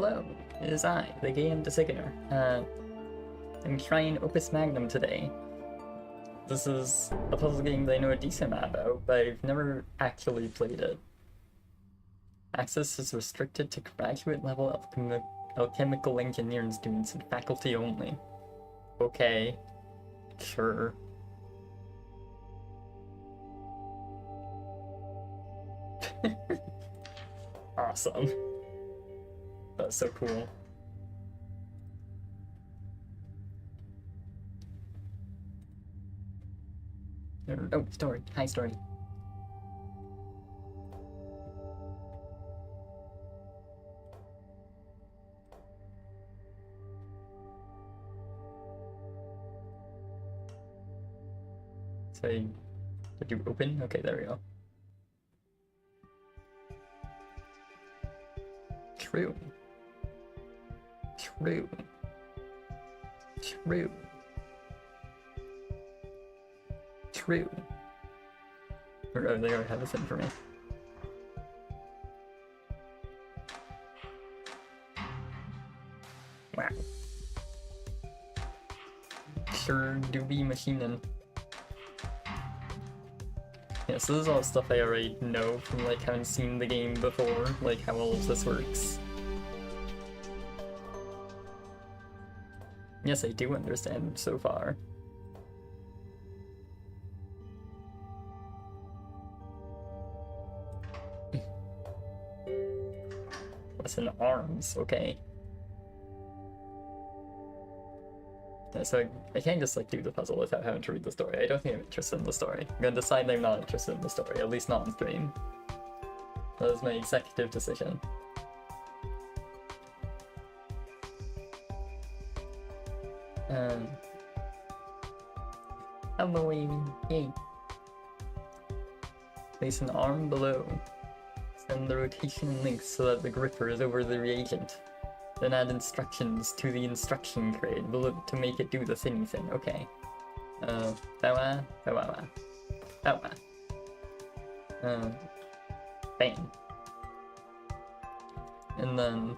Hello, it is I, the Game Designer. I'm trying Opus Magnum today. This is a puzzle game that I know a decent amount about, but I've never actually played it. Access is restricted to graduate level alchemical engineering students and faculty only. Okay, sure. Awesome. That's so cool. Oh, story. Hi, story. So, did you open? Okay, there we go. True. True. True. True. Oh, they already have this in for me. Wow. Sure do be machining. Yeah, so this is all stuff I already know from like having seen the game before, like how all of this works. Yes, I do understand so far. What's in arms? Okay. Yeah, so I can't just like do the puzzle without having to read the story. I don't think I'm interested in the story. I'm gonna decide I'm not interested in the story, at least not on stream. That is my executive decision. Hello, Amy. Yay. Place an arm below. Send the rotation link so that the gripper is over the reagent. Then add instructions to the instruction grid to make it do the thingy thing. Okay. Bang. And then...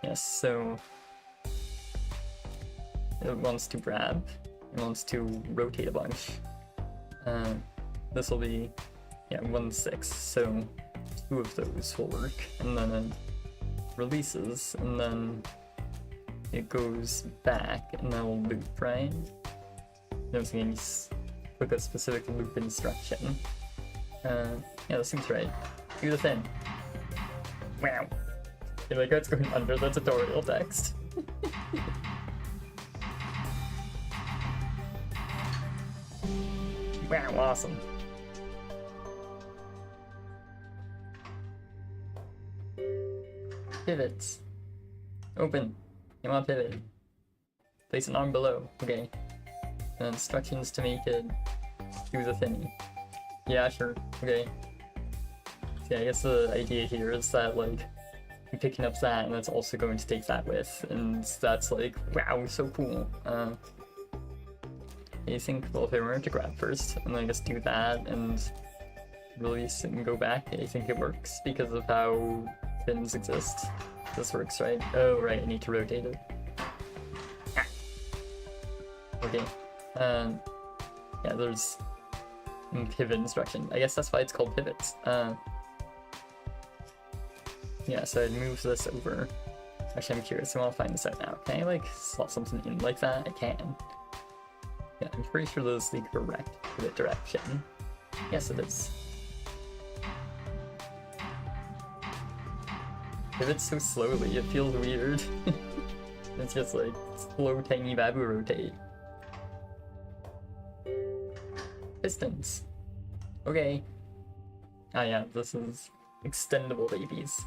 yes, so... it wants to grab. It wants to rotate a bunch. This will be... yeah, 1/6, so 2 of those will work, and then it releases, and then it goes back, and that will loop, right? There's going to click a specific loop instruction. Yeah, that seems right. Do the thing. Wow. I like how it's going under the tutorial text. Wow, awesome. Pivots. Open. You want to pivot. Place an arm below. Okay. And instructions to make it do the thingy. Yeah, sure. Okay. So yeah, I guess the idea here is that, like, I'm picking up that, and that's also going to take that with, and that's like, wow, so cool. I think, well, if I were to grab first, and then I just do that, and release and go back, I think it works because of how pins exist. This works, right? Oh, right, I need to rotate it. Ah. Okay. Yeah, there's pivot instruction. I guess that's why it's called pivots. Yeah, so I'd move this over. Actually, I'm curious, I want to find this out now. Can I, like, slot something in like that? I can. Yeah, I'm pretty sure this is the correct pivot direction. Yes, it is. Pivots so slowly, it feels weird. It's just like slow, tiny babu rotate. Pistons. Okay. Ah yeah, this is extendable babies.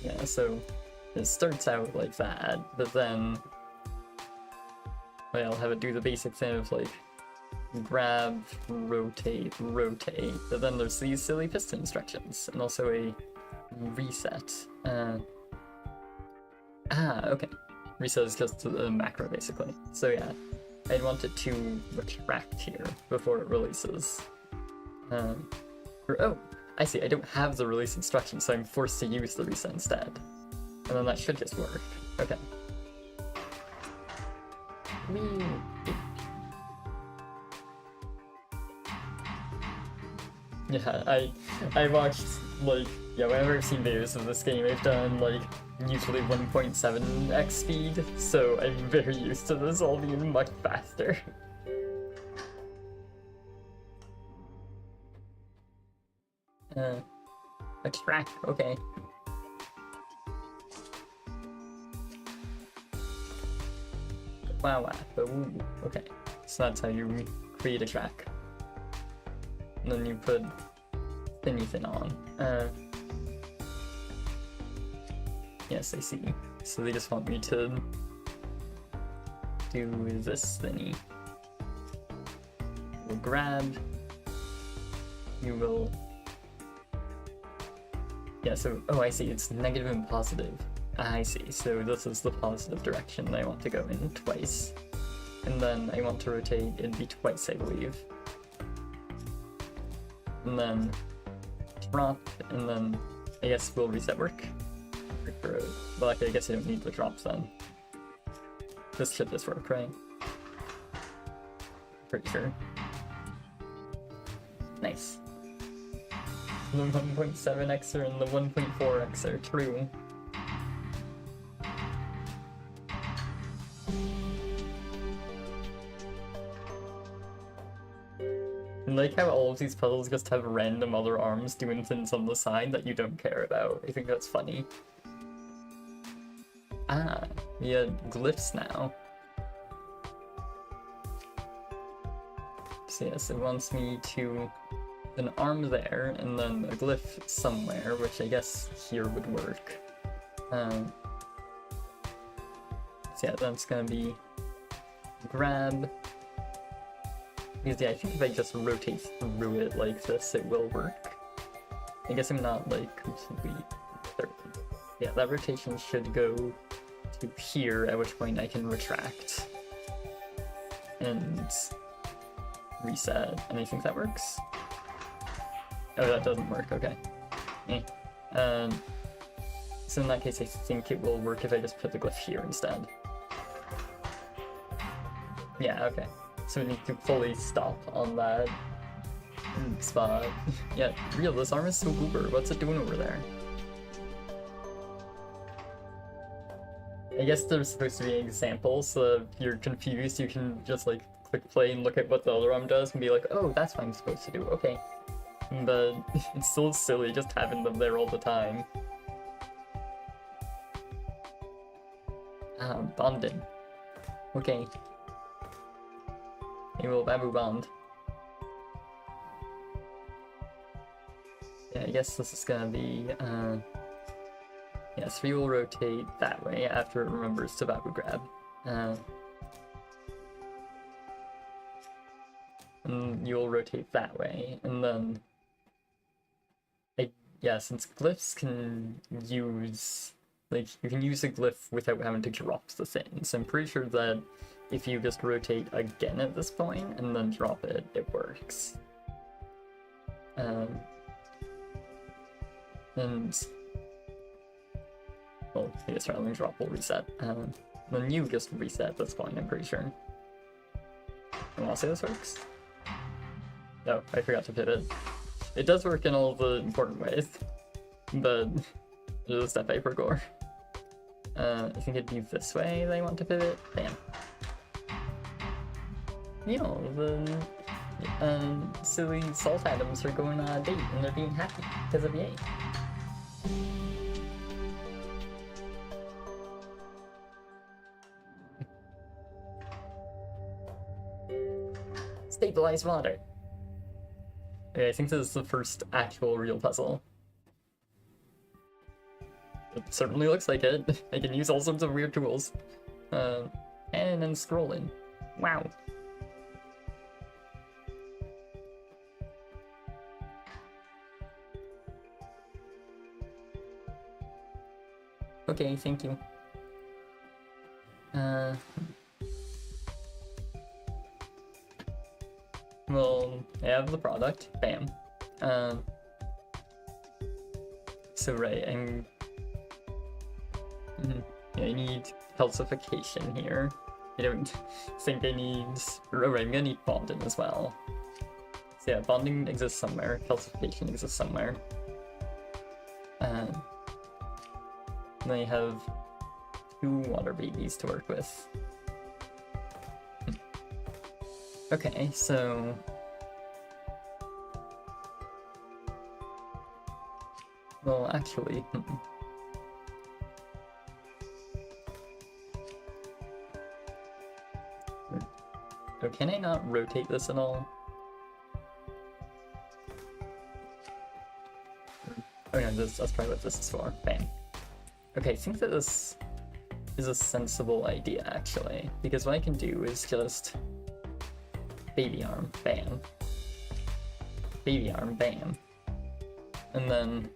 Yeah, so it starts out like that, but then well, I'll have it do the basic thing of like grab, rotate, rotate, but then there's these silly piston instructions, and also a reset. Okay. Reset is just the macro, basically. So yeah, I'd want it to retract here before it releases. Oh, I see, I don't have the release instruction, so I'm forced to use the reset instead. And then that should just work. Okay. Whee! Yeah, I watched, like, yeah, whenever I've seen videos of this game, I've done, like, usually 1.7x speed, so I'm very used to this all being much faster. A track, okay. Wow, ooh, okay. So that's how you create a track. And then you put anything on. Yes, I see. So they just want me to do this thingy. We'll grab. You will. Yeah, so, oh, I see, it's negative and positive. I see, so this is the positive direction that I want to go in twice. And then I want to rotate, it'd be twice, I believe. And then drop, and then I guess we'll reset work. Well, I guess I don't need the drops then. This should just work, right? Pretty sure. Nice. The 1.7x and the 1.4x are true. I like how all of these puzzles just have random other arms doing things on the side that you don't care about. I think that's funny. Ah, we have glyphs now. So yes, it wants me to an arm there, and then a glyph somewhere, which I guess here would work. So yeah, that's gonna be grab. Because yeah, I think if I just rotate through it like this, it will work. I guess I'm not like completely certain. Yeah, that rotation should go to here, at which point I can retract and reset, and I think that works. Oh, that doesn't work, okay. So in that case, I think it will work if I just put the glyph here instead. Yeah, okay. So we need to fully stop on that spot. Yeah, real, this arm is so goober. What's it doing over there? I guess there's supposed to be an example, so if you're confused, you can just like click play and look at what the other arm does and be like, oh, that's what I'm supposed to do, okay. But it's still silly just having them there all the time. Ah, bonding. Okay. Hey, will Babu bond. Yeah, I guess this is gonna be, yeah, 3 will rotate that way after it remembers to Babu grab. And you'll rotate that way, and then yeah, since glyphs can use, like, you can use a glyph without having to drop the thing, so I'm pretty sure that if you just rotate again at this point and then drop it, it works. And well, I guess rather than drop will reset. Then you just reset at this point, I'm pretty sure. And I'll say this works. No, I forgot to pivot. It does work in all the important ways, but there's a step I forgot. I think it'd be this way that I want to pivot. Bam. You know, the silly salt atoms are going on a date and they're being happy because of yay. Stabilize water. Okay, I think this is the first actual real puzzle. It certainly looks like it. I can use all sorts of weird tools. And then scrolling. Wow. Okay, thank you. Well, I have the product. Bam. So right, yeah, I need calcification here. I don't think I need... Oh right, I'm gonna need bonding as well. So yeah, bonding exists somewhere, calcification exists somewhere. And then I have 2 water babies to work with. Okay, so... Well, actually... Oh, can I not rotate this at all? Oh no, that's probably what this is for. Bam. Okay, I think that this is a sensible idea, actually. Because what I can do is just... baby arm, bam. Baby arm, bam. And then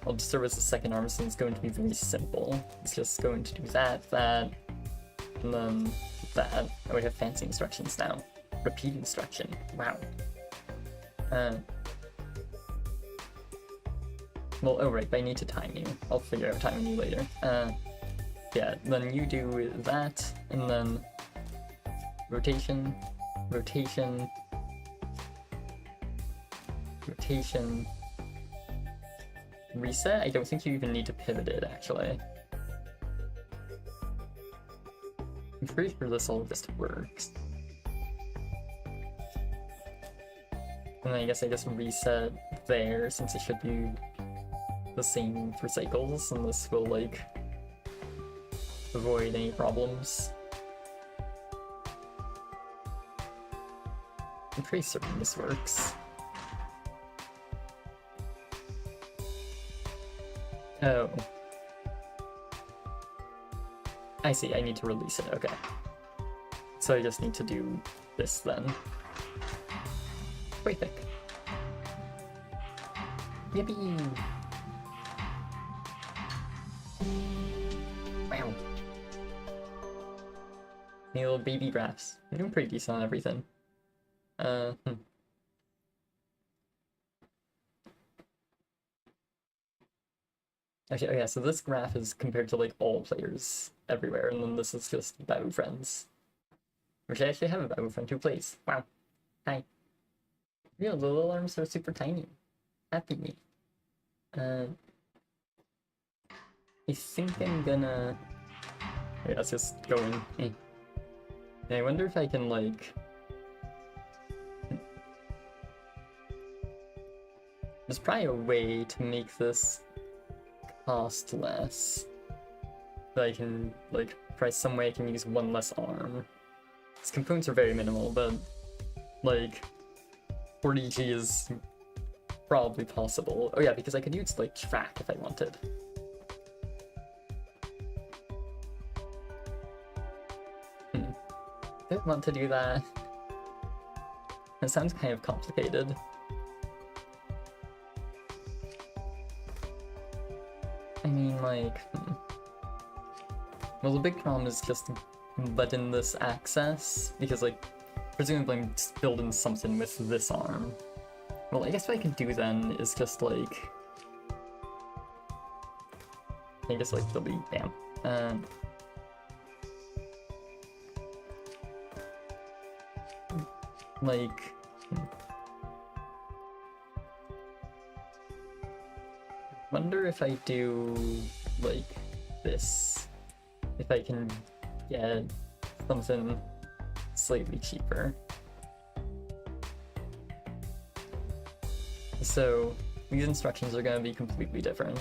I'll just serve as a second arm, so it's going to be very simple. It's just going to do that, that, and then that. Oh, we have fancy instructions now. Repeat instruction. Wow. Well, oh right, but I need to time you. I'll figure out timing you later. Yeah, then you do that, and then rotation, rotation, rotation, reset? I don't think you even need to pivot it, actually. I'm pretty sure this all just works. And then I guess I just reset there, since it should be the same for cycles, and this will, like, avoid any problems. I'm pretty certain this works. Oh. I see, I need to release it, okay. So I just need to do this then. Perfect. Yippee! Wow. The little baby graphs. You're doing pretty decent on everything. Actually, oh yeah, so this graph is compared to, like, all players everywhere, and then this is just Babu friends. Which I actually have a Babu friend who plays. Wow. Hi. You know, the little arms are super tiny. Happy me. I think I'm gonna... Yeah, let's just go in. Yeah, I wonder if I can, like... There's probably a way to make this cost less. That I can, like, probably some way I can use one less arm. These components are very minimal, but, like, 40G is probably possible. Oh yeah, because I could use, like, track if I wanted. I don't want to do that. It sounds kind of complicated. I mean, like... Well, the big problem is just button this access, because, like, presumably I'm just building something with this arm. Well, I guess what I could do then is just, like... I guess, like, delete, bam. Like... Wonder if I do, like, this. If I can get something slightly cheaper. So, these instructions are gonna be completely different.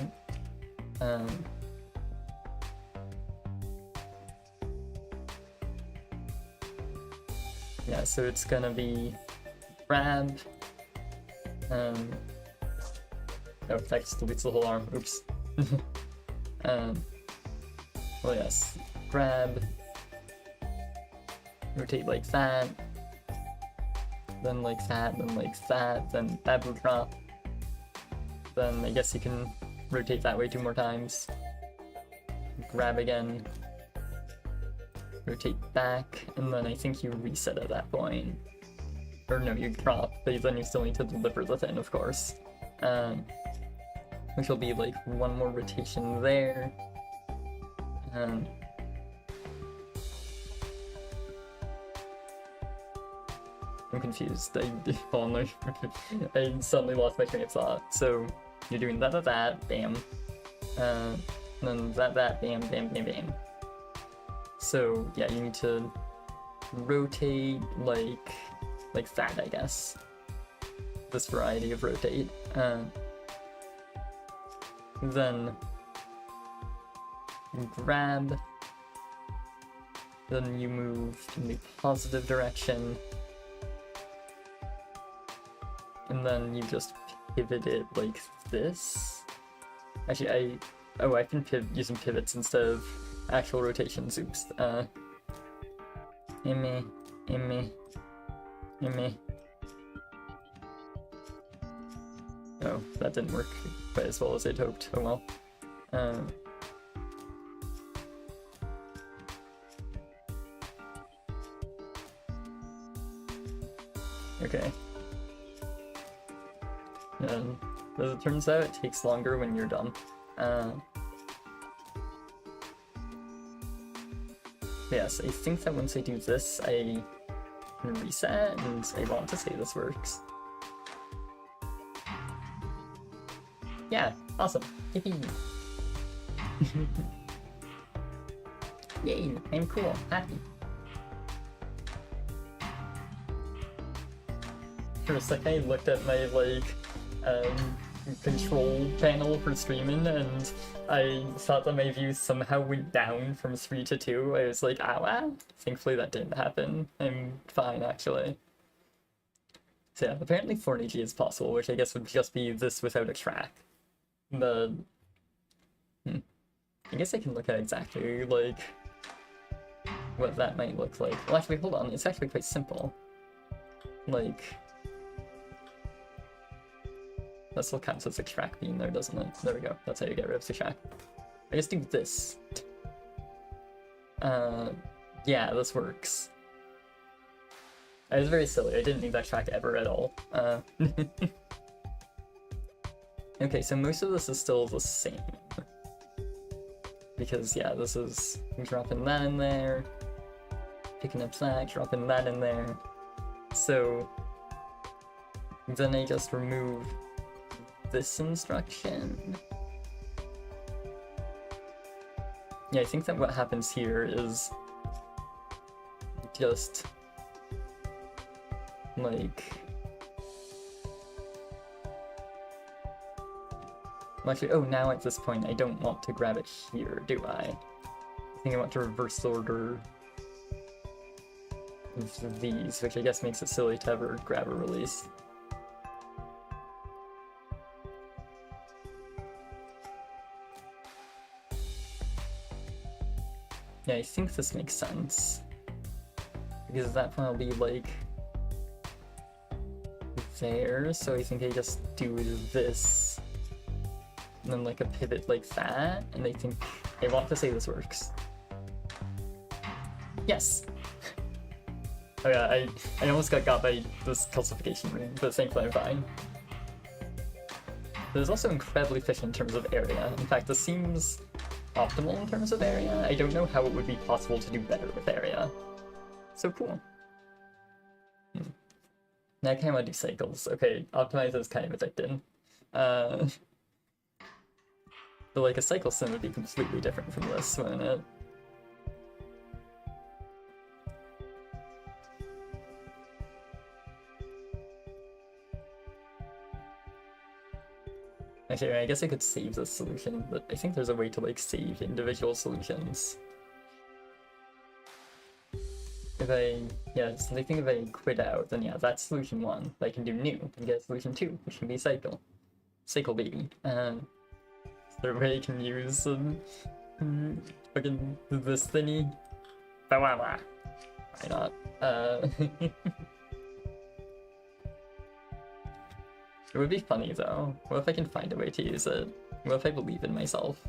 Yeah, so it's gonna be grab, oh, that just deletes the whole arm, oops. Well yes, grab, rotate like that, then like that, then like that, then babu drop, then I guess you can rotate that way 2 more times, grab again, rotate back, and then I think you reset at that point. or no, you drop, but then you still need to deliver the thing, of course. Which will be like one more rotation there. I'm confused. I suddenly lost my train of thought. So you're doing that, bam. Then that, bam, bam, bam, bam. So yeah, you need to rotate like that, I guess. This variety of rotate. Then grab. Then you move in the positive direction. And then you just pivot it like this. Actually, I can use some pivots instead of actual rotations. Oops. Gimme. Oh, that didn't work quite as well as I'd hoped. Oh well. Okay. And as it turns out, it takes longer when you're done. Yes, I think that once I do this, I can reset, and I want to say this works. Yeah, awesome. Yippee! Yay, I'm cool, happy. For a second, I looked at my, control panel for streaming, and I thought that my view somehow went down from 3 to 2. I was like, ah, thankfully that didn't happen. I'm fine, actually. So yeah, apparently 480 is possible, which I guess would just be this without a track. But I guess I can look at exactly, what that might look like. Well, actually, hold on, it's actually quite simple. That still counts as a track being there, doesn't it? There we go. That's how you get rid of the track. I just do this. Yeah, this works. I was very silly. I didn't need that track ever at all. Okay, so most of this is still the same. Because, yeah, this is dropping that in there, picking up that, dropping that in there. So then I just remove this instruction. Yeah, I think that what happens here is just actually, oh, now at this point I don't want to grab it here, do I? I think I want to reverse order these, which I guess makes it silly to ever grab a release. Yeah, I think this makes sense. Because at that point I'll be there, so I think I just do this. And then a pivot like that, and I think I want to say this works. Yes! Oh yeah, I almost got by this calcification room, but thankfully I'm fine. But it's also incredibly efficient in terms of area. In fact, this seems optimal in terms of area. I don't know how it would be possible to do better with area. So cool. Now I kind of want to do cycles. Okay, optimize is kind of addicting. But a cycle sim would be completely different from this, wouldn't it? Actually, I guess I could save this solution, but I think there's a way to save individual solutions. If I think if I quit out, then yeah, that's solution 1. I can do new and get solution 2, which can be cycle. Cycle baby. Third way I can use fucking this thingy. Why not? It would be funny though. What if I can find a way to use it? What if I believe in myself?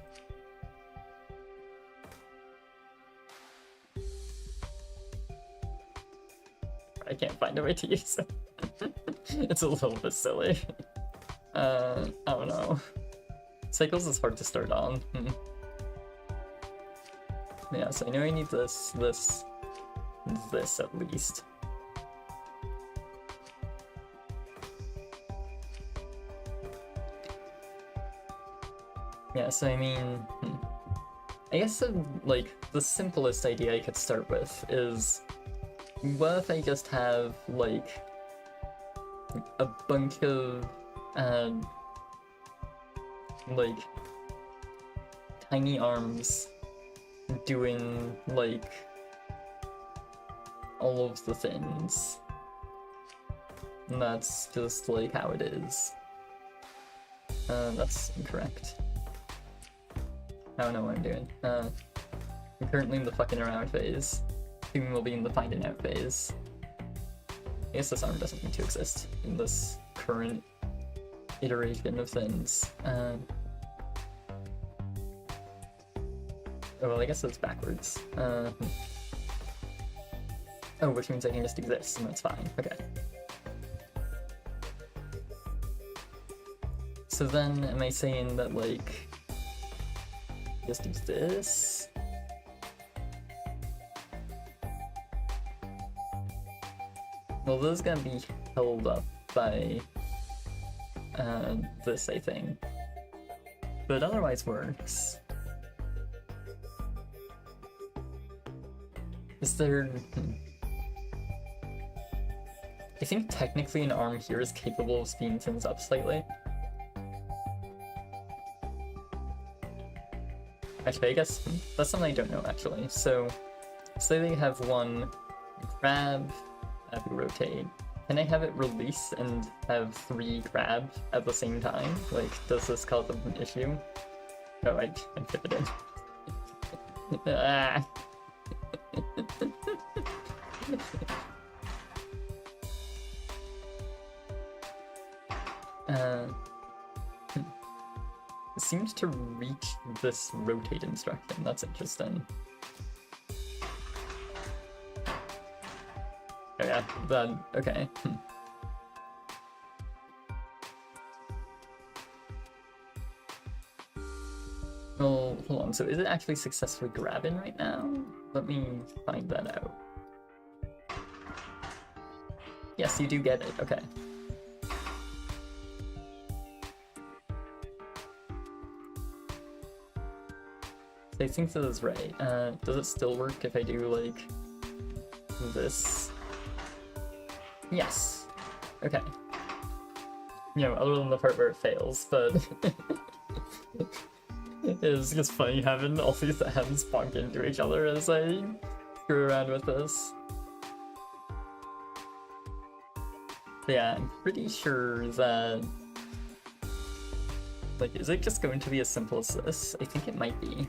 I can't find a way to use it. It's a little bit silly. I don't know. Cycles is hard to start on. Yeah, so I know I need this at least. Yeah, so I mean, I guess like the simplest idea I could start with is, what if I just have like a bunch of like tiny arms doing like all of the things, and that's just like how it is. That's incorrect. I don't know what I'm doing. I'm currently in the fucking around phase. Soon we'll be in the finding out phase. I guess this arm doesn't need to exist in this current iteration of things. Oh, well, I guess it's backwards. Oh, which means I can just do this, and that's fine. Okay. So then, am I saying that, like, just do this? Well, this is gonna be held up by this, I think. But it otherwise works. Is there... I think technically an arm here is capable of speeding things up slightly. Actually, I guess that's something I don't know, actually. So, say they have one grab, have you rotate. Can I have it release and have 3 grab at the same time? Like, does this cause an issue? Oh, I pivoted. Ah. It seems to reach this rotate instruction. That's interesting. Oh yeah, that, okay. Well, hold on, so is it actually successfully grabbing right now? Let me find that out. Yes, you do get it, okay. I think this is right. Does it still work if I do, like, this? Yes. Okay. You know, other than the part where it fails, but... It's just funny having all these hands bump into each other as I screw around with this. But yeah, I'm pretty sure that... Like, is it just going to be as simple as this? I think it might be.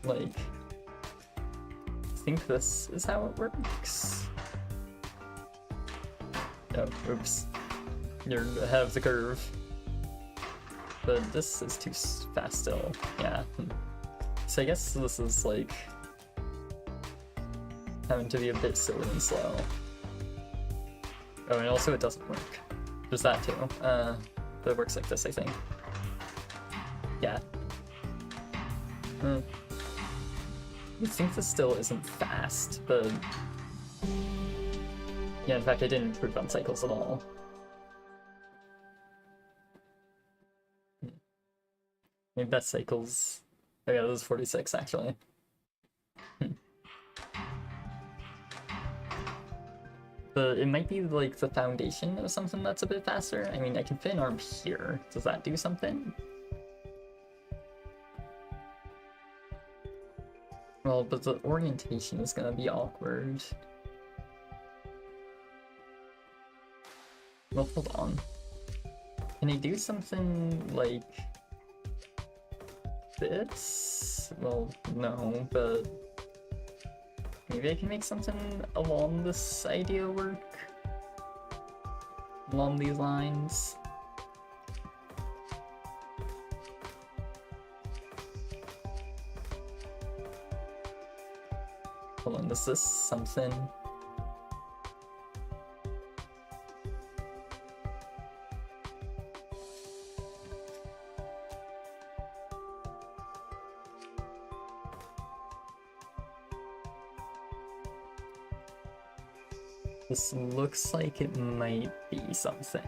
Like, I think this is how it works. Oh, oops. You're ahead of the curve. But this is too fast still. Yeah. So I guess this is like having to be a bit silly and slow. Oh, and also it doesn't work. There's that too. But it works like this, I think. Yeah. I think this still isn't fast, but... Yeah, in fact, I didn't improve on cycles at all. Maybe that's cycles... Oh yeah, this is 46, actually. But it might be, like, the foundation of something that's a bit faster. I mean, I can fit an arm here. Does that do something? Well, but the orientation is gonna be awkward. Well, hold on. Can I do something like this? Well, no, but maybe I can make something along this idea work? Along these lines? is this something? This looks like it might be something.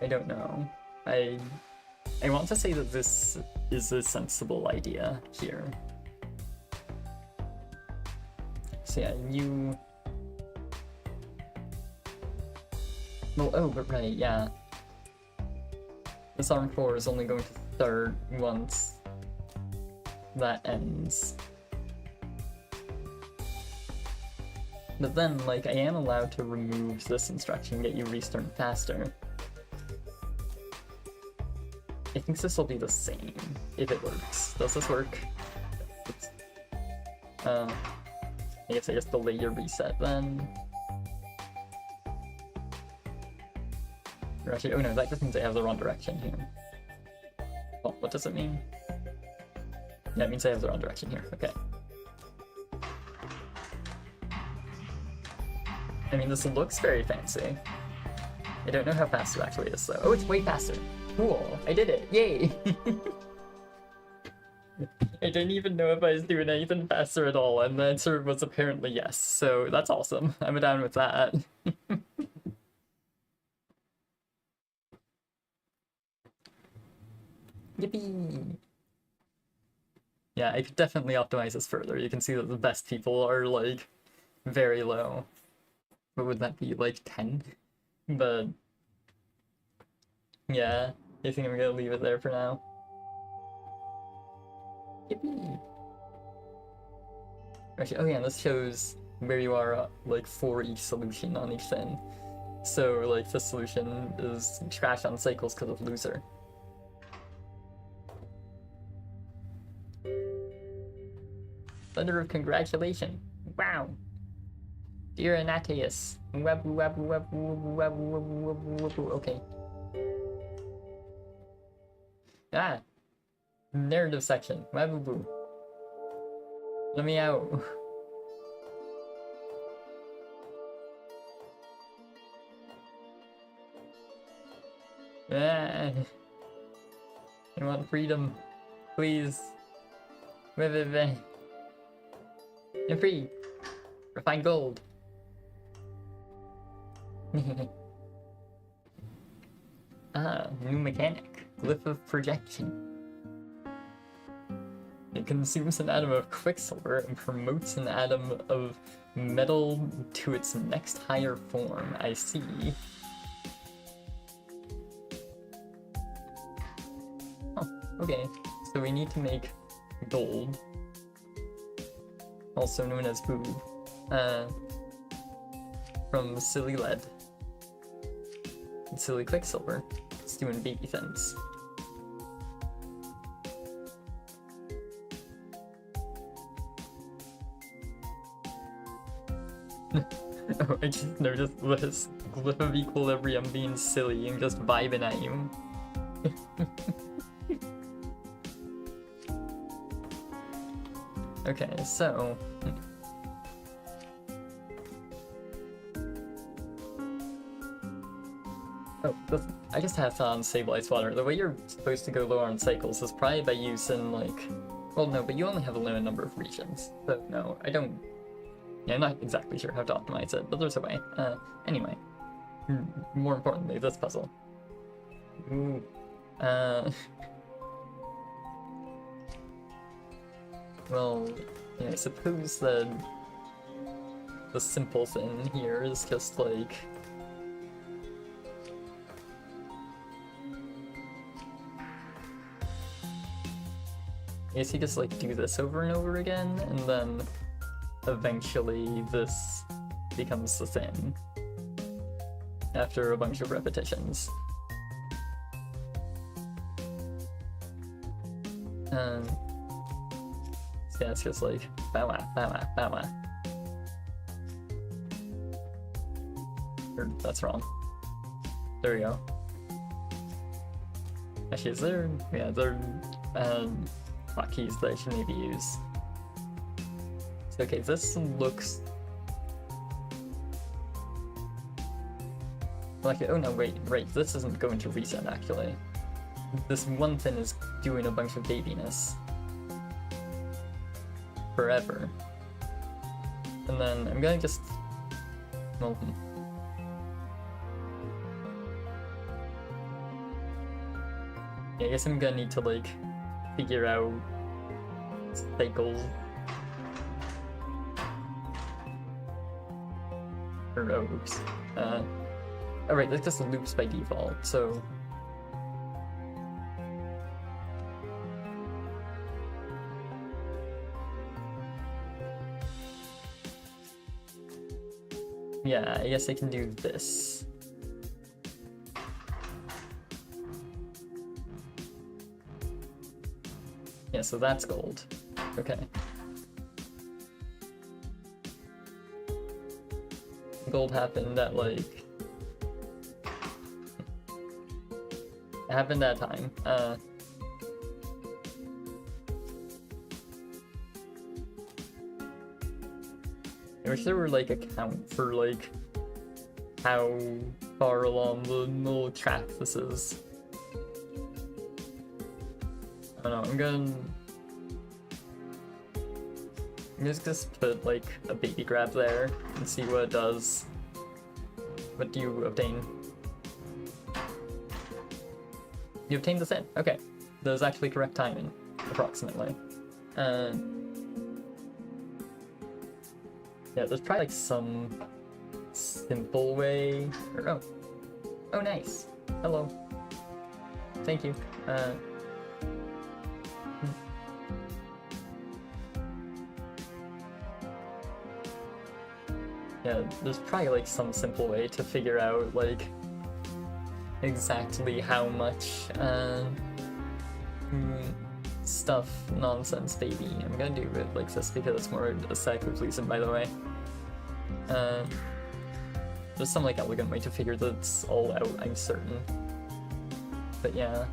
I don't know. I want to say that this is a sensible idea here. So yeah, you... Well, oh, but right, yeah. This arm 4 is only going to start once that ends. But then, like, I am allowed to remove this instruction and get you restart faster. I think this will be the same, if it works. Does this work? I guess I just delay your reset then. Or actually, oh no, that just means I have the wrong direction here. Well, what does it mean? Yeah, it means I have the wrong direction here, okay. I mean, this looks very fancy. I don't know how fast it actually is, though. Oh, it's way faster. Cool, I did it, yay! I didn't even know if I was doing anything faster at all, and the answer was apparently yes, so that's awesome. I'm down with that. Yippee! Yeah, I could definitely optimize this further. You can see that the best people are, like, very low. What would that be, like 10? But yeah, I think I'm gonna leave it there for now. Yippee! Actually, oh yeah, this shows where you are, like, for each solution on each thing. So, like, this solution is trash on cycles because of loser. Letter of congratulation. Wow. Dear Anatius. Wabu wabu wabu wabu wabu wabu wabu wabu. Okay. Ah. Narrative section. Wabu boo. Let me out. Ah. I want freedom. Please. I'm free. Refined gold. Ah, new mechanic. Glyph of projection. It consumes an atom of quicksilver and promotes an atom of metal to its next higher form. I see. Oh, okay. So we need to make gold, also known as boob, from silly lead and silly quicksilver. It's doing baby things. Oh, I just noticed this glyph of equilibrium being silly and just vibing at you. Okay, so... Oh, I just have on stabilized water. The way you're supposed to go low on cycles is probably by using, like... Well, no, but you only have a limited number of regions. So, no, I don't... Yeah, I'm not exactly sure how to optimize it, but there's a way. Anyway. More importantly, this puzzle. Ooh. Well, yeah, I suppose that the simple thing here is just like... I guess you just like do this over and over again, and then eventually this becomes the thing after a bunch of repetitions. So yeah, it's just like bawa, bawa, bawa. Or that's wrong. There we go. Actually, is there? Yeah, there. hotkeys that I should maybe use. So, okay, this looks like, oh no, wait, this isn't going to reset actually. This one thing is doing a bunch of babiness forever. And then I'm gonna just, well, yeah, I guess I'm gonna need to like figure out cycles. Or oops. Alright, that's just loops by default, so yeah, I guess I can do this. Yeah, so that's gold. Okay. Gold happened at like... It happened that time. I wish there were like a count for like how far along the little track this is. I don't know, I'm just put like a baby grab there and see what it does. What do you obtain? You obtained the set. Okay. That was actually correct timing, approximately. Yeah, there's probably like some simple way. Or, oh, nice. Hello. Thank you. Yeah, there's probably like some simple way to figure out like exactly how much stuff nonsense baby. I'm gonna do it like this because it's more aesthetically pleasing, by the way. There's some like elegant way to figure this all out, I'm certain. But yeah,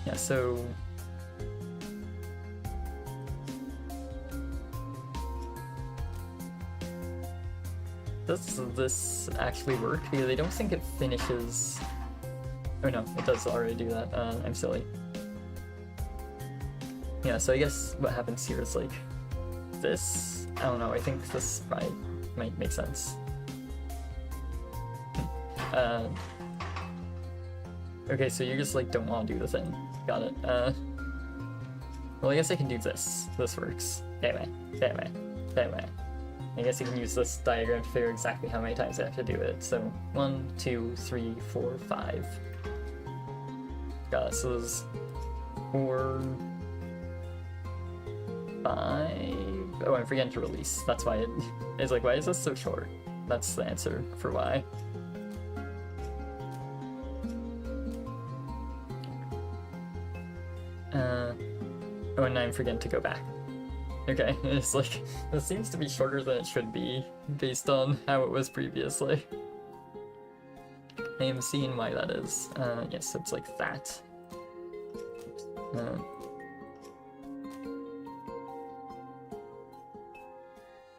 yeah, so does this actually work? Because I don't think it finishes. Oh no, it does already do that. I'm silly. Yeah, so I guess what happens here is like this. I don't know, I think this probably might make sense. Okay, so you just like don't want to do the thing. Got it. Well, I guess I can do this. This works. That way. I guess you can use this diagram to figure exactly how many times I have to do it. So 1, 2, 3, 4, 5. Got it. So there's 4, 5. Oh, I'm forgetting to release. That's why it's like, why is this so short? That's the answer for why. Oh, and I'm forgetting to go back. Okay, it's like, this seems to be shorter than it should be, based on how it was previously. I am seeing why that is. Yes, it's like that.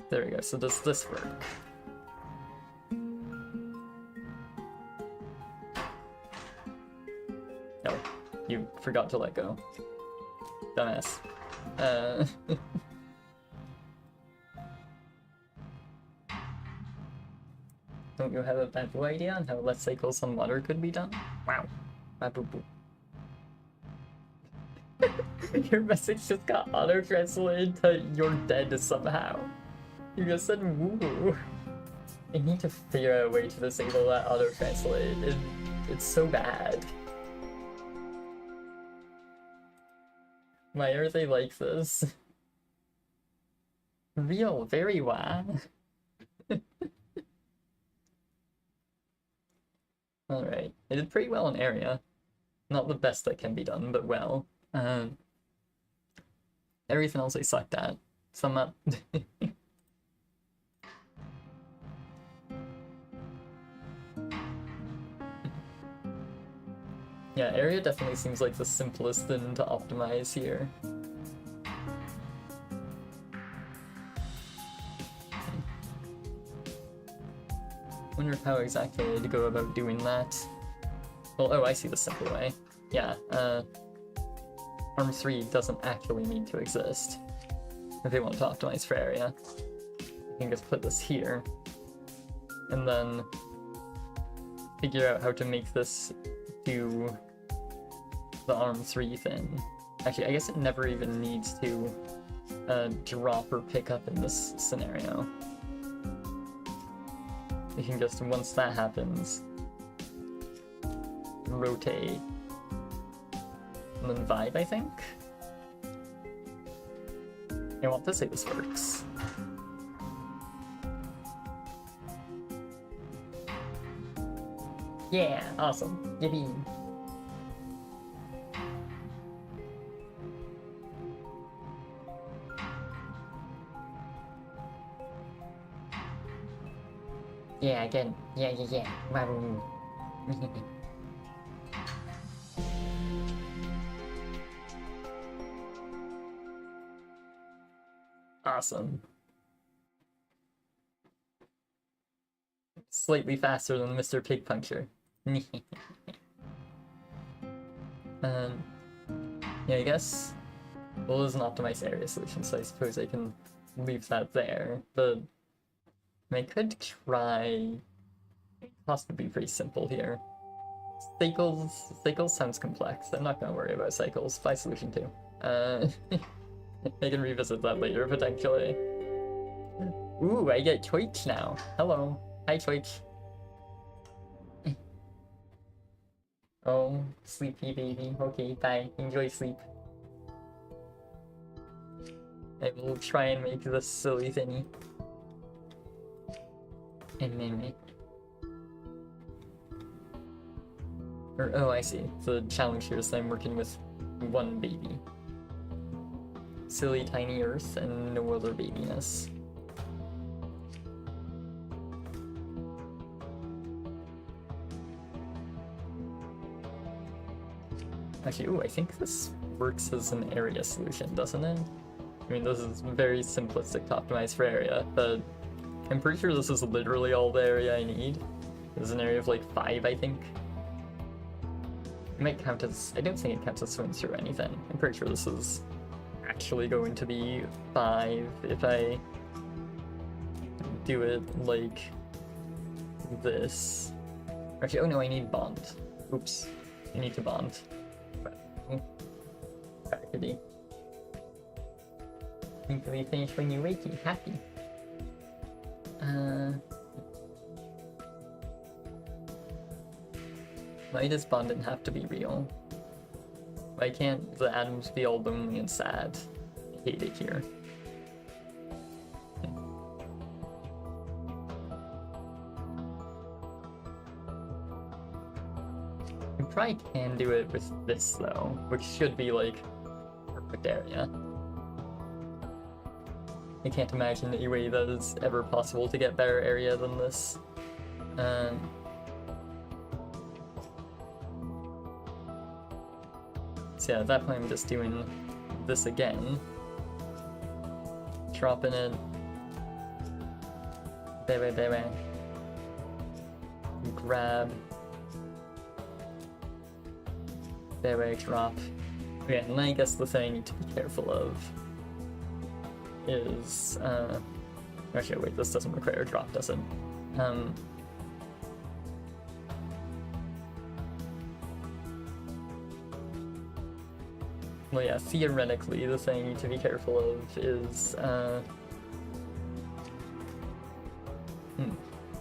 There we go, so does this work? No, you forgot to let go. Dumbass. Don't you have a bad idea on how less cycles on water could be done? Wow. Boo-boo. Your message just got auto-translated to "you're dead" somehow. You just said woo. I need to figure out a way to disable that auto-translate. It's so bad. Why are they like this? Real, very why. Alright, it did pretty well in area. Not the best that can be done, but well. Everything else I sucked at. So I'm not... Yeah, area definitely seems like the simplest thing to optimize here. Wonder how exactly I'd go about doing that. Well, oh, I see the simple way. Yeah, Arm 3 doesn't actually need to exist if they want to optimize for area. You can just put this here, and then figure out how to make this do the Arm 3 thing. Actually, I guess it never even needs to drop or pick up in this scenario. You can just, once that happens, rotate, and then vibe, I think? I want to say this works. Yeah, awesome. Yippee. Yeah, again. Yeah. Wow. Awesome. Slightly faster than Mr. Pig Puncture. Yeah, I guess. Well, there's an optimized area solution, so I suppose I can leave that there, but I could try. It has to be pretty simple here. Cycles sounds complex. I'm not gonna worry about cycles. Buy solution 2. I can revisit that later, potentially. Ooh, I get Twitch now. Hello. Hi, Twitch. Oh, sleepy baby. Okay, bye. Enjoy sleep. I will try and make this silly thingy. Oh, I see. The challenge here is that I'm working with one baby. Silly tiny earth and no other babiness. Actually, ooh, I think this works as an area solution, doesn't it? I mean, this is very simplistic to optimize for area, but I'm pretty sure this is literally all the area I need. There's an area of like 5, I think. It might count as... I don't think it counts as swing through anything. I'm pretty sure this is actually going to be 5 if I do it like this. Actually, oh no, I need bond. Oops. I need to bond. Crackety. Think we finish when you're wakey. Happy. Why does bonding have to be real? Why can't the atoms be all lonely and sad? I hate it here. You probably can do it with this though, which should be like perfect area. I can't imagine any way that is ever possible to get better area than this. So yeah, at that point I'm just doing this again. Dropping it. Baby. Grab. Baby, drop. Okay, and I guess the thing I need to be careful of is, actually wait, this doesn't require a drop, does it? Well yeah, theoretically the thing I need to be careful of is,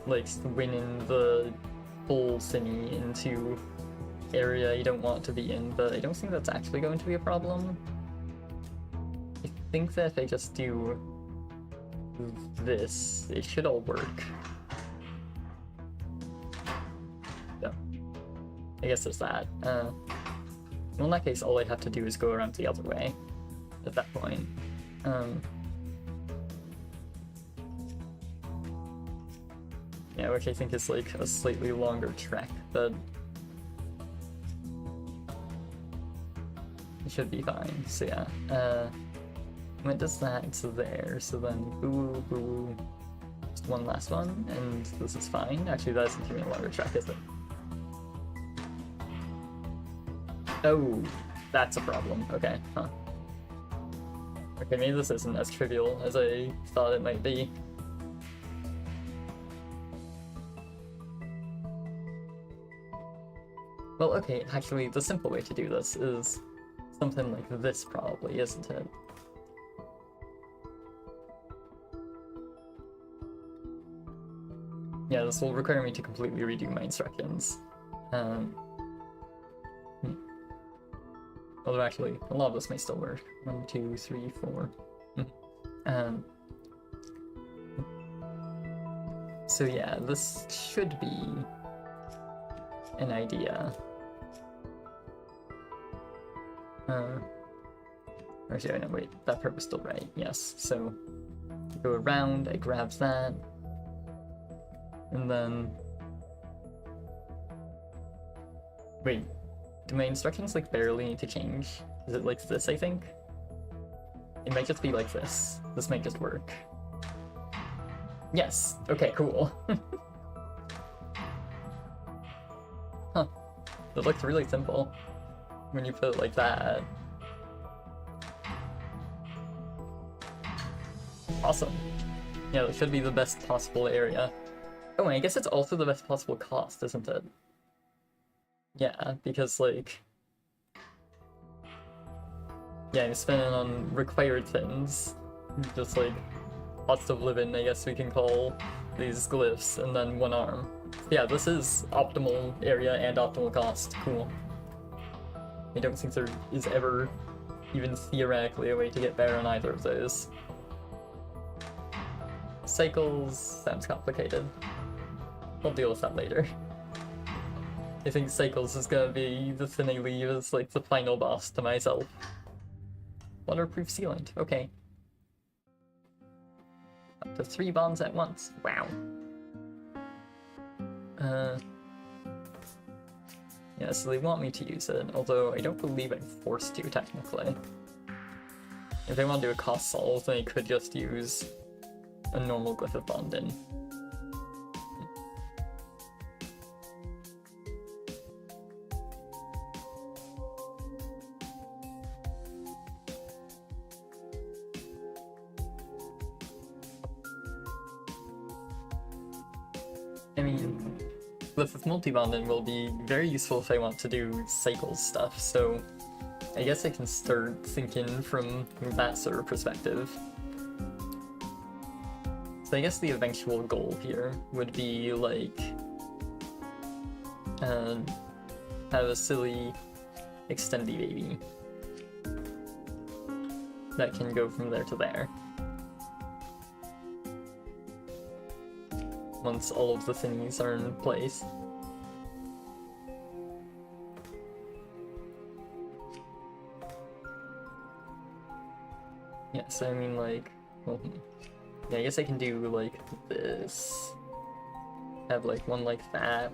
like winning the full thingy into area you don't want to be in, but I don't think that's actually going to be a problem. I think that if I just do this, it should all work. Yeah. I guess there's that. Well, in that case, all I'd have to do is go around the other way at that point. Yeah, which I think is like a slightly longer trek, but it should be fine. So yeah, when it does that, it's there. So then, boo, boo, just one last one, and this is fine. Actually, that isn't even a longer trek, is it? Oh, that's a problem. Okay, huh. Okay, maybe this isn't as trivial as I thought it might be. Well, okay, actually, the simple way to do this is something like this, probably, isn't it? Yeah, this will require me to completely redo my instructions. Although actually, a lot of this may still work. 1, 2, 3, 4. So yeah, this should be an idea. Actually, no, wait, that part was still right, yes. So, go around, I grab that, and then... Wait, do my instructions, like, barely need to change? Is it like this, I think? It might just be like this. This might just work. Yes! Okay, cool. Huh. It looks really simple when you put it like that. Awesome. Yeah, that should be the best possible area. Oh, and I guess it's also the best possible cost, isn't it? Yeah, because, like... Yeah, I'm spending on required things. Just, like, cost of living, I guess we can call these glyphs, and then 1 arm. Yeah, this is optimal area and optimal cost. Cool. I don't think there is ever, even theoretically, a way to get better on either of those. Cycles sounds complicated. I'll deal with that later. I think cycles is gonna be the thing I leave as like the final boss to myself. Waterproof sealant, okay. Up to 3 bombs at once, wow. Yeah, so they want me to use it, although I don't believe I'm forced to, technically. If they want to do a cost solve, then I could just use a normal glyph of bonding. I mean, glyph of multi-bonding will be very useful if I want to do cycles stuff, so I guess I can start thinking from that sort of perspective. So I guess the eventual goal here would be, like, have a silly extendy baby that can go from there to there. Once all of the thingies are in place. Yeah, so I mean, like, well, yeah, I guess I can do, like, this. Have, like, one like that,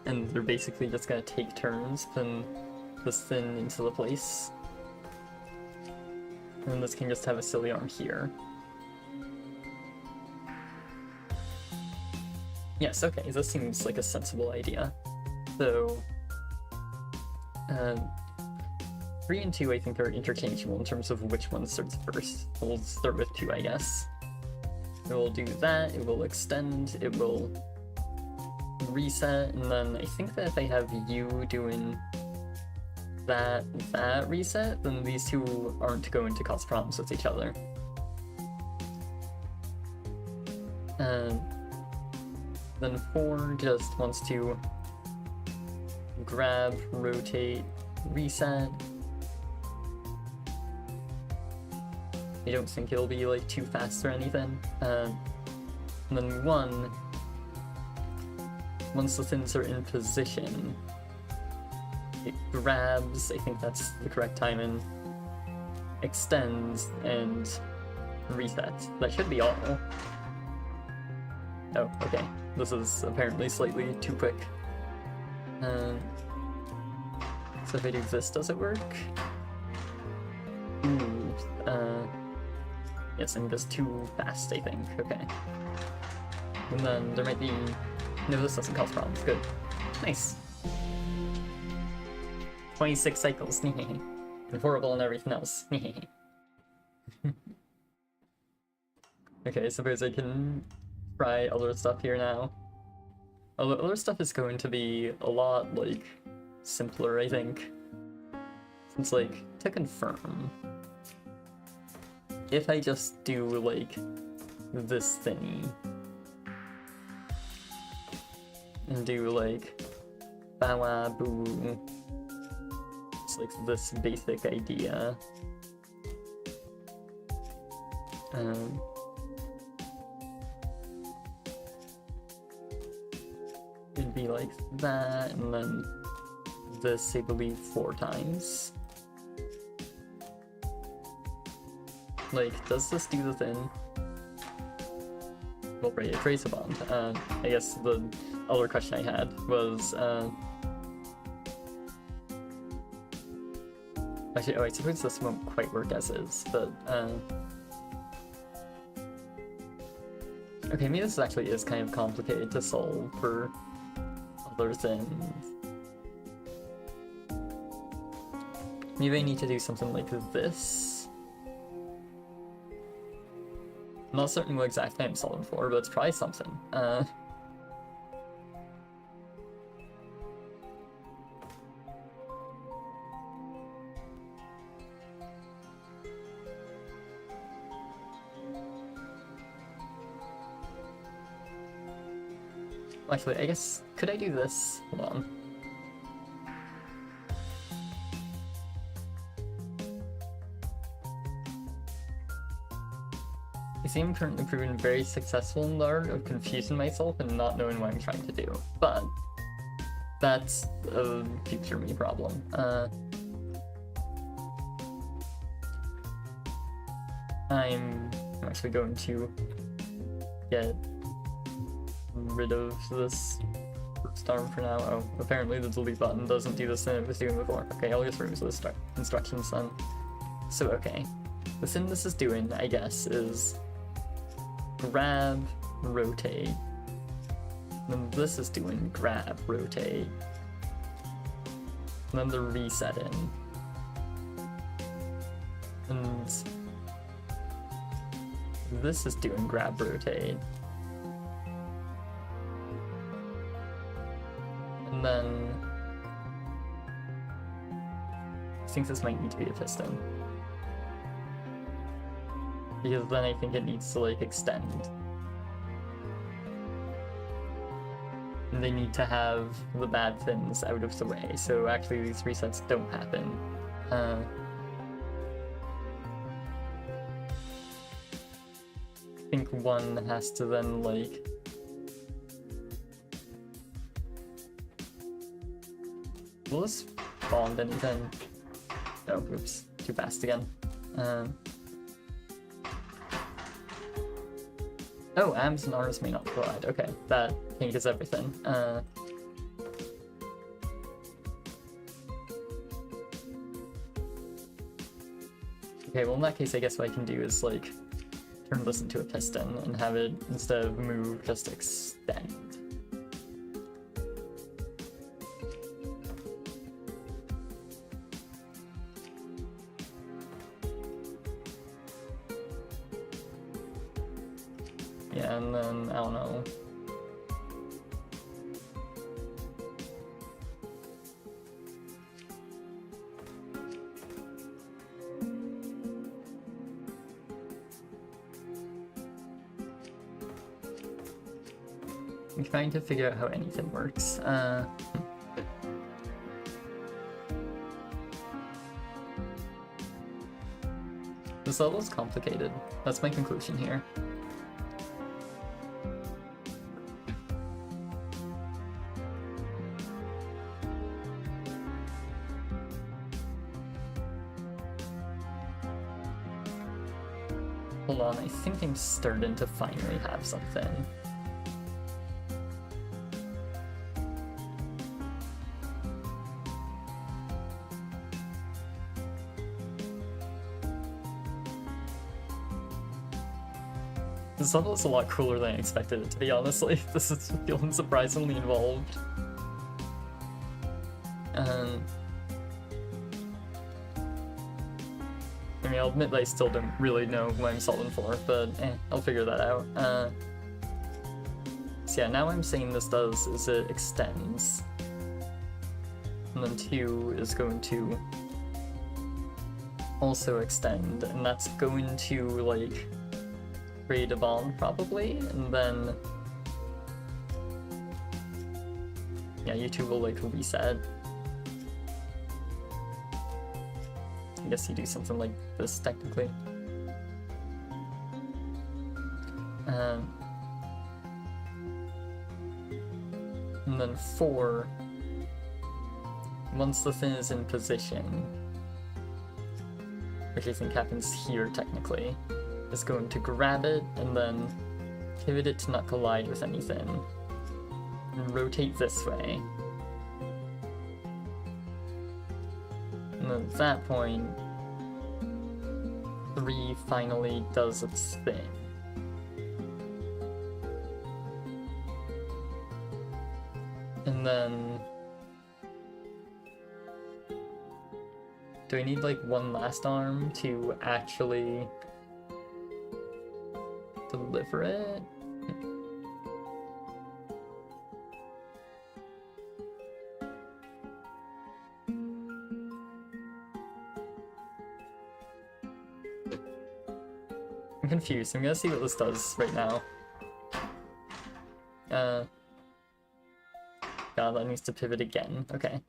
and they're basically just gonna take turns putting this thing into the place. And this can just have a silly arm here. Yes, okay, this seems like a sensible idea. So, 3 and 2 I think are interchangeable in terms of which one starts first. We'll start with 2, I guess. It will do that, it will extend, it will reset, and then I think that if I have you doing that reset, then these two aren't going to cause problems with each other. Then 4 just wants to grab, rotate, reset. I don't think it'll be like too fast or anything. And then 1, once the things are in position, it grabs, I think that's the correct timing, extends, and resets. That should be all. Oh, okay. This is apparently slightly too quick. So if I do this, does it work? Ooh, yes, I'm just too fast, I think. Okay. And then there might be... No, this doesn't cause problems. Good. Nice. 26 cycles. And horrible and everything else. Okay, I suppose I can try other stuff here now. Although other stuff is going to be a lot, like, simpler, I think. Since, like, to confirm, if I just do, like, this thingy, and do, like, bow boo, it's like this basic idea. It'd be like that, and then this, I believe, 4 times. Like, does this do the thing? Well, right, it creates a bond. I guess the other question I had was, actually, oh, I suppose this won't quite work as is, but, okay, maybe this actually is kind of complicated to solve for other things. Maybe I need to do something like this. I'm not certain what exactly I'm solving for, but it's probably something. Actually, I guess, could I do this? Hold on. I seem I'm currently proving very successful in the art of confusing myself and not knowing what I'm trying to do, but that's a future me problem. I'm actually going to get rid of this first arm for now. Oh, apparently the delete button doesn't do this thing it was doing before. Okay, I'll just remove those instructions then. So, okay. The thing this is doing, I guess, is grab, rotate. And then this is doing grab, rotate. And then the resetting. And this is doing grab, rotate. And then I think this might need to be a piston. Because then I think it needs to, like, extend. And they need to have the bad things out of the way, so actually these resets don't happen. I think one has to then, like... Will this bond anything? Oh, oops, too fast again. Oh, AMS and RS may not provide. Okay, that changes everything. Okay, well in that case I guess what I can do is, like, turn this into a piston and have it, instead of move, just extend. Yeah, and then, I don't know. I'm trying to figure out how anything works. This level is complicated. That's my conclusion here. Hold on, I think I'm starting to finally have something. This level is a lot cooler than I expected it to be, honestly. This is feeling surprisingly involved. I mean, I'll admit that I still don't really know what I'm solving for, but I'll figure that out. So yeah, now I'm saying this does is it extends. And then 2 is going to also extend, and that's going to, like, create a bond, probably, and then... yeah, you two will, like, reset. I guess you do something like this, technically. And then 4, once the thing is in position, which I think happens here, technically, is going to grab it and then pivot it to not collide with anything, and rotate this way. And at that point, 3 finally does its thing. And then... do I need, like, one last arm to actually deliver it? I'm confused. I'm gonna see what this does right now. God, that needs to pivot again. Okay.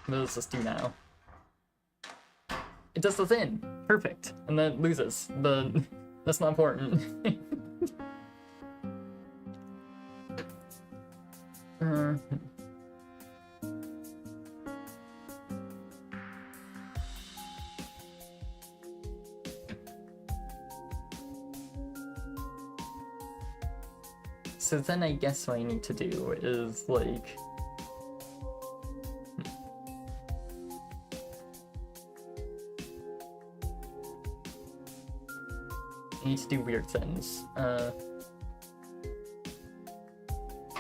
What does this do now? It does the thing! Perfect! And then it loses, but that's not important. So then I guess what I need to do is, like... I need to do weird things. I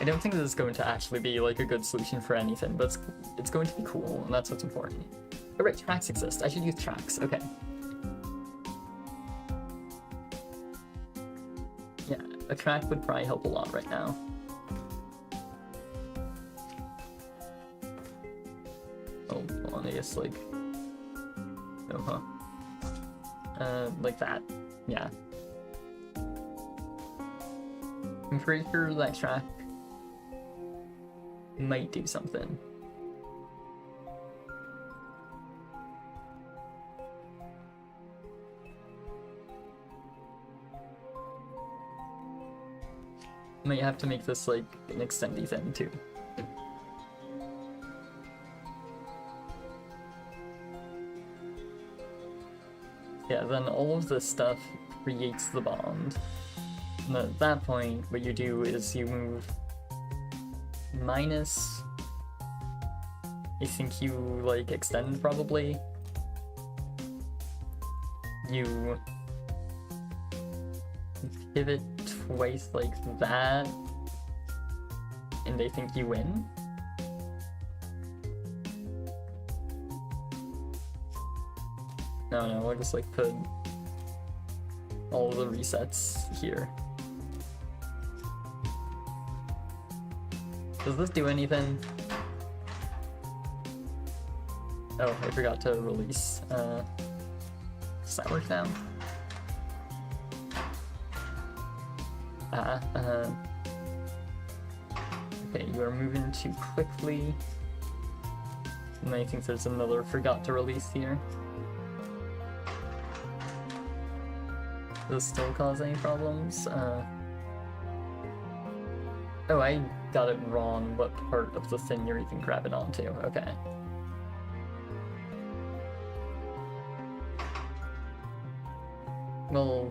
don't think this is going to actually be, like, a good solution for anything, but it's going to be cool, and that's what's important. Oh right, tracks exist. I should use tracks. Okay. Yeah, a track would probably help a lot right now. Oh, hold on, I guess, like... oh, huh. Like that. Yeah. I'm pretty sure that track might do something. Might have to make this like an extendy thing too. Yeah, then all of this stuff creates the bond. And at that point, what you do is you move minus... I think you, like, extend, probably. You pivot twice like that, and I think you win. No, I'll just, like, put all of the resets here. Does this do anything? Oh, I forgot to release. Does that work now? Okay, you are moving too quickly. And I think there's another forgot to release here. Does this still cause any problems? Oh, I got it wrong what part of the thing you're even grabbing onto. Okay. Well,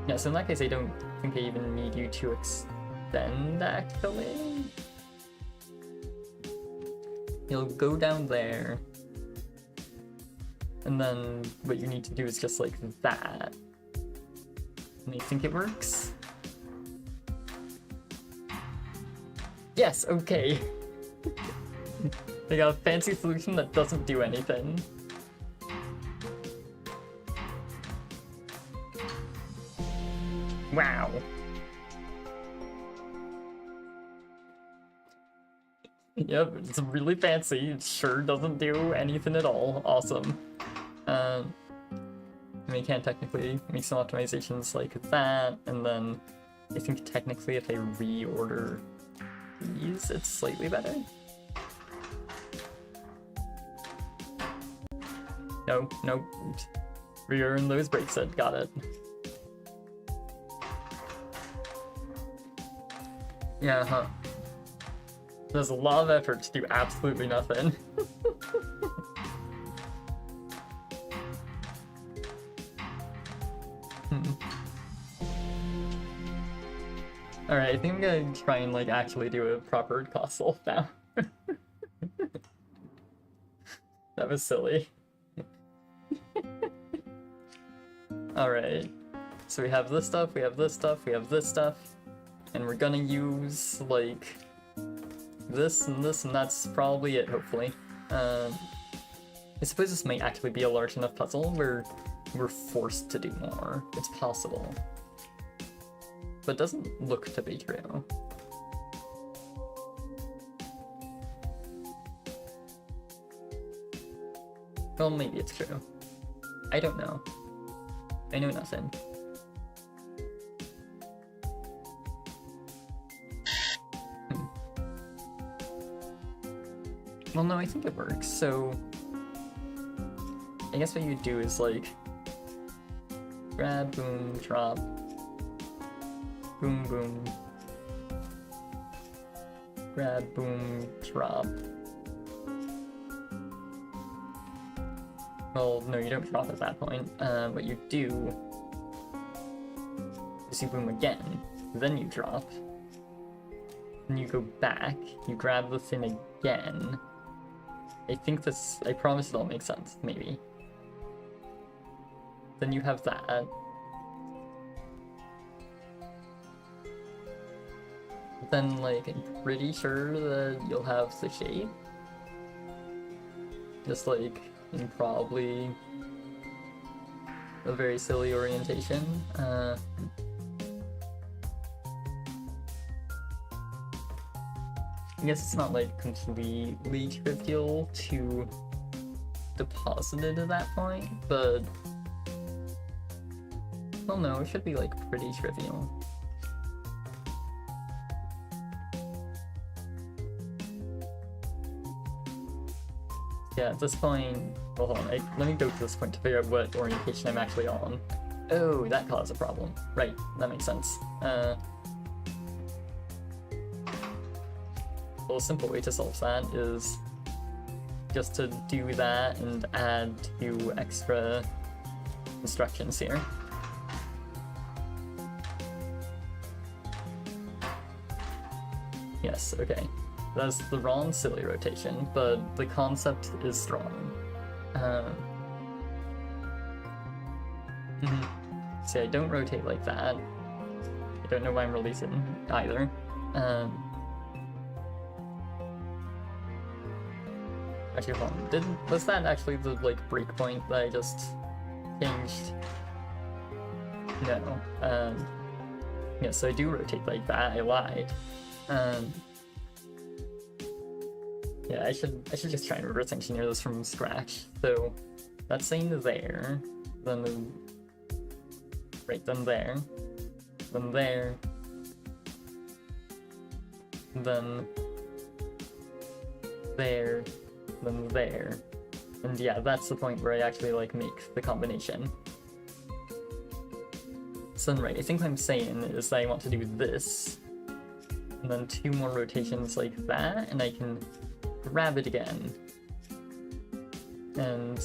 yeah, so in that case I don't think I even need you to extend, actually. You'll go down there, and then what you need to do is just like that. And I think it works? Yes, okay. They got a fancy solution that doesn't do anything. Wow. Yep, it's really fancy. It sure doesn't do anything at all. Awesome. I mean, you can technically make some optimizations like that, and then I think technically if I reorder these, it's slightly better. No, no. Reorder those breaks it. Got it. Yeah, huh. There's a lot of effort to do absolutely nothing. Alright, I think I'm gonna try and like actually do a proper cost solve now. That was silly. Alright. So we have this stuff, we have this stuff, we have this stuff. And we're gonna use like this, and that's probably it, hopefully. I suppose this might actually be a large enough puzzle where we're forced to do more. It's possible. But it doesn't look to be true. Well, maybe it's true. I don't know. I know nothing. Well, no, I think it works, so I guess what you do is like grab, boom, drop, boom, boom, grab, boom, drop. Well, no, you don't drop at that point. What you do is you boom again, then you drop, then you go back, you grab the thing again. I think this, I promise it all makes sense, maybe. Then you have that. Then, like, I'm pretty sure that you'll have the shape. Just, like, in probably a very silly orientation. I guess it's not like completely trivial to deposit it at that point, but well, no, it should be like pretty trivial. Yeah, at this point, well, hold on, let me go to this point to figure out what orientation I'm actually on. Oh, that caused a problem. Right, that makes sense. Well, a simple way to solve that is just to do that and add 2 extra instructions here. Yes, okay. That's the wrong silly rotation, but the concept is strong. See, I don't rotate like that. I don't know why I'm releasing either. Actually, hold on. Was that actually the like breakpoint that I just changed? No. Yeah, so I do rotate like that. I lied. Yeah, I should just try and reverse engineer this from scratch. So that's saying there, then right, then there, then there, then there, then there, and yeah, that's the point where I actually like make the combination. So then, right, I think what I'm saying is that I want to do this, and then 2 more rotations like that, and I can grab it again, and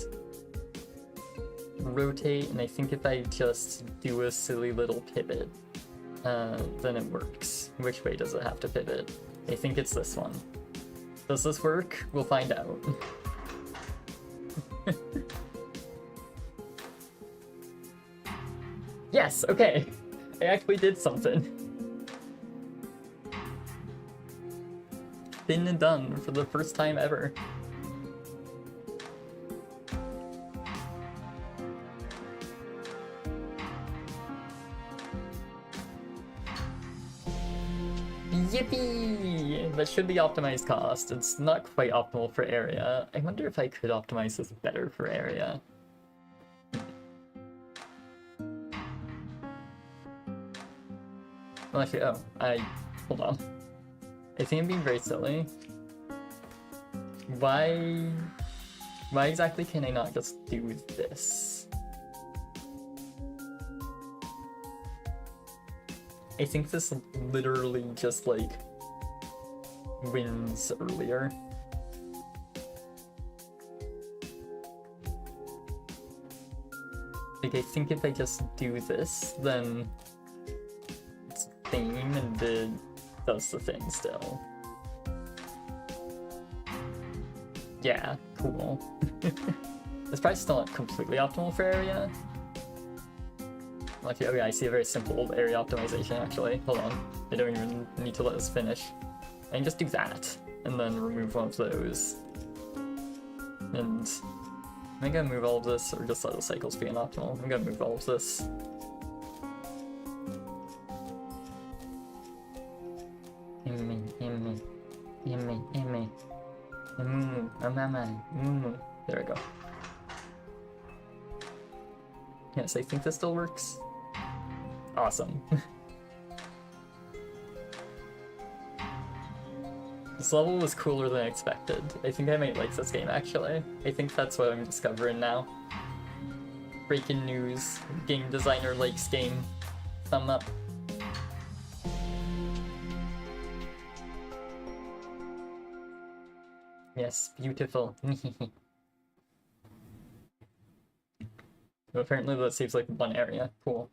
rotate, and I think if I just do a silly little pivot, then it works. Which way does it have to pivot? I think it's this one. Does this work? We'll find out. Yes, okay. I actually did something. Been and done for the first time ever. Yippee! That should be optimized cost. It's not quite optimal for area. I wonder if I could optimize this better for area. Well, actually, hold on. I think I'm being very silly. Why exactly can I not just do this? I think this literally just, like, wins earlier. Like, I think if I just do this, then it's a theme and it does the thing still. Yeah, cool. It's probably still not completely optimal for area. Okay, oh yeah, I see a very simple area optimization actually. Hold on, I don't even need to let this finish. I can just do that, and then remove one of those. And am I gonna move all of this, or just let the cycles be inoptimal? I'm gonna move all of this. There we go. Yes, I think this still works. Awesome. This level was cooler than I expected. I think I might like this game actually. I think that's what I'm discovering now. Breaking news. Game designer likes game. Thumb up. Yes, beautiful. Apparently that seems like one area. Cool.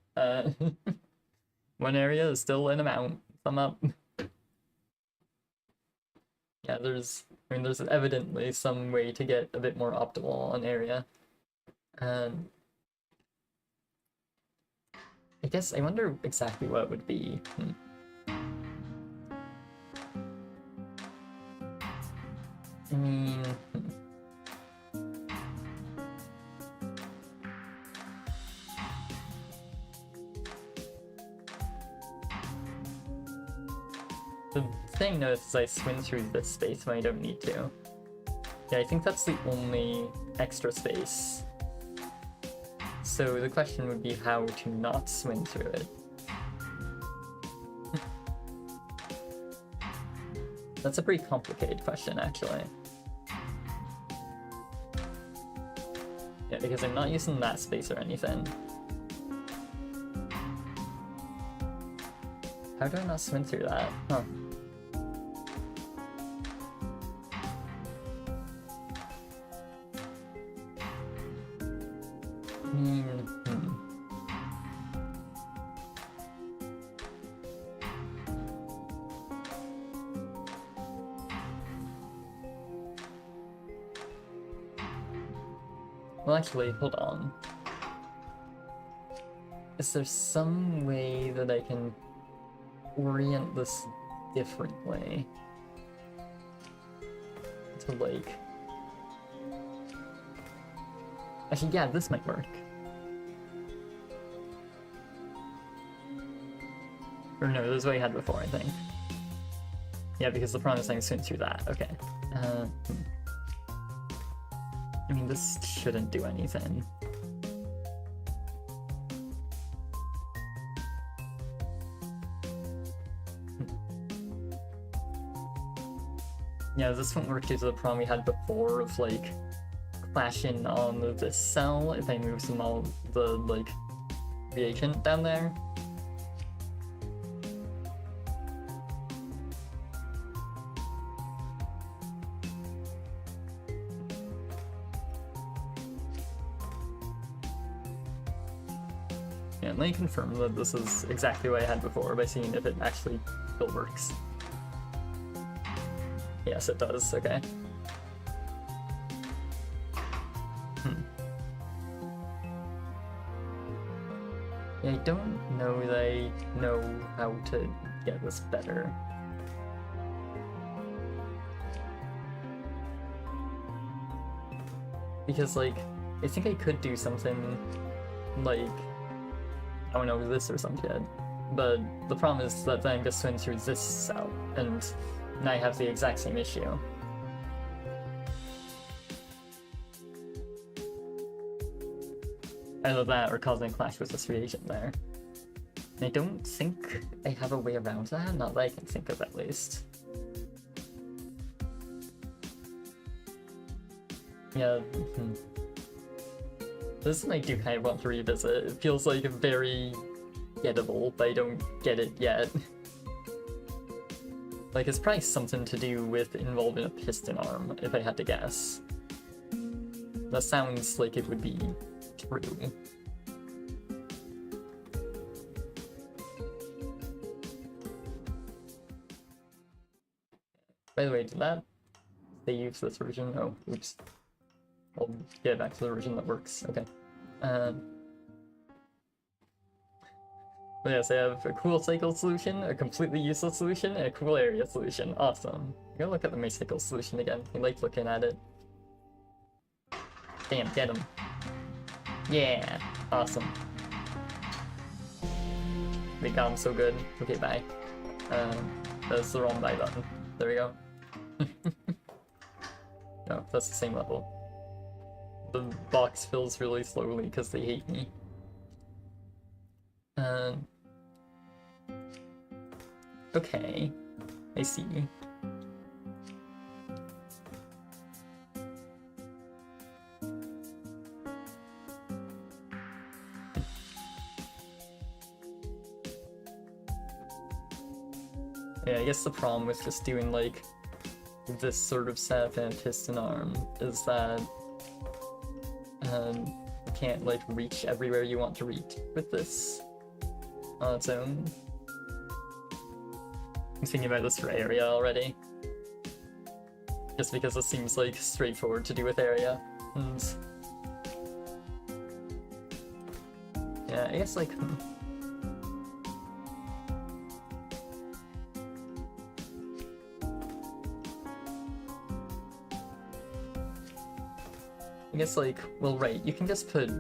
One area is still an amount. Thumb up. Yeah, there's evidently some way to get a bit more optimal on area. I guess I wonder exactly what it would be. I mean, the thing notice is I swing through this space when I don't need to. Yeah, I think that's the only extra space. So the question would be how to not swing through it. That's a pretty complicated question, actually. Yeah, because I'm not using that space or anything. How do I not swim through that? Huh. Well, actually, hold on. Is there some way that I can orient this differently? To, like... Actually, yeah, this might work. Or no, this is what I had before, I think. Yeah, because the problem is I can swing through that. Okay. I mean, this shouldn't do anything. Yeah, this won't work due to the problem we had before of, like, clashing on this cell if I move some all the, like, reagent down there. Yeah, let me confirm that this is exactly what I had before by seeing if it actually still works. Yes, it does, okay. Yeah, I don't know that I know how to get this better. Because, like, I think I could do something like, I don't know, this or some shit. But the problem is that then I'm just going through this cell, and now I have the exact same issue. Either that or causing a clash with this reagent there. And I don't think I have a way around that, not that I can think of at least. Yeah, This one I do kind of want to revisit. It feels like very gettable, but I don't get it yet. Like, it's probably something to do with involving a piston arm, if I had to guess. That sounds like it would be true. By the way, did that they use this version? Oh, oops. I'll get back to the version that works. Okay. But yes, I have a cool cycle solution, a completely useless solution, and a cool area solution. Awesome. I'm gonna look at the cycle solution again. I like looking at it. Damn, get him. Yeah, awesome. We got him so good. Okay, bye. That's the wrong buy button. There we go. No, that's the same level. The box fills really slowly because they hate me. Okay, I see. Yeah, I guess the problem with just doing like this sort of setup and piston arm is that you can't like reach everywhere you want to reach with this on its own. I'm thinking about this for area already, just because it seems like straightforward to do with area, and yeah, I guess like I guess like, well, right, you can just put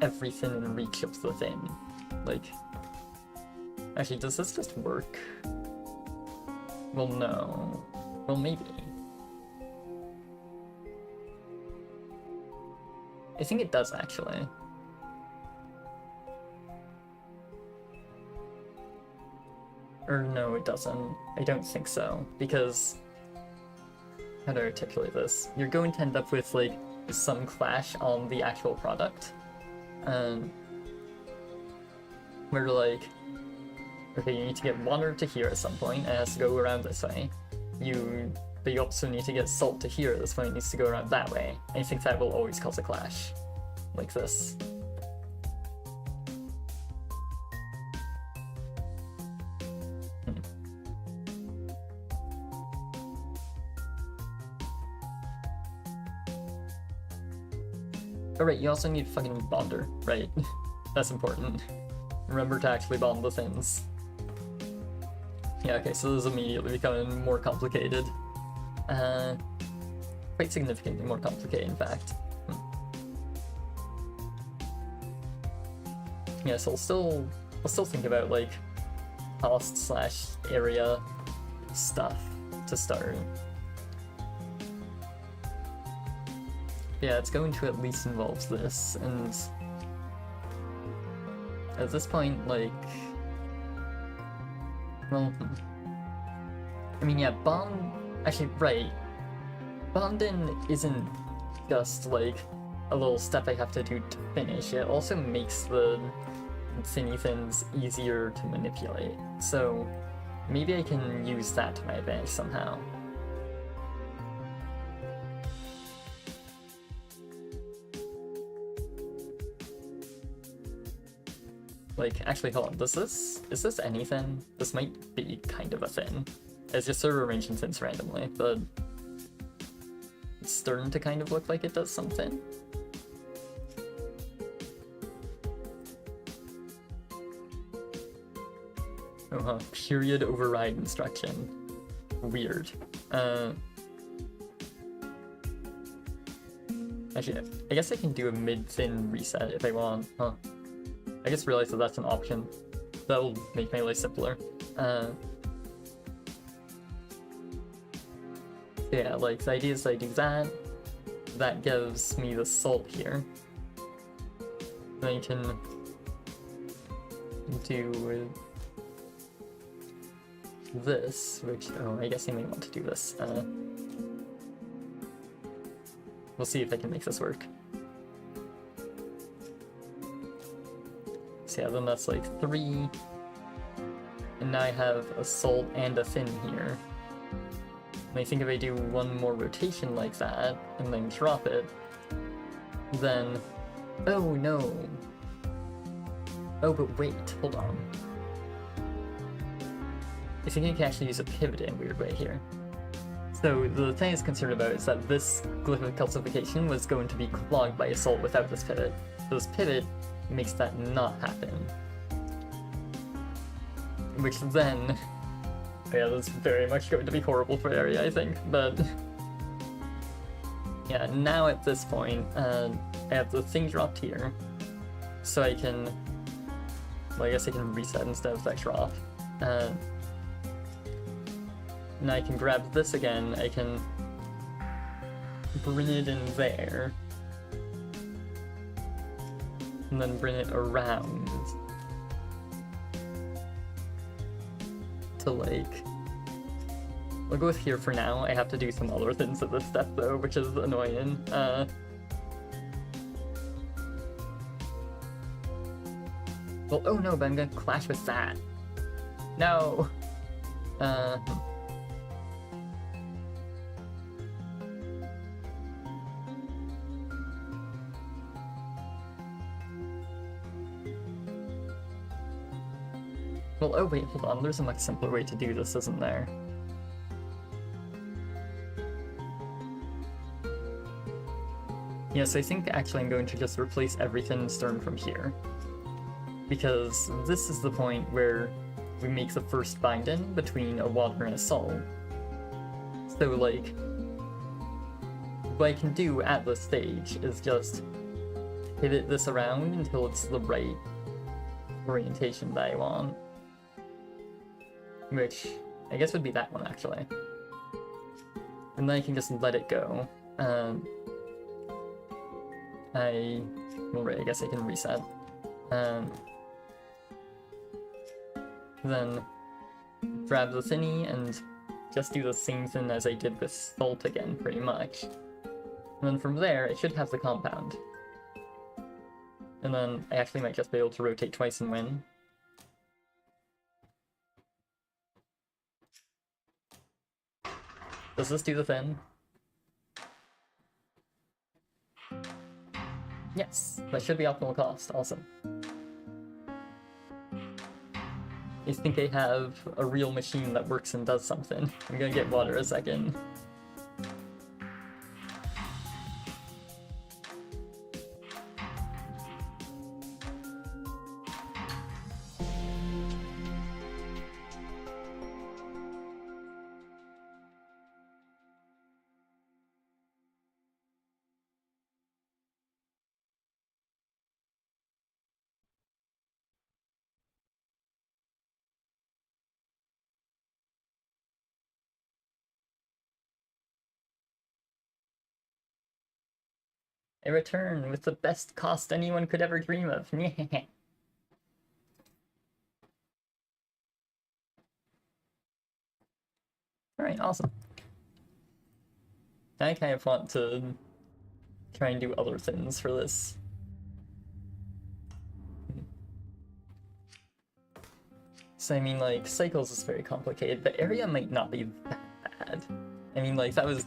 everything in reach of the thing. Like, actually, does this just work? Well, no. Well, maybe. I think it does, actually. Or no, it doesn't. I don't think so, because how to articulate this? You're going to end up with, like, some clash on the actual product. Where, like, okay, you need to get water to here at some point, and it has to go around this way. But you also need to get salt to here, this way it needs to go around that way. And I think that will always cause a clash. Like this. Oh right, you also need fucking bonder, right? That's important. Remember to actually bond the things. Yeah, okay, so this is immediately becoming more complicated. Quite significantly more complicated, in fact. Yeah, so I'll still think about, like, cost/area stuff to start. Yeah, it's going to at least involve this, and at this point, like, well, I mean, yeah, actually, right, bonding isn't just, like, a little step I have to do to finish, it also makes the thinny thins easier to manipulate, so maybe I can use that to my advantage somehow. Like, actually, hold on, is this anything? This might be kind of a thing. It's just sort of arranging things randomly, but it's starting to kind of look like it does something. Oh, huh. Period override instruction. Weird. Actually, I guess I can do a mid-thin reset if I want, huh? I just realized that that's an option. That'll make my life simpler. Yeah, like, the idea is I do that. That gives me the salt here. Then I can do this, which, oh, I guess I may want to do this. We'll see if I can make this work. So yeah, then that's like 3. And now I have a salt and a fin here. And I think if I do one more rotation like that, and then drop it, then... Oh no! Oh, but wait, hold on. I think I can actually use a pivot in a weird way here. So the thing I was concerned about is that this glyph of calcification was going to be clogged by a salt without this pivot. So this pivot makes that not happen. Which then... Yeah, that's very much going to be horrible for area, I think, but... Yeah, now at this point, I have the thing dropped here, so I can... Well, I guess I can reset instead of that drop. And I can grab this again, I can bring it in there, and then bring it around to, like, we'll go with here for now. I have to do some other things at this step though, which is annoying. Well, oh no, but I'm gonna clash with that. No! Well, oh wait, hold on, there's a much simpler way to do this, isn't there? Yes, I think actually I'm going to just replace everything stern from here. Because this is the point where we make the first binding between a water and a salt. So, like, what I can do at this stage is just pivot this around until it's the right orientation that I want. Which, I guess would be that one, actually. And then I can just let it go. I guess I can reset. Then grab the thinny and just do the same thing as I did with salt again, pretty much. And then from there, I should have the compound. And then I actually might just be able to rotate twice and win. Does this do the thing? Yes, that should be optimal cost. Awesome. I think I have a real machine that works and does something. I'm gonna get water a second. A return with the best cost anyone could ever dream of. Alright, awesome. I kind of want to try and do other things for this. So I mean, like, cycles is very complicated, but area might not be that bad. I mean, like, it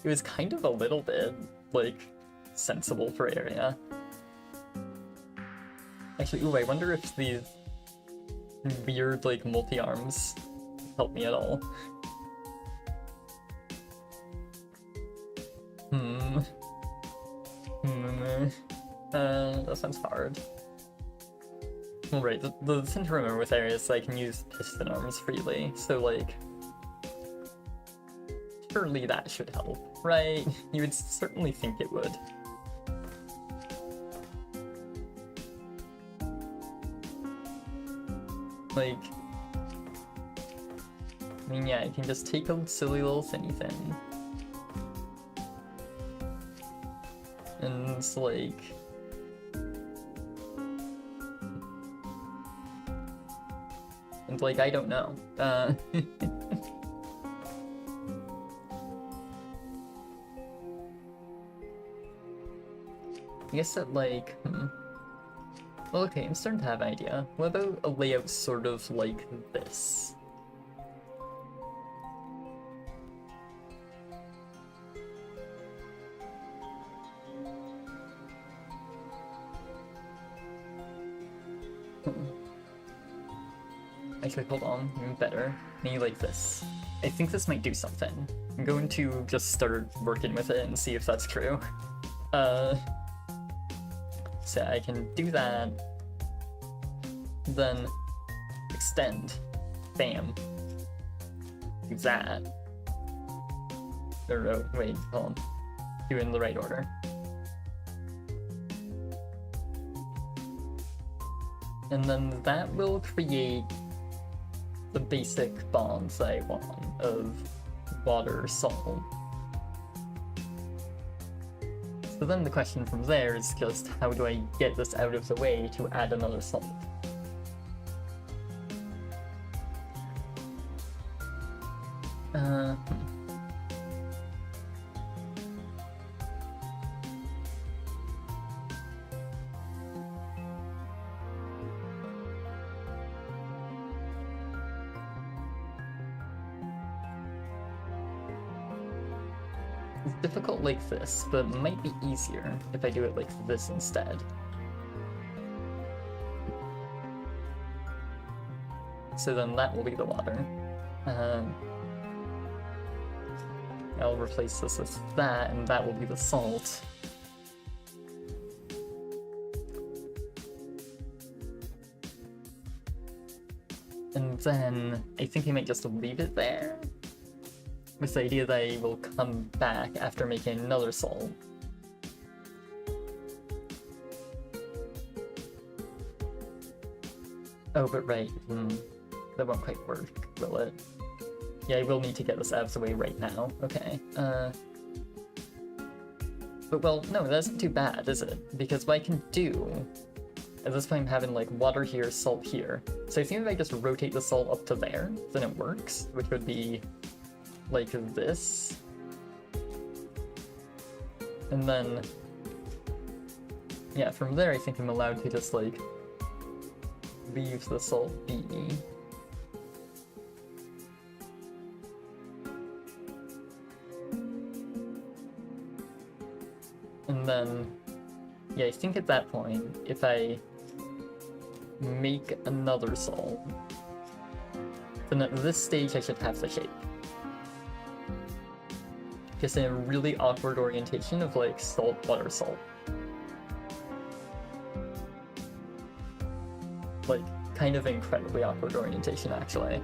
was kind of a little bit, like, sensible for area. I Actually, ooh, I wonder if these weird, like, multi-arms help me at all. That sounds hard. Well, right, the thing to remember with there is I can use piston arms freely, so, like, surely that should help, right? You would certainly think it would. Like, I mean, yeah, I can just take a silly little thinny thing. And it's like... And like, I don't know. I guess that, like, Well, okay, I'm starting to have an idea. What about a layout sort of like this? Actually, hold on, even better. Maybe like this. I think this might do something. I'm going to just start working with it and see if that's true. So I can do that, then extend, bam, do that. Or, oh, wait, hold on, do it in the right order. And then that will create the basic bonds I want of water, salt. So then the question from there is just, how do I get this out of the way to add another salt? It's difficult like this, but it might be easier if I do it like this instead. So then that will be the water. I'll replace this with that, and that will be the salt. And then I think I might just leave it there, with the idea that I will come back after making another salt. Oh, but right, that won't quite work, will it? Yeah, I will need to get this out of the way right now. Okay, but well, no, that isn't too bad, is it? Because what I can do, at this point I'm having like water here, salt here. So I think if I just rotate the salt up to there, then it works, which would be like this. And then, yeah, from there I think I'm allowed to just like leave the salt be. And then, yeah, I think at that point, if I make another salt, then at this stage I should have the shape. Just in a really awkward orientation of like salt, water, salt. Like, kind of incredibly awkward orientation, actually.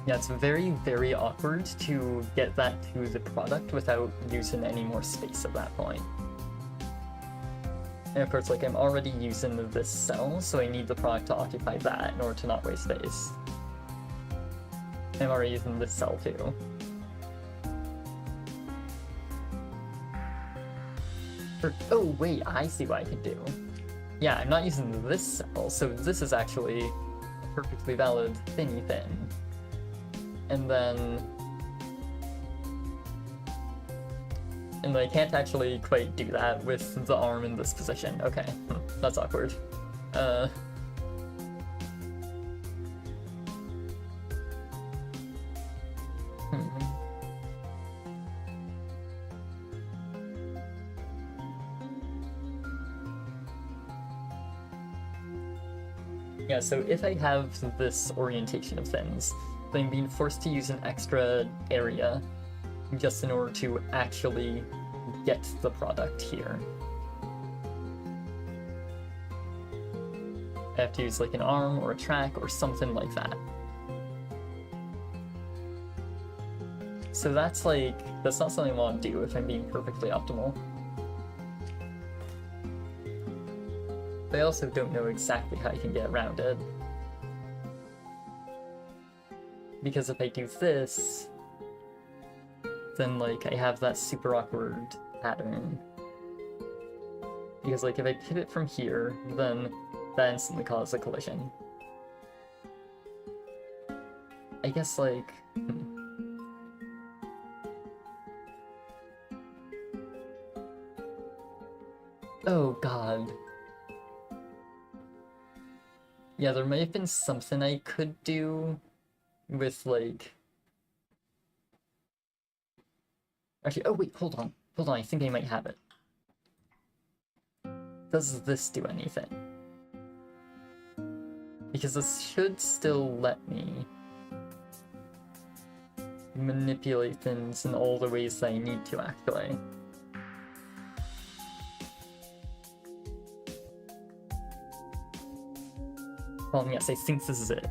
Yeah, it's very, very awkward to get that to the product without using any more space at that point. And of course, like, I'm already using this cell, so I need the product to occupy that in order to not waste space. I'm already using this cell too. Oh wait, I see what I can do. Yeah, I'm not using this cell, so this is actually a perfectly valid thingy thing. And then I can't actually quite do that with the arm in this position. Okay, that's awkward. Yeah, so if I have this orientation of things, then I'm being forced to use an extra area just in order to actually get the product here. I have to use like an arm or a track or something like that. So that's not something I want to do if I'm being perfectly optimal. But I also don't know exactly how I can get around it. Because if I do this, then like I have that super awkward pattern. Because like if I pivot from here, then that instantly causes a collision. I guess like... Oh god. Yeah, there might have been something I could do with like... Actually, oh wait, hold on, I think I might have it. Does this do anything? Because this should still let me manipulate things in all the ways that I need to, actually. Well, yes, I think this is it.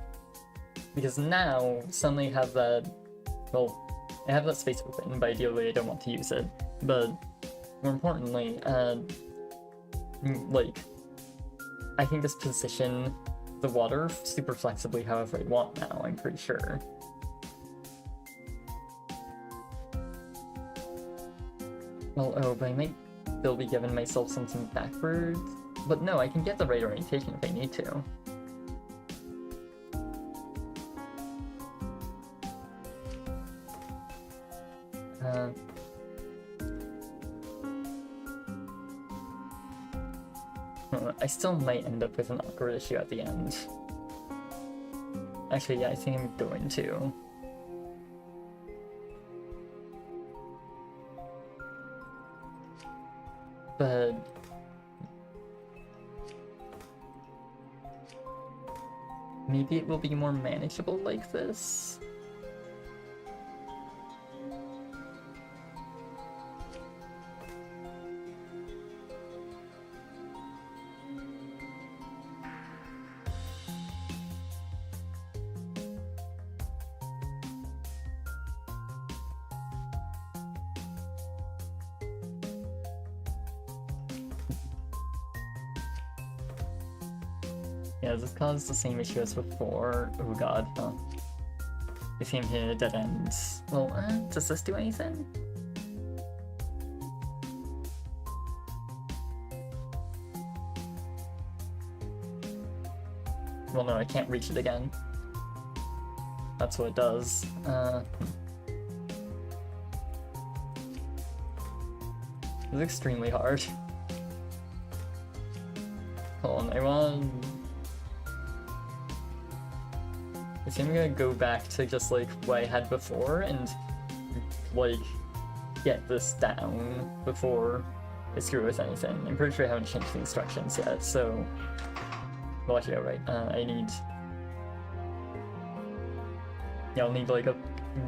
Because now, suddenly I have that... Well, I have that space open, but ideally I don't want to use it. But, more importantly, like, I can just position the water super flexibly however I want now, I'm pretty sure. Well, oh, but I might still be giving myself something backwards. But no, I can get the right orientation if I need to. I still might end up with an awkward issue at the end. Actually, yeah, I think I'm going to. But... maybe it will be more manageable like this? Yeah, this caused the same issue as before. Oh god, huh. We seem to hit a dead end. Well, does this do anything? Well, no, I can't reach it again. That's what it does. It's extremely hard. Hold on, I think I'm gonna go back to just like what I had before and like get this down before I screw with anything. I'm pretty sure I haven't changed the instructions yet, so... Well, actually, alright, I need... Yeah, I'll need like a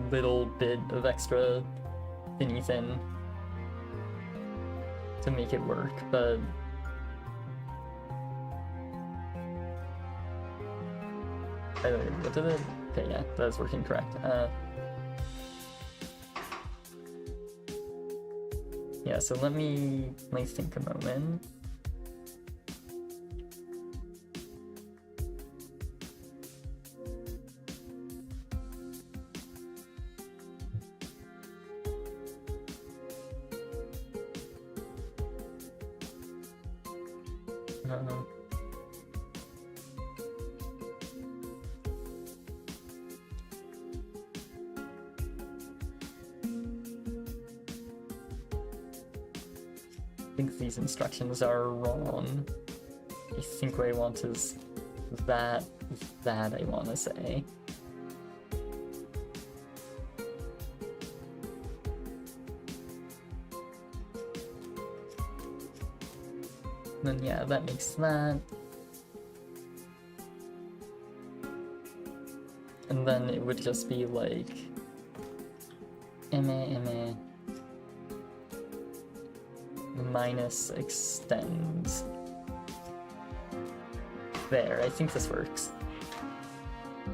little bit of extra thinny thin to make it work, but... What did it? Okay, yeah, that's working correct. Yeah, so let me think a moment. I think these instructions are wrong. I think what I want is that I want to say. Then yeah, that makes that. And then it would just be like minus extends. There, I think this works.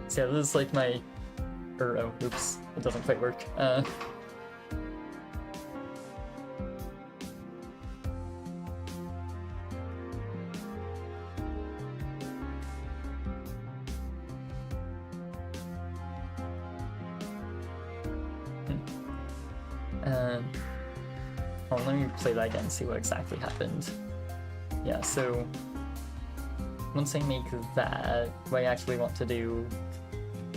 So yeah, this is like my, oh, oops, it doesn't quite work. Well, let me play that again and see what exactly happened. Yeah, so once I make that, what I actually want to do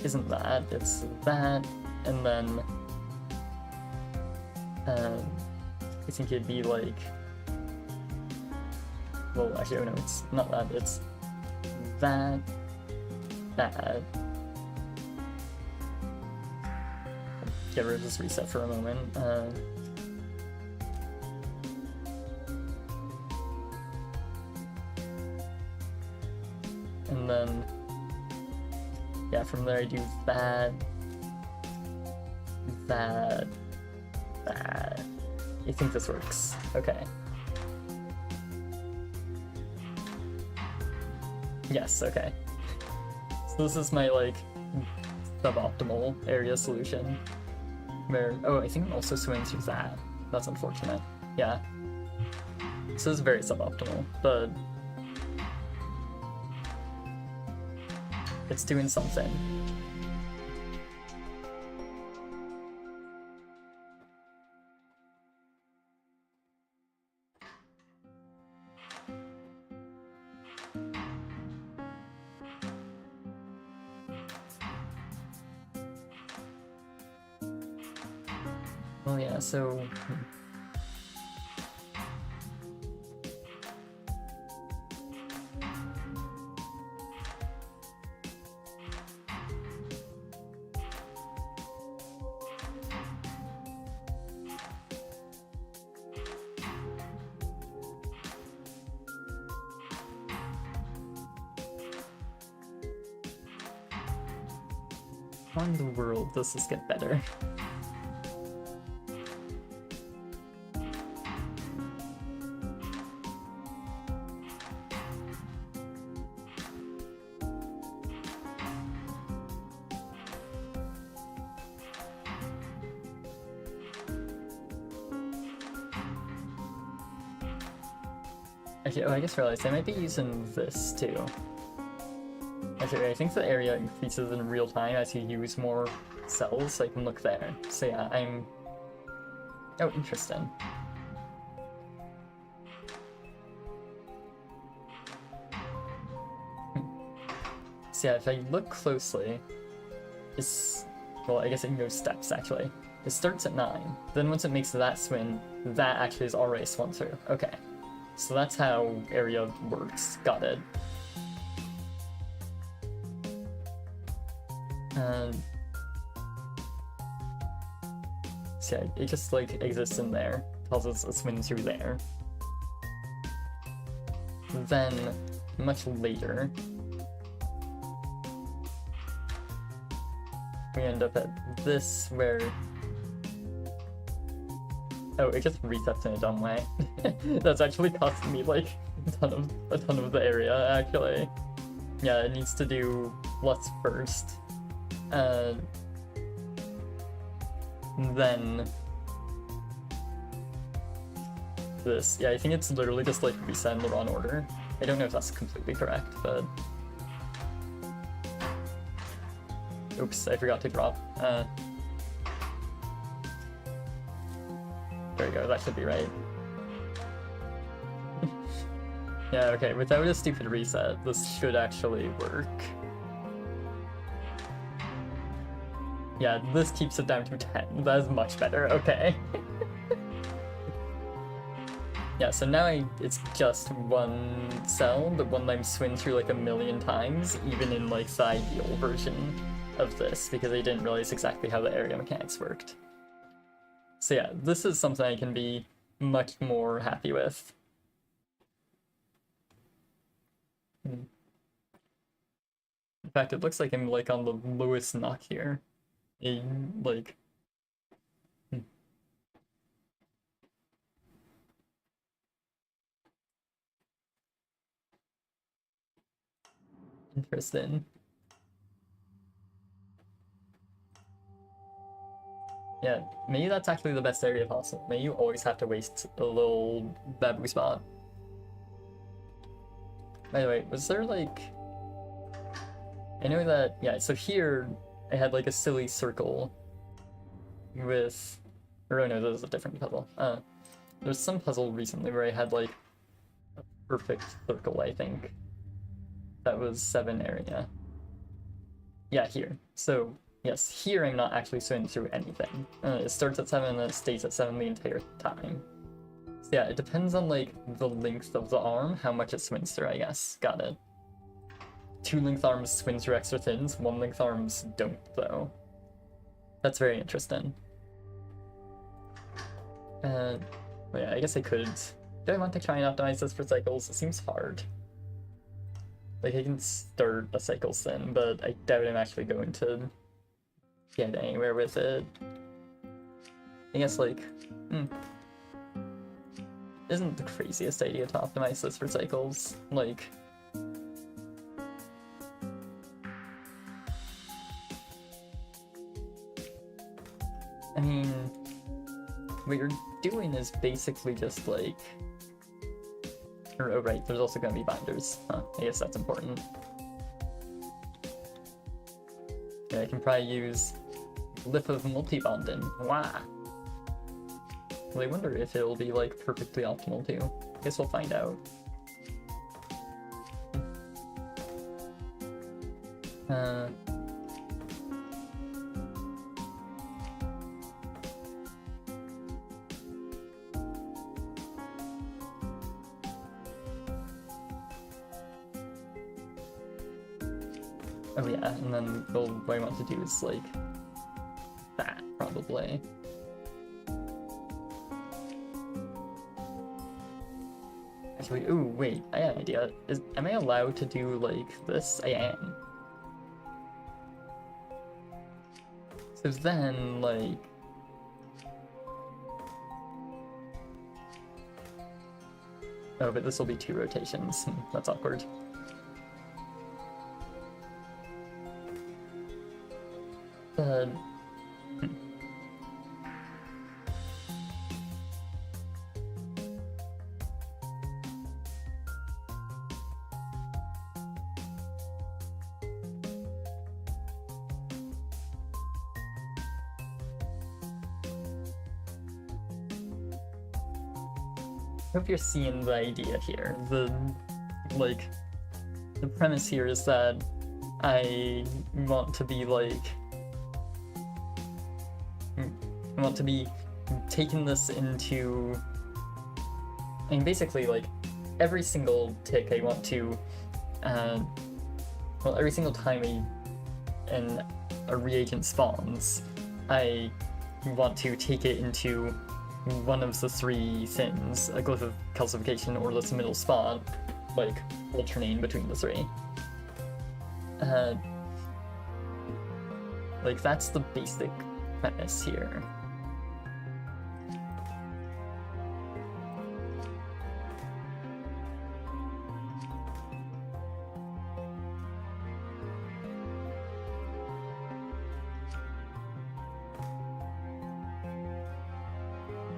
isn't that, it's that, and then I think it'd be like, well, actually, oh no, it's not that, it's that, that. Get rid of this reset for a moment. And then, yeah, from there I do that, that. I think this works. Okay. Yes, okay. So this is my, like, suboptimal area solution. Where, oh, I think it also swings through that. That's unfortunate. Yeah. This is very suboptimal, but it's doing something. Well, yeah, so how in the world does this get better? Actually, oh, I just realized I might be using this too. Actually, I think the area increases in real time as you use more cells, so I can look there. So yeah, I'm... Oh, interesting. So yeah, if I look closely, it's... Well, I guess it can go steps, actually. It starts at 9. Then once it makes that swing, that actually is already swung through. Okay. So that's how area works. Got it. So yeah, it just like exists in there, tells us a swing through there. Then, much later, we end up at this where... Oh, it just resets in a dumb way. That's actually costing me like a ton of the area, actually. Yeah, it needs to do less first. Then this. Yeah, I think it's literally just like reset in the wrong order. I don't know if that's completely correct, but... Oops, I forgot to drop. There we go, that should be right. Yeah, okay, without a stupid reset, this should actually work. Yeah, this keeps it down to 10. That is much better, okay. Yeah, so now it's just one cell, but one that I'm swing through like a million times, even in like the ideal version of this, because I didn't realize exactly how the area mechanics worked. So yeah, this is something I can be much more happy with. In fact, it looks like I'm like on the lowest knock here. Like... Interesting. Yeah, maybe that's actually the best area possible. Maybe you always have to waste a little bamboo spot. By the way, was there like... I know that, yeah, so here I had like a silly circle with... Or oh no, that was a different puzzle. There's some puzzle recently where I had like a perfect circle, I think. That was 7 area. Yeah, here. So, yes, here I'm not actually swimming through anything. It starts at 7 and it stays at 7 the entire time. So yeah, it depends on like the length of the arm, how much it swims through, I guess. Got it. 2 length arms swim through extra thins, 1 length arms don't, though. That's very interesting. Well, yeah, I guess I could. Do I want to try and optimize this for cycles? It seems hard. Like, I can start a cycle sim, but I doubt I'm actually going to get anywhere with it. I guess, like, isn't the craziest idea to optimize this for cycles. Like, I mean, what you're doing is basically just like... Oh right, there's also gonna be binders. Huh, I guess that's important. Yeah, I can probably use Lip of Multi-Bonding. Wow! Well, I wonder if it'll be like perfectly optimal too. I guess we'll find out. Oh yeah, and then what I want to do is like that, probably. Actually, ooh, wait, I have an idea. Am I allowed to do like this? I am. So then, like... Oh, but this will be 2 rotations. That's awkward. But... I hope you're seeing the idea here. The premise here is that I want to be taking this into... I mean, basically, like, every single tick I want to, well, every single time a reagent spawns, I want to take it into one of the 3 things, a glyph of calcification or this middle spot, like, alternating between the 3. Like, that's the basic premise here.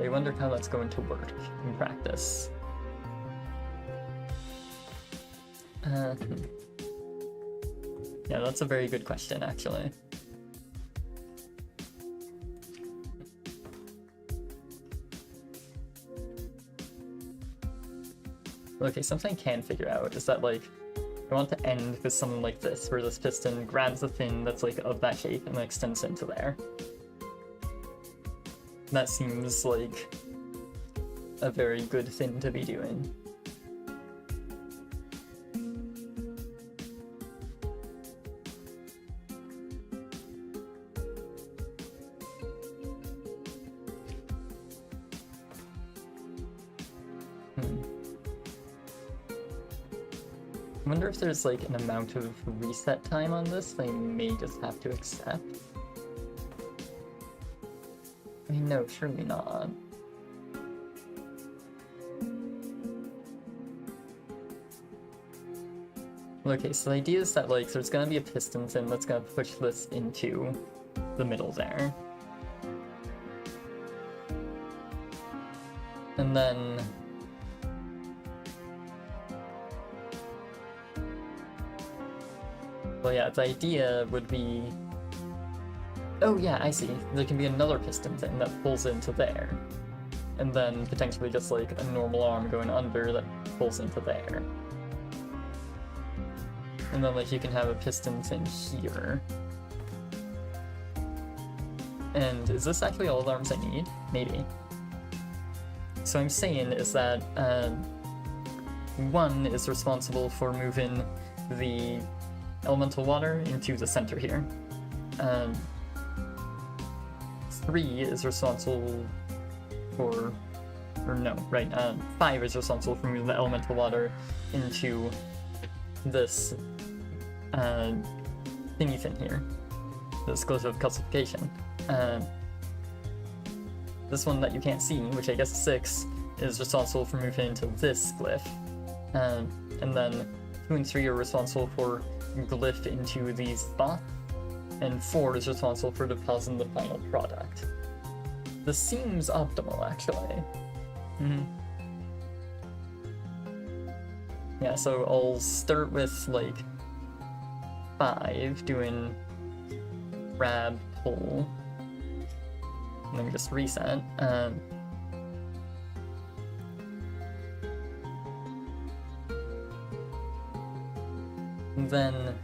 I wonder how that's going to work in practice. Yeah, that's a very good question, actually. Okay, something I can figure out is that, like, I want to end with something like this, where this piston grabs the fin that's, like, of that shape and then extends into there. That seems like a very good thing to be doing. I wonder if there's like an amount of reset time on this they may just have to accept. I mean, no, surely not. Okay, so the idea is that like there's gonna be a piston thing that's gonna push this into the middle there. And then well, yeah, the idea would be... Oh yeah, I see. There can be another piston thing that pulls into there. And then potentially just like a normal arm going under that pulls into there. And then like you can have a piston thing here. And is this actually all the arms I need? Maybe. So I'm saying is that one is responsible for moving the elemental water into the center here. 3 is responsible for, or no, right, 5 is responsible for moving the elemental water into this thingy thing here, this glyph of calcification. This one that you can't see, which I guess is 6, is responsible for moving into this glyph. And then 2 and 3 are responsible for glyph into these spots, and 4 is responsible for depositing the final product. This seems optimal, actually. Yeah, so I'll start with, like, 5, doing grab, pull, and then just reset. Then,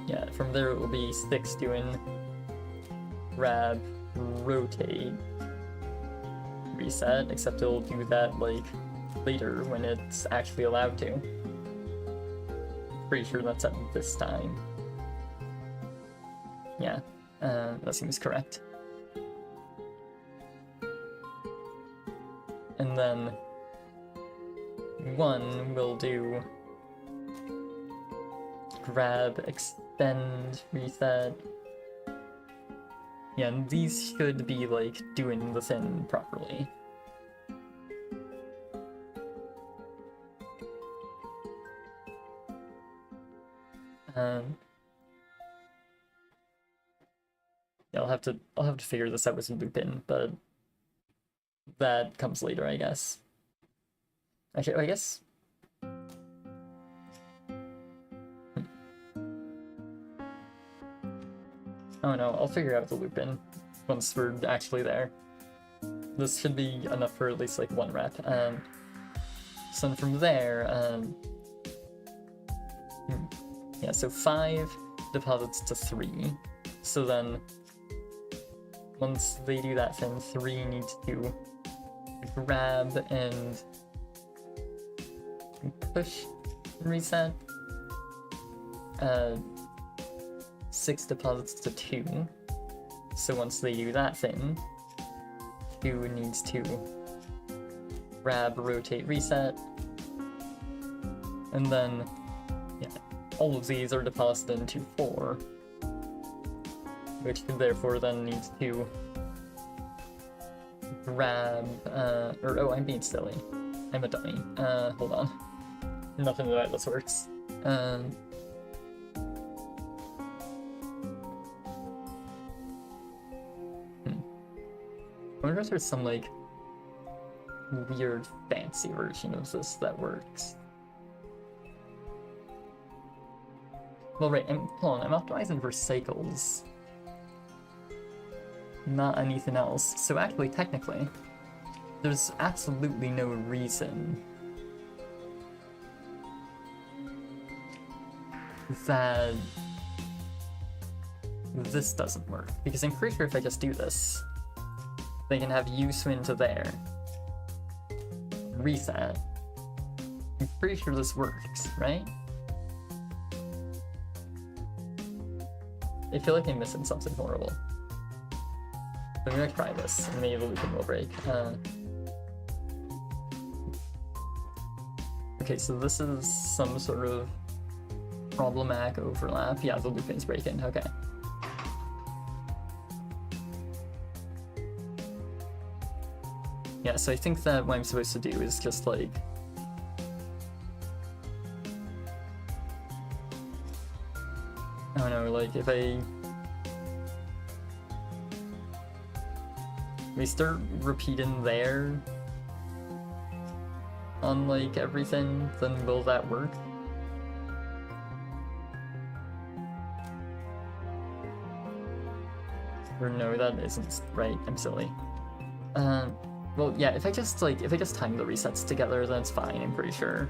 yeah, from there it will be 6 doing grab, rotate, reset, except it'll do that, like, later when it's actually allowed to. Pretty sure that's at this time. Yeah, that seems correct. And then 1 will do grab, extend, reset. Yeah, and these should be, like, doing the thing properly. Yeah, I'll have to figure this out with looping, but that comes later, I guess. Actually, I guess. Oh no, I'll figure out the looping once we're actually there. This should be enough for at least like 1 rep. So then from there, yeah, so 5 deposits to 3. So then once they do that thing, 3 needs to grab and push and reset. 6 deposits to 2. So once they do that thing, 2 needs to grab, rotate, reset. And then, yeah, all of these are deposited into 4. Which therefore then needs to grab, or, oh, I'm being silly. I'm a dummy. Hold on. Nothing about this works. I wonder if there's some, like, weird fancy version of this that works. Well, right, hold on, I'm optimizing for cycles. Not anything else. So actually, technically, there's absolutely no reason that this doesn't work. Because I'm pretty sure if I just do this, they can have you swing to there. Reset. I'm pretty sure this works, right? I feel like I'm missing something horrible. I'm gonna try this, and maybe the looping will break. Okay, Okay, so this is some sort of problematic overlap. Yeah, the looping's breaking. Okay. Yeah, so I think that what I'm supposed to do is just like... I don't know, like if we start repeating there on like everything, then will that work? Or no, that isn't right. I'm silly. Well, yeah, if I just time the resets together, then it's fine, I'm pretty sure.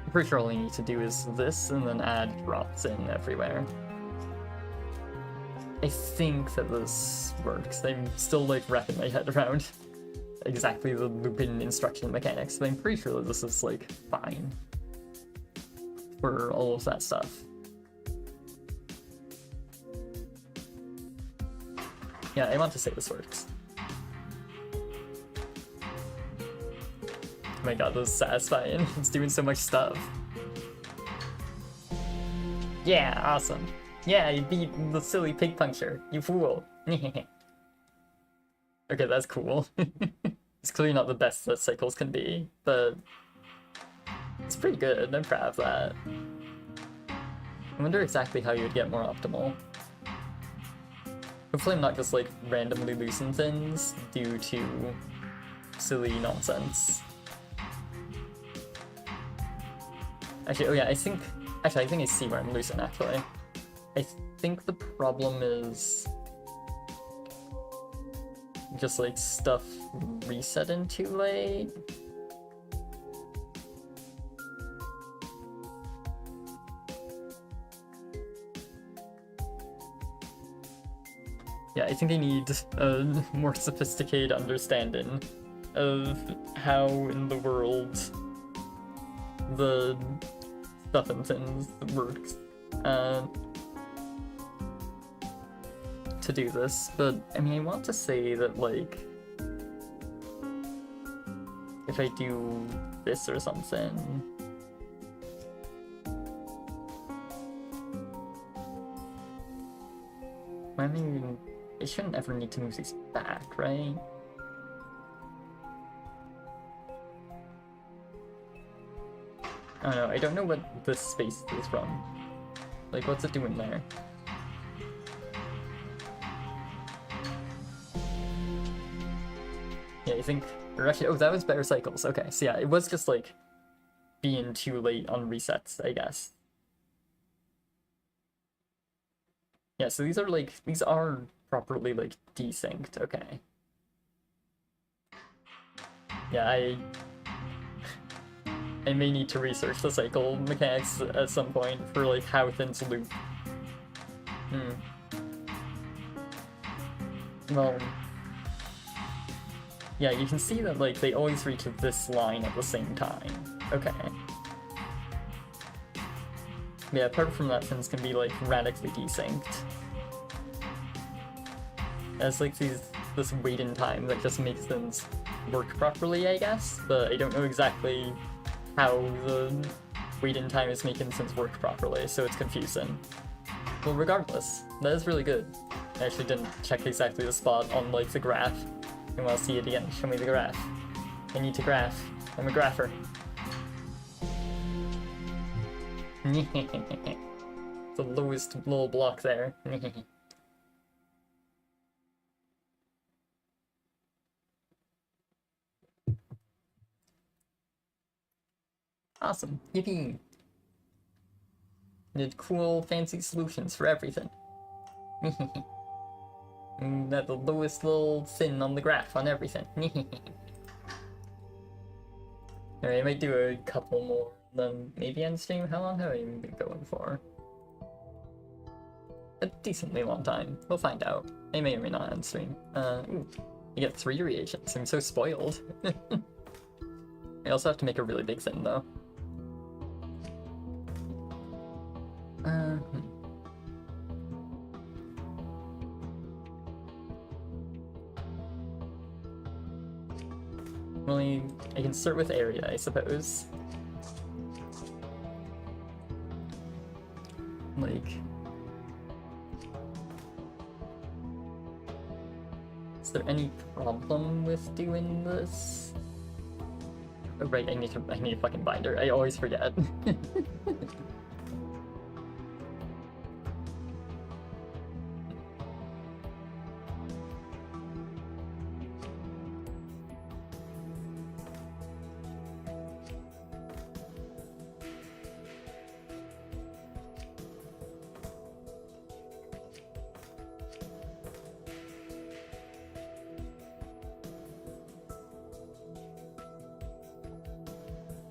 I'm pretty sure all I need to do is this, and then add drops in everywhere. I think that this works. I'm still, like, wrapping my head around exactly the looping instruction mechanics, but I'm pretty sure that this is, like, fine for all of that stuff. Yeah, I want to say this works. Oh my god, this is satisfying. It's doing so much stuff. Yeah, awesome. Yeah, you beat the silly pig puncture, you fool. Okay, that's cool. It's clearly not the best that cycles can be, but it's pretty good. I'm proud of that. I wonder exactly how you would get more optimal. Hopefully I'm not just like randomly losing things due to silly nonsense. Actually, oh yeah, I think I see where I'm losing, actually. I think the problem is just, like, stuff resetting too late. Yeah, I think I need a more sophisticated understanding of how in the world the stuff and things works to do this, but I mean, I want to say that, like, if I do this or something, I mean, I shouldn't ever need to move these back, right? I don't know, I don't know what this space is from. Like, what's it doing there? Yeah, I think, or actually, oh, that was better cycles. Okay, so yeah, it was just, like, being too late on resets, I guess. Yeah, so these are properly, like, desynced, okay. Yeah, I may need to research the cycle mechanics at some point for, like, how things loop. Well, yeah, you can see that, like, they always reach this line at the same time. Okay. Yeah, apart from that, things can be, like, radically desynced. As, like, this wait-in time that just makes things work properly, I guess, but I don't know exactly how the wait-in time is making things work properly, so it's confusing. Well, regardless, that is really good. I actually didn't check exactly the spot on, like, the graph. I want to see it again. Show me the graph. I need to graph. I'm a grapher. The lowest little block there. Awesome. Yippee! Need cool, fancy solutions for everything. At the lowest little thin on the graph on everything. Alright, I might do a couple more, then maybe end stream. How long have I been going for? A decently long time. We'll find out. I may or may not end stream. Ooh, you get 3 reagents. I'm so spoiled. I also have to make a really big thing, though. Well, I can start with area, I suppose. Like... Is there any problem with doing this? Oh, right, I need a fucking binder. I always forget.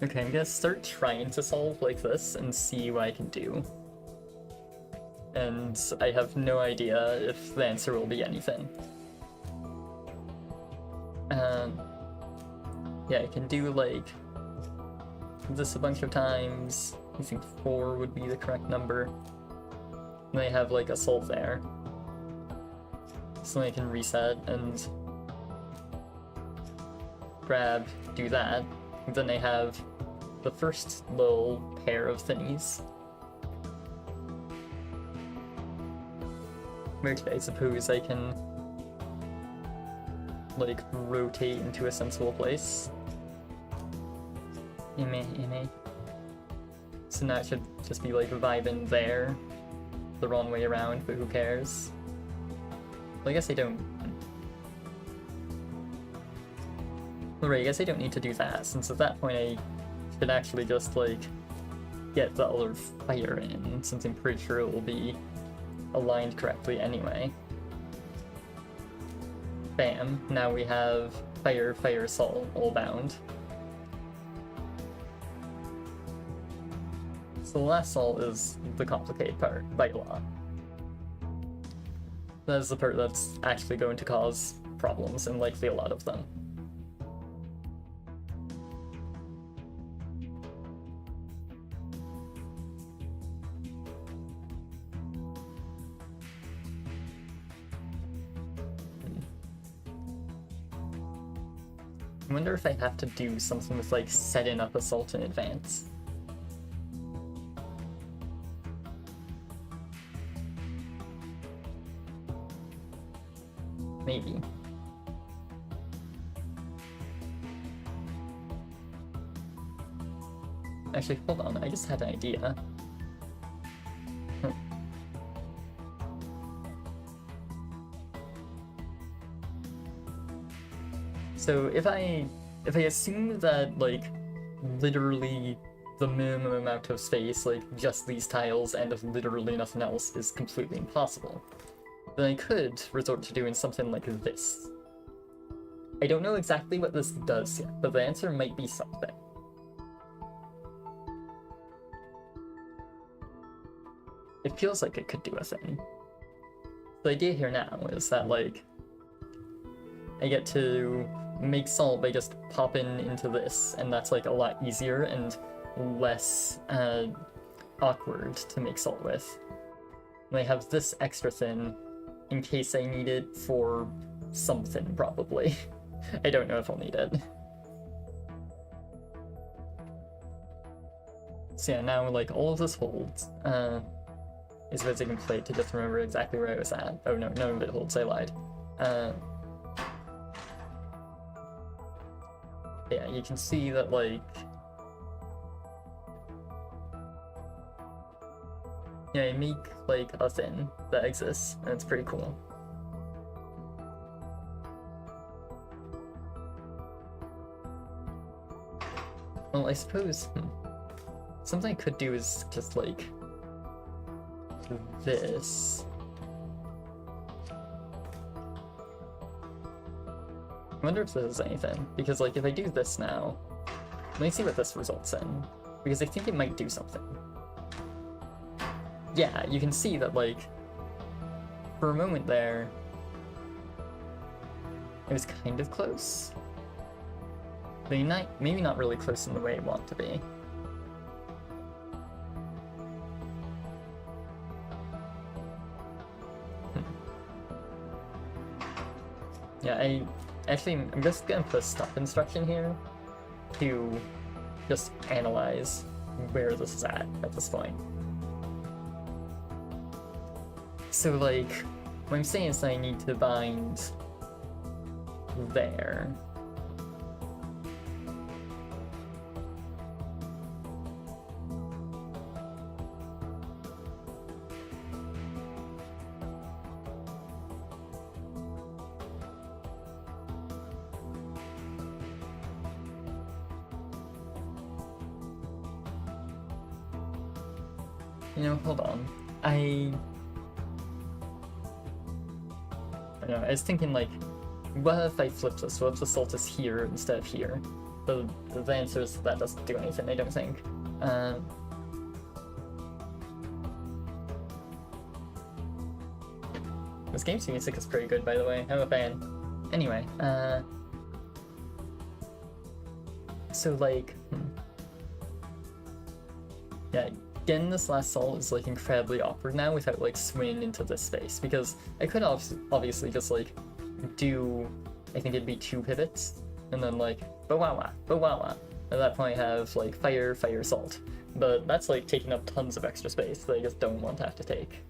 Okay, I'm gonna start trying to solve like this and see what I can do. And I have no idea if the answer will be anything. Yeah, I can do like this a bunch of times. I think 4 would be the correct number. And I have like a solve there. So I can reset and grab, do that. And then I have the first little pair of thingies, which I suppose I can like rotate into a sensible place. So now it should just be like vibing there, the wrong way around, but who cares? Well, I guess I don't. Well, right, I guess I don't need to do that, since at that point I should actually just like get the other fire in, since I'm pretty sure it will be aligned correctly anyway. Bam, now we have fire, fire, salt, all bound. So the last salt is the complicated part, by a lot. That is the part that's actually going to cause problems, and likely a lot of them. I wonder if I have to do something with like setting up a salt in advance. Maybe. Actually, hold on, I just had an idea. So if I assume that like literally the minimum amount of space, like just these tiles and of literally nothing else, is completely impossible, then I could resort to doing something like this. I don't know exactly what this does yet, but the answer might be something. It feels like it could do a thing. The idea here now is that like I get to make salt by just popping into this, and that's like a lot easier and less awkward to make salt with. And I have this extra thin in case I need it for something, probably. I don't know if I'll need it. So yeah, now like all of this holds. Is if I can play it to just remember exactly where I was at. Oh no, none of it holds, I lied. Yeah, you can see that like... Yeah, I make like a thing that exists, and it's pretty cool. Well, I suppose something I could do is just like this. I wonder if this is anything, because like if I do this now, let me see what this results in, because I think it might do something. Yeah, you can see that like, for a moment there, it was kind of close. But maybe not really close in the way I want to be. Yeah, I'm just gonna put a stop instruction here to just analyze where this is at this point. So, like, what I'm saying is I need to bind there. You know, hold on. I don't know, I was thinking, like, what if I flip this? What if the salt is here instead of here? The answer is that doesn't do anything, I don't think. This game's music is pretty good, by the way. I'm a fan. Anyway, so, like, yeah, getting this last salt is, like, incredibly awkward now without, like, swinging into this space, because I could obviously just, like, do, I think it'd be 2 pivots, and then, like, bawawa, bawawa. At that point I have, like, fire, fire, salt. But that's, like, taking up tons of extra space that I just don't want to have to take.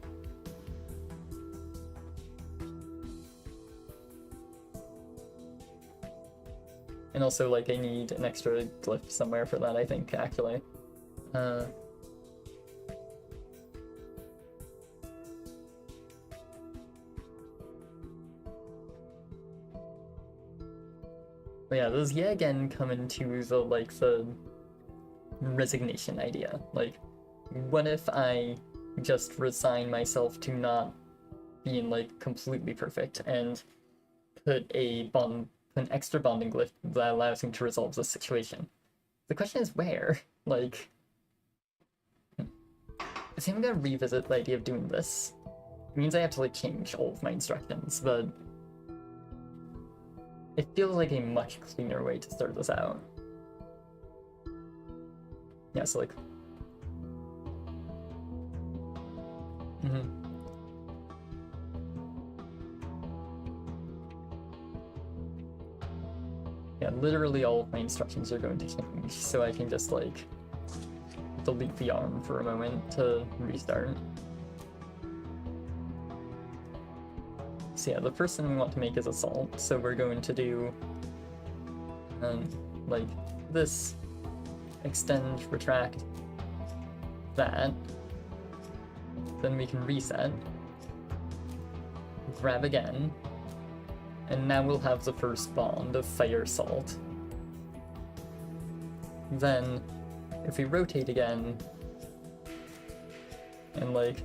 And also, like, I need an extra glyph somewhere for that, I think, actually. But yeah, those yet again come into the, like, the resignation idea. Like, what if I just resign myself to not being, like, completely perfect and put an extra bonding glyph that allows me to resolve this situation? The question is where? Like, I think I'm gonna revisit the idea of doing this. It means I have to, like, change all of my instructions, but it feels like a much cleaner way to start this out. Yeah, so, like... Yeah, literally all of my instructions are going to change, so I can just, like, delete the arm for a moment to restart. So yeah, the first thing we want to make is a salt, so we're going to do, like, this, extend, retract, that, then we can reset, grab again, and now we'll have the first bond of fire salt. Then, if we rotate again, and, like,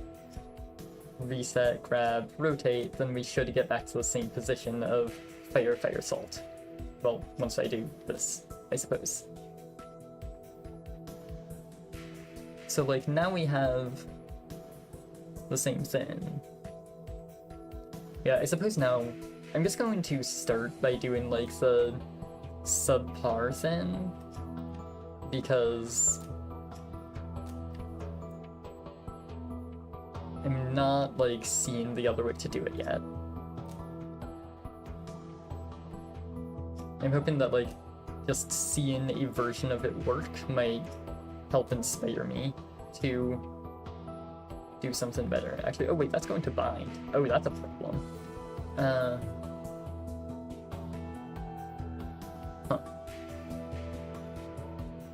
reset, grab, rotate, then we should get back to the same position of fire, fire, salt. Well, once I do this, I suppose. So, like, now we have the same thing. Yeah, I suppose now I'm just going to start by doing, like, the subpar thing, because I'm not, like, seeing the other way to do it yet. I'm hoping that, like, just seeing a version of it work might help inspire me to do something better. Actually, oh wait, that's going to bind. Oh, that's a problem. Huh.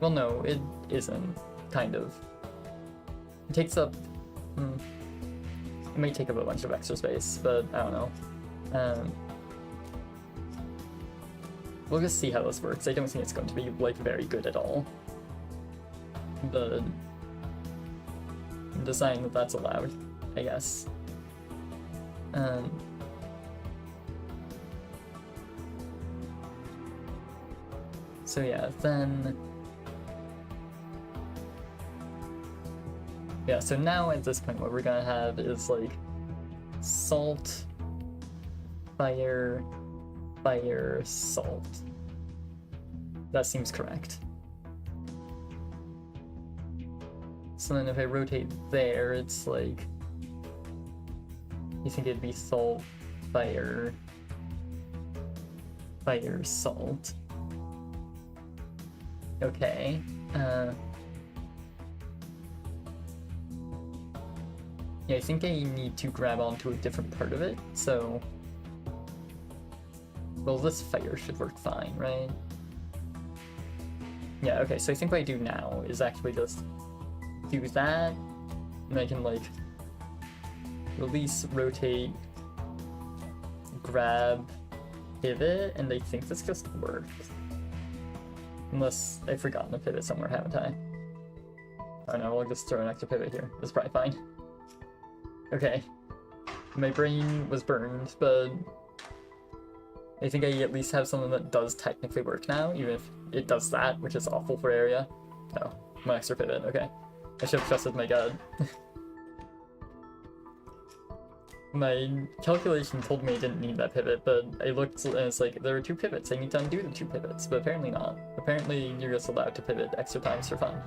Well, no, it isn't, kind of. It takes up... It might take up a bunch of extra space, but I don't know. We'll just see how this works. I don't think it's going to be, like, very good at all. The design that's allowed, I guess. So yeah, then... Yeah, so now at this point what we're gonna have is, like, salt, fire, fire, salt. That seems correct. So then if I rotate there, it's like... You think it'd be salt, fire, fire, salt. Okay. Yeah, I think I need to grab onto a different part of it, so... Well, this fire should work fine, right? Yeah, okay, so I think what I do now is actually just do that, and I can, like, release, rotate, grab, pivot, and I think this just works. Unless I've forgotten a pivot somewhere, haven't I? Oh no, we'll just throw an extra pivot here. That's probably fine. Okay. My brain was burned, but I think I at least have something that does technically work now, even if it does that, which is awful for area. Oh, my extra pivot, okay. I should have trusted my gut. My calculation told me I didn't need that pivot, but I looked and it's like, there are 2 pivots, I need to undo the 2 pivots, but apparently not. Apparently you're just allowed to pivot extra times for fun.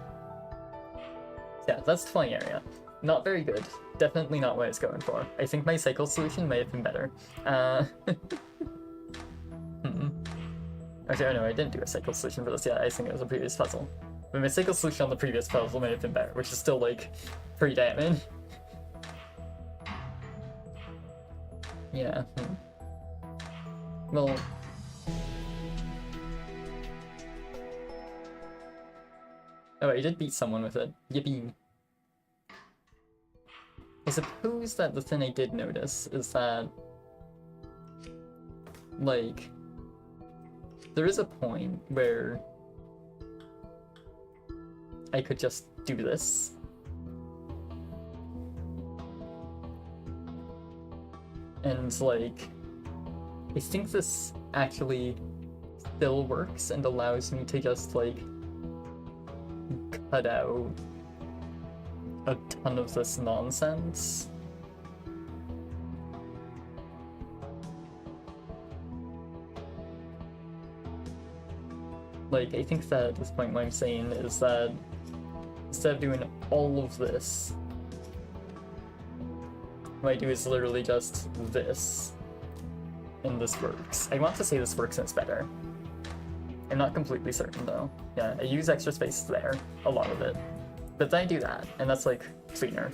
Yeah, that's the flying area. Not very good. Definitely not what I was going for. I think my cycle solution may have been better. Actually, oh no, I didn't do a cycle solution for this yet. I think it was a previous puzzle. But my cycle solution on the previous puzzle may have been better, which is still, like, pretty damning. Yeah. Well... Oh, I did beat someone with it. Yippee. I suppose that the thing I did notice is that, like, there is a point where I could just do this. And, like, I think this actually still works and allows me to just, like, cut out a ton of this nonsense. Like, I think that at this point what I'm saying is that instead of doing all of this, what I do is literally just this, and this works. I want to say this works and it's better. I'm not completely certain though. Yeah, I use extra space there, a lot of it. But then I do that, and that's like cleaner.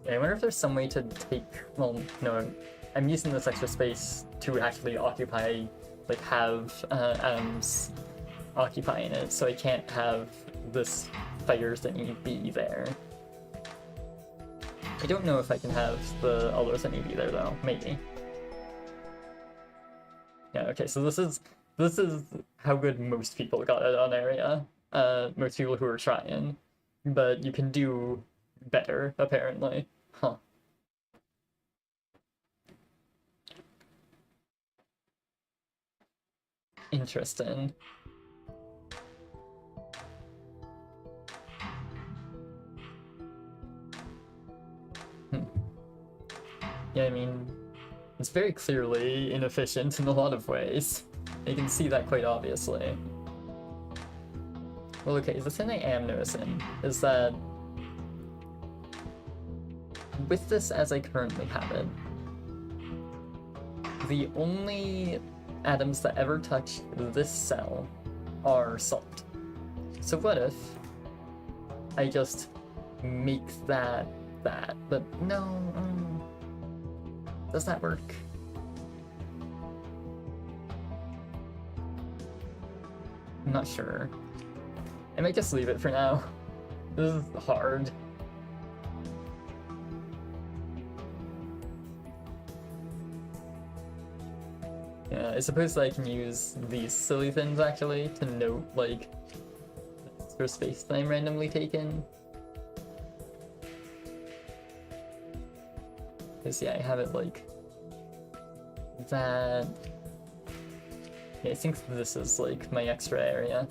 Yeah, I wonder if there's some way to take, well, no, I'm using this extra space to actually occupy, like have atoms occupying it, so I can't have this fire thingy be there. I don't know if I can have the other thingy be there though, maybe. Yeah, okay, so this is how good most people got it on area. Most people who are trying. But you can do better, apparently. Huh. Interesting. Yeah, I mean, it's very clearly inefficient in a lot of ways. You can see that quite obviously. Well, okay, the thing I am noticing is that with this as I currently have it, the only atoms that ever touch this cell are salt. So what if I just make that, but no, does that work? I'm not sure. I might just leave it for now. This is hard. Yeah, I suppose that I can use these silly things actually to note like the extra space that I'm randomly taking. Because yeah, I have it like that. Yeah, I think this is like my extra area.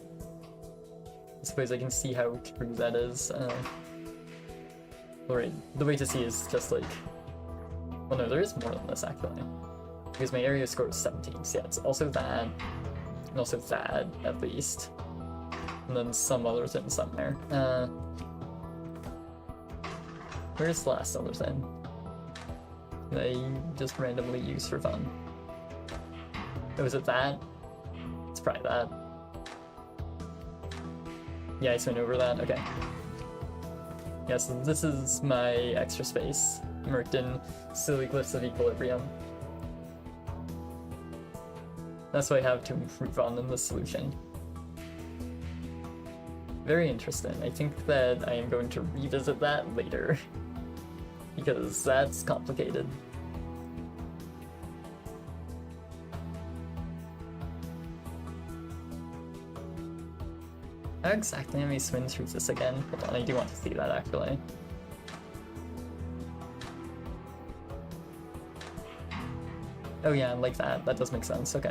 I suppose I can see how true that is. Alright, the way to see is just like... Well no, there is more than this actually. Because my area score is 17, so yeah, it's also that, and also that, at least. And then some other thing somewhere. Where's the last other thing that I just randomly use for fun? Oh, is it that? It's probably that. Yeah, I just went over that, okay. Yeah, so this is my extra space, marked in silly glyphs of equilibrium. That's what I have to improve on in this solution. Very interesting. I think that I am going to revisit that later, because that's complicated. How exactly am I swim through this again? Hold on, I do want to see that actually. Oh yeah, like that. That does make sense. Okay.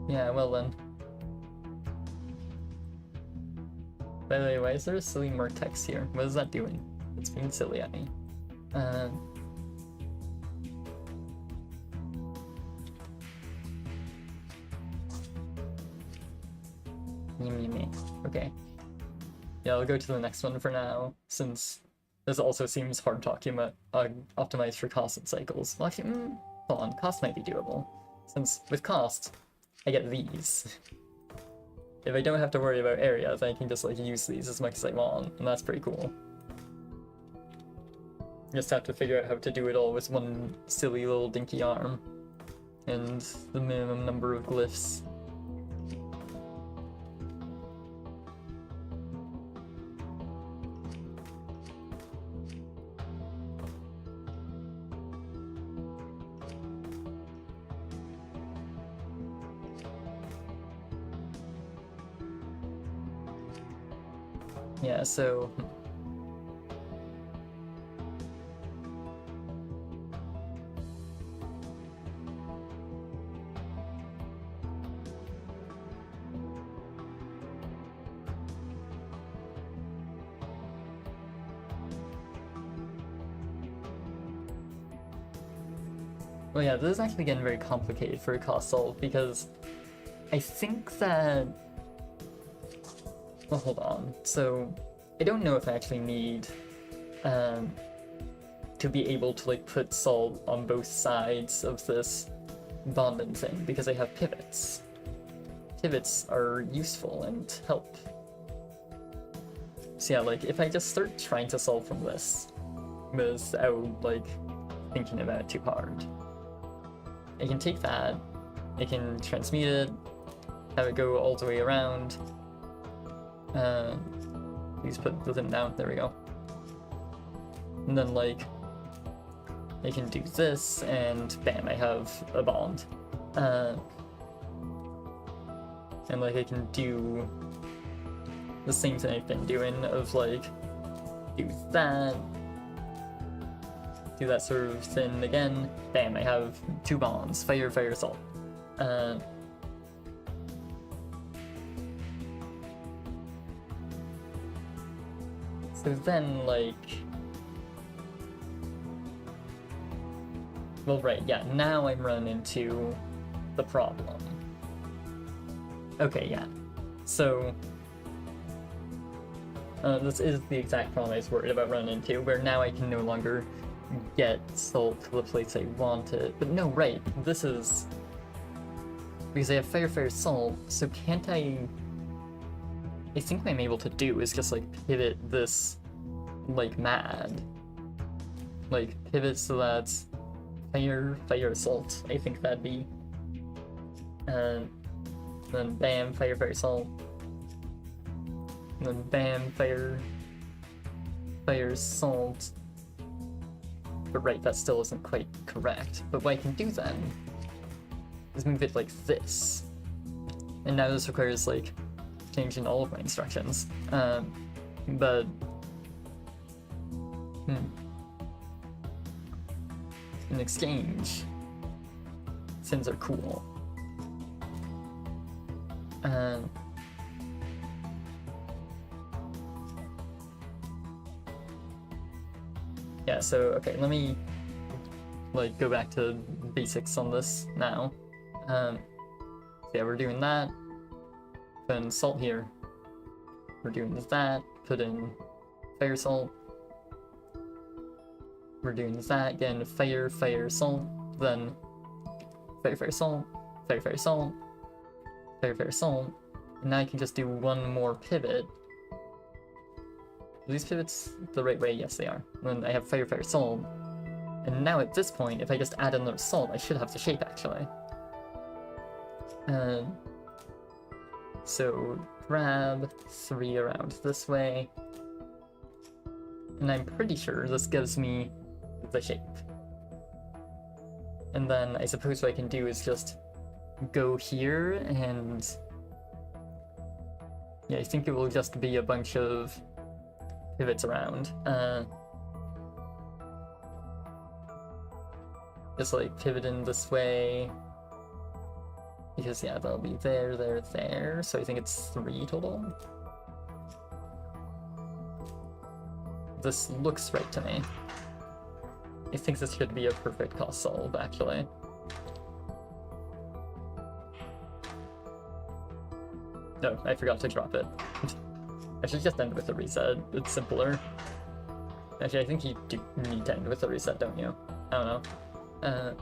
Yeah, well then. By the way, why is there a silly mark text here? What is that doing? It's being silly at me. Okay. Yeah, I'll go to the next one for now, since this also seems hard talking about optimized for cost and cycles. Well, actually, hold on, cost might be doable, since with cost, I get these. If I don't have to worry about area, then I can just like use these as much as I want, and that's pretty cool. Just have to figure out how to do it all with one silly little dinky arm, and the minimum number of glyphs. Yeah, so... Well, yeah, this is actually getting very complicated for a cost solve, because I think that... Well, hold on. So, I don't know if I actually need to be able to like put salt on both sides of this bonding thing, because I have pivots. Pivots are useful and help. So yeah, like if I just start trying to solve from this without like thinking about it too hard, I can take that, I can transmute it, have it go all the way around. Please put the thing down, there we go. And then like, I can do this, and bam, I have a bond. And like I can do the same thing I've been doing of like, do that sort of thing again, bam, I have two bonds, fire, fire, salt. So then, like... Well, right, yeah, now I'm running into the problem. Okay, yeah. So... this is the exact problem I was worried about running into, where now I can no longer get salt to the place I want it. But no, right, this is... Because I have fire, fire, salt, so can't I think what I'm able to do is just like pivot this like mad. Like pivot so that's fire, fire, salt. I think that'd be. And then bam, fire, fire, salt. And then bam, fire, fire, salt. But right, that still isn't quite correct. But what I can do then is move it like this. And now this requires like changing all of my instructions. But in exchange, sins are cool. Yeah, so okay, let me like go back to basics on this now. So yeah, we're doing that. Put in salt here. We're doing that. Put in fire, salt. We're doing that again. Fire, fire, salt. Then fire, fire, salt. Fire, fire, salt. Fire Salt, and now I can just do one more pivot. Are these pivots the right way? Yes, they are. And then I have Fire Salt, and now at this point, if I just add another salt, I should have the shape actually. So grab 3 around this way, and I'm pretty sure this gives me the shape. And then I suppose what I can do is just go here, and yeah, I think it will just be a bunch of pivots around. Just like pivot in this way, because yeah, that'll be there, there, there. So I think it's 3 total. This looks right to me. I think this should be a perfect cost solve, actually. No, I forgot to drop it. I should just end with a reset. It's simpler. Actually, I think you do need to end with a reset, don't you? I don't know.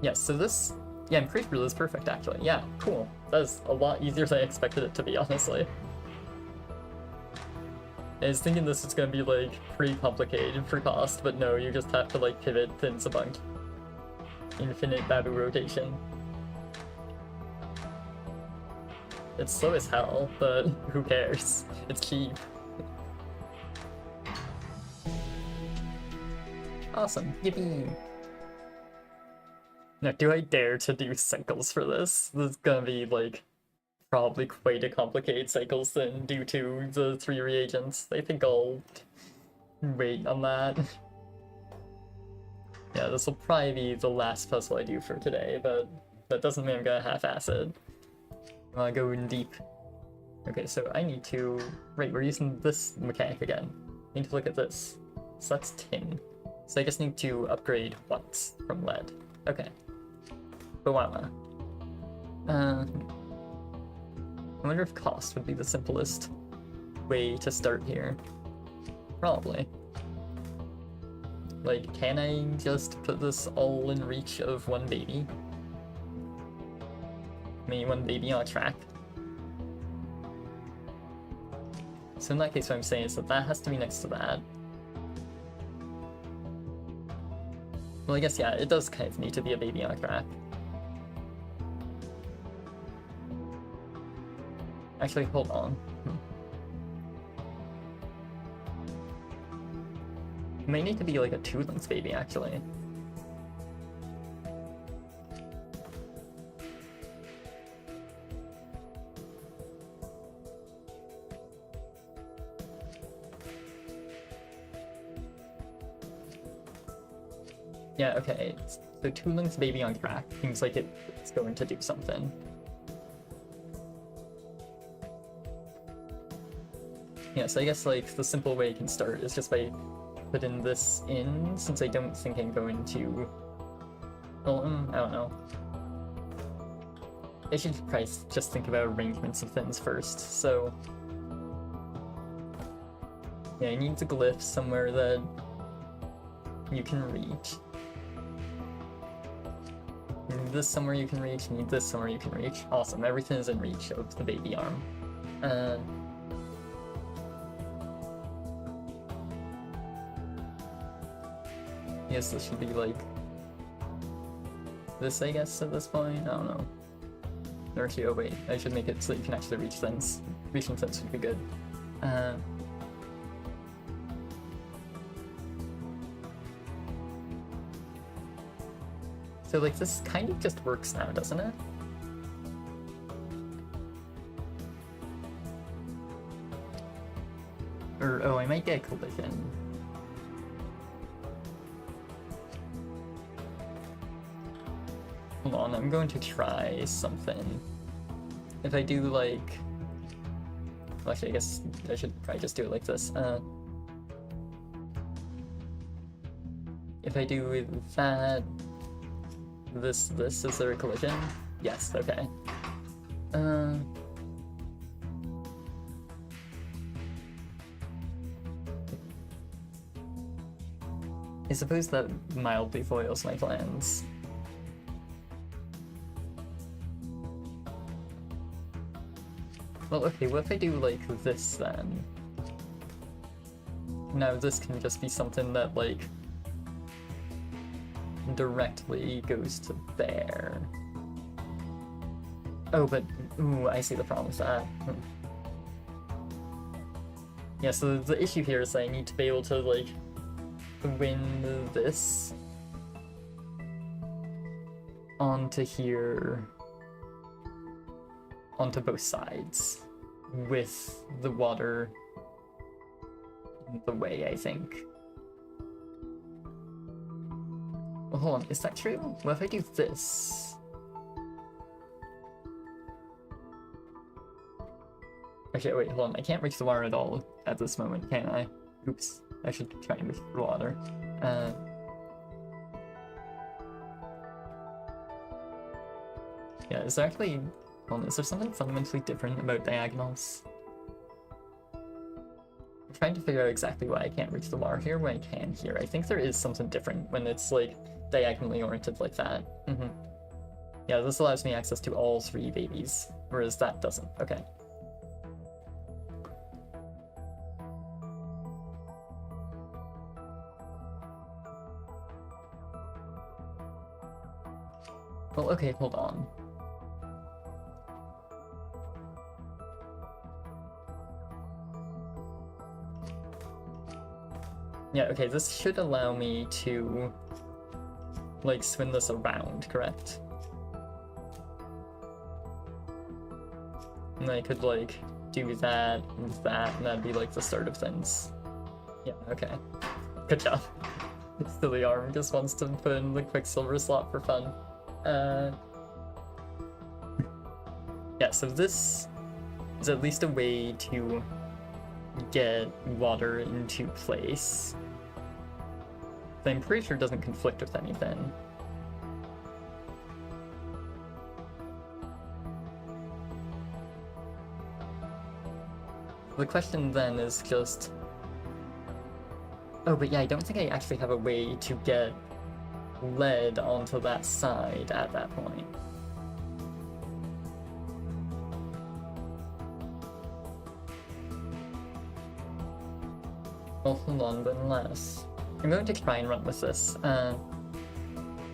Yeah, so this... Yeah, I'm pretty sure this is perfect, actually. Yeah, cool. That was a lot easier than I expected it to be, honestly. I was thinking this is gonna be, like, pretty complicated for cost, but no, you just have to, like, pivot Thin Sabunk. Infinite Babu rotation. It's slow as hell, but who cares? It's cheap. Awesome. Yippee! Now, do I dare to do cycles for this? This is gonna be, like, probably quite a complicated cycles than due to the 3 reagents. I think I'll wait on that. Yeah, this will probably be the last puzzle I do for today, but that doesn't mean I'm gonna half-ass it. I'm gonna go in deep. Okay, so I need to... Right, we're using this mechanic again. I need to look at this. So that's tin. So I just need to upgrade once from lead. Okay. Bawama. I wonder if cost would be the simplest way to start here. Probably. Like, can I just put this all in reach of one baby? Maybe one baby on a track? So in that case, what I'm saying is that that has to be next to that. Well, I guess, yeah, it does kind of need to be a baby on a track. Actually, hold on. It may need to be like a 2-length baby, actually. Yeah, okay. So 2-lengths baby on track seems like it's going to do something. Yeah, so I guess like the simple way you can start is just by putting this in, since I don't think I'm going to... Well, I don't know. I should probably just think about arrangements of things first, so... Yeah, I need the glyph somewhere that you can reach. You need this somewhere you can reach, you need this somewhere you can reach. Awesome, everything is in reach of the baby arm. Yes, this should be like this, I guess, at this point. I don't know. Or actually, oh wait, I should make it so that you can actually reach things. Reaching things would be good. So like this kind of just works now, doesn't it? Or, oh, I might get a collision. Hold on, I'm going to try something. If I do like... Well, actually, I guess I should probably just do it like this. If I do that... This, is there a collision? Yes, okay. I suppose that mildly foils my plans. Well, okay, what if I do, like, this, then? Now, this can just be something that, like, directly goes to there. Oh, but, ooh, I see the problem with that. Yeah, so the issue here is that I need to be able to, like, win this onto here, onto both sides, with the water in the way, I think. Well, hold on, is that true? What if I do this? Okay, wait, hold on, I can't reach the water at all at this moment, can I? Oops, I should try and reach the water. Yeah, is there actually... Hold on, is there something fundamentally different about diagonals? I'm trying to figure out exactly why I can't reach the water here when I can here. I think there is something different when it's, like, diagonally oriented like that. Yeah, this allows me access to all 3 babies, whereas that doesn't. Okay. Well, okay, hold on. Yeah, okay, this should allow me to, like, swim this around, correct? And I could, like, do that, and that'd be, like, the start of things. Yeah, okay. Good job. Silly arm just wants to put in the Quicksilver slot for fun. Yeah, so this is at least a way to get water into place. But I'm pretty sure it doesn't conflict with anything. The question then is just... Oh, but yeah, I don't think I actually have a way to get lead onto that side at that point. Well, hold on, but unless... I'm going to try and run with this.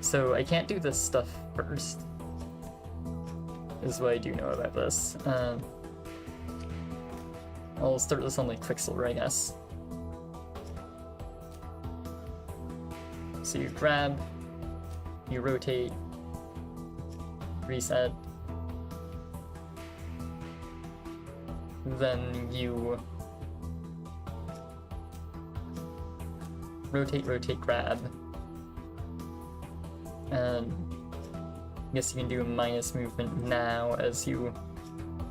So I can't do this stuff first, is what I do know about this. I'll start this on, like, Quicksilver, I guess. So you grab, you rotate, reset, then you rotate, grab, and I guess you can do a minus movement now as you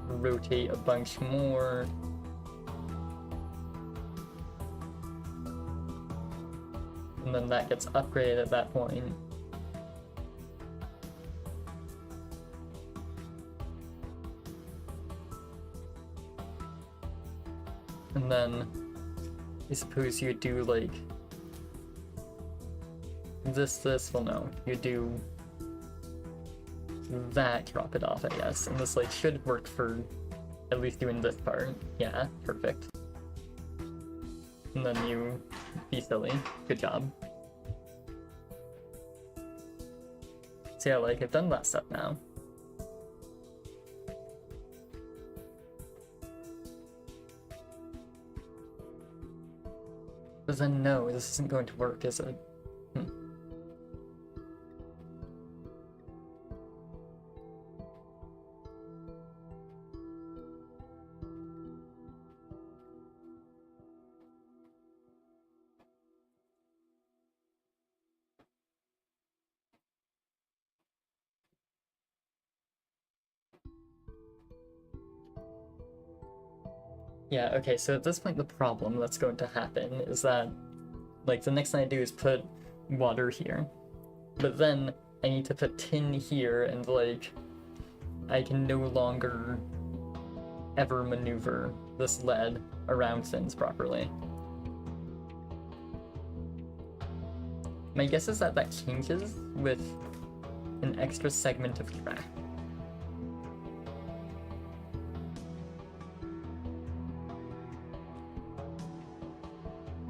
rotate a bunch more. And then that gets upgraded at that point. And then I suppose you would do, like, this, well no, you do that, drop it off, I guess. And this, like, should work for at least doing this part. Yeah, perfect. And then you be silly. Good job. So yeah, like, I've done that stuff now. But then no, this isn't going to work, is it? Yeah, okay, so at this point the problem that's going to happen is that, like, the next thing I do is put water here. But then I need to put tin here, and, like, I can no longer ever maneuver this lead around things properly. My guess is that that changes with an extra segment of track.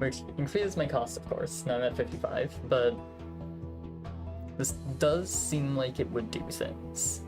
which increases my cost, of course. Now I'm at 55, but this does seem like it would do things.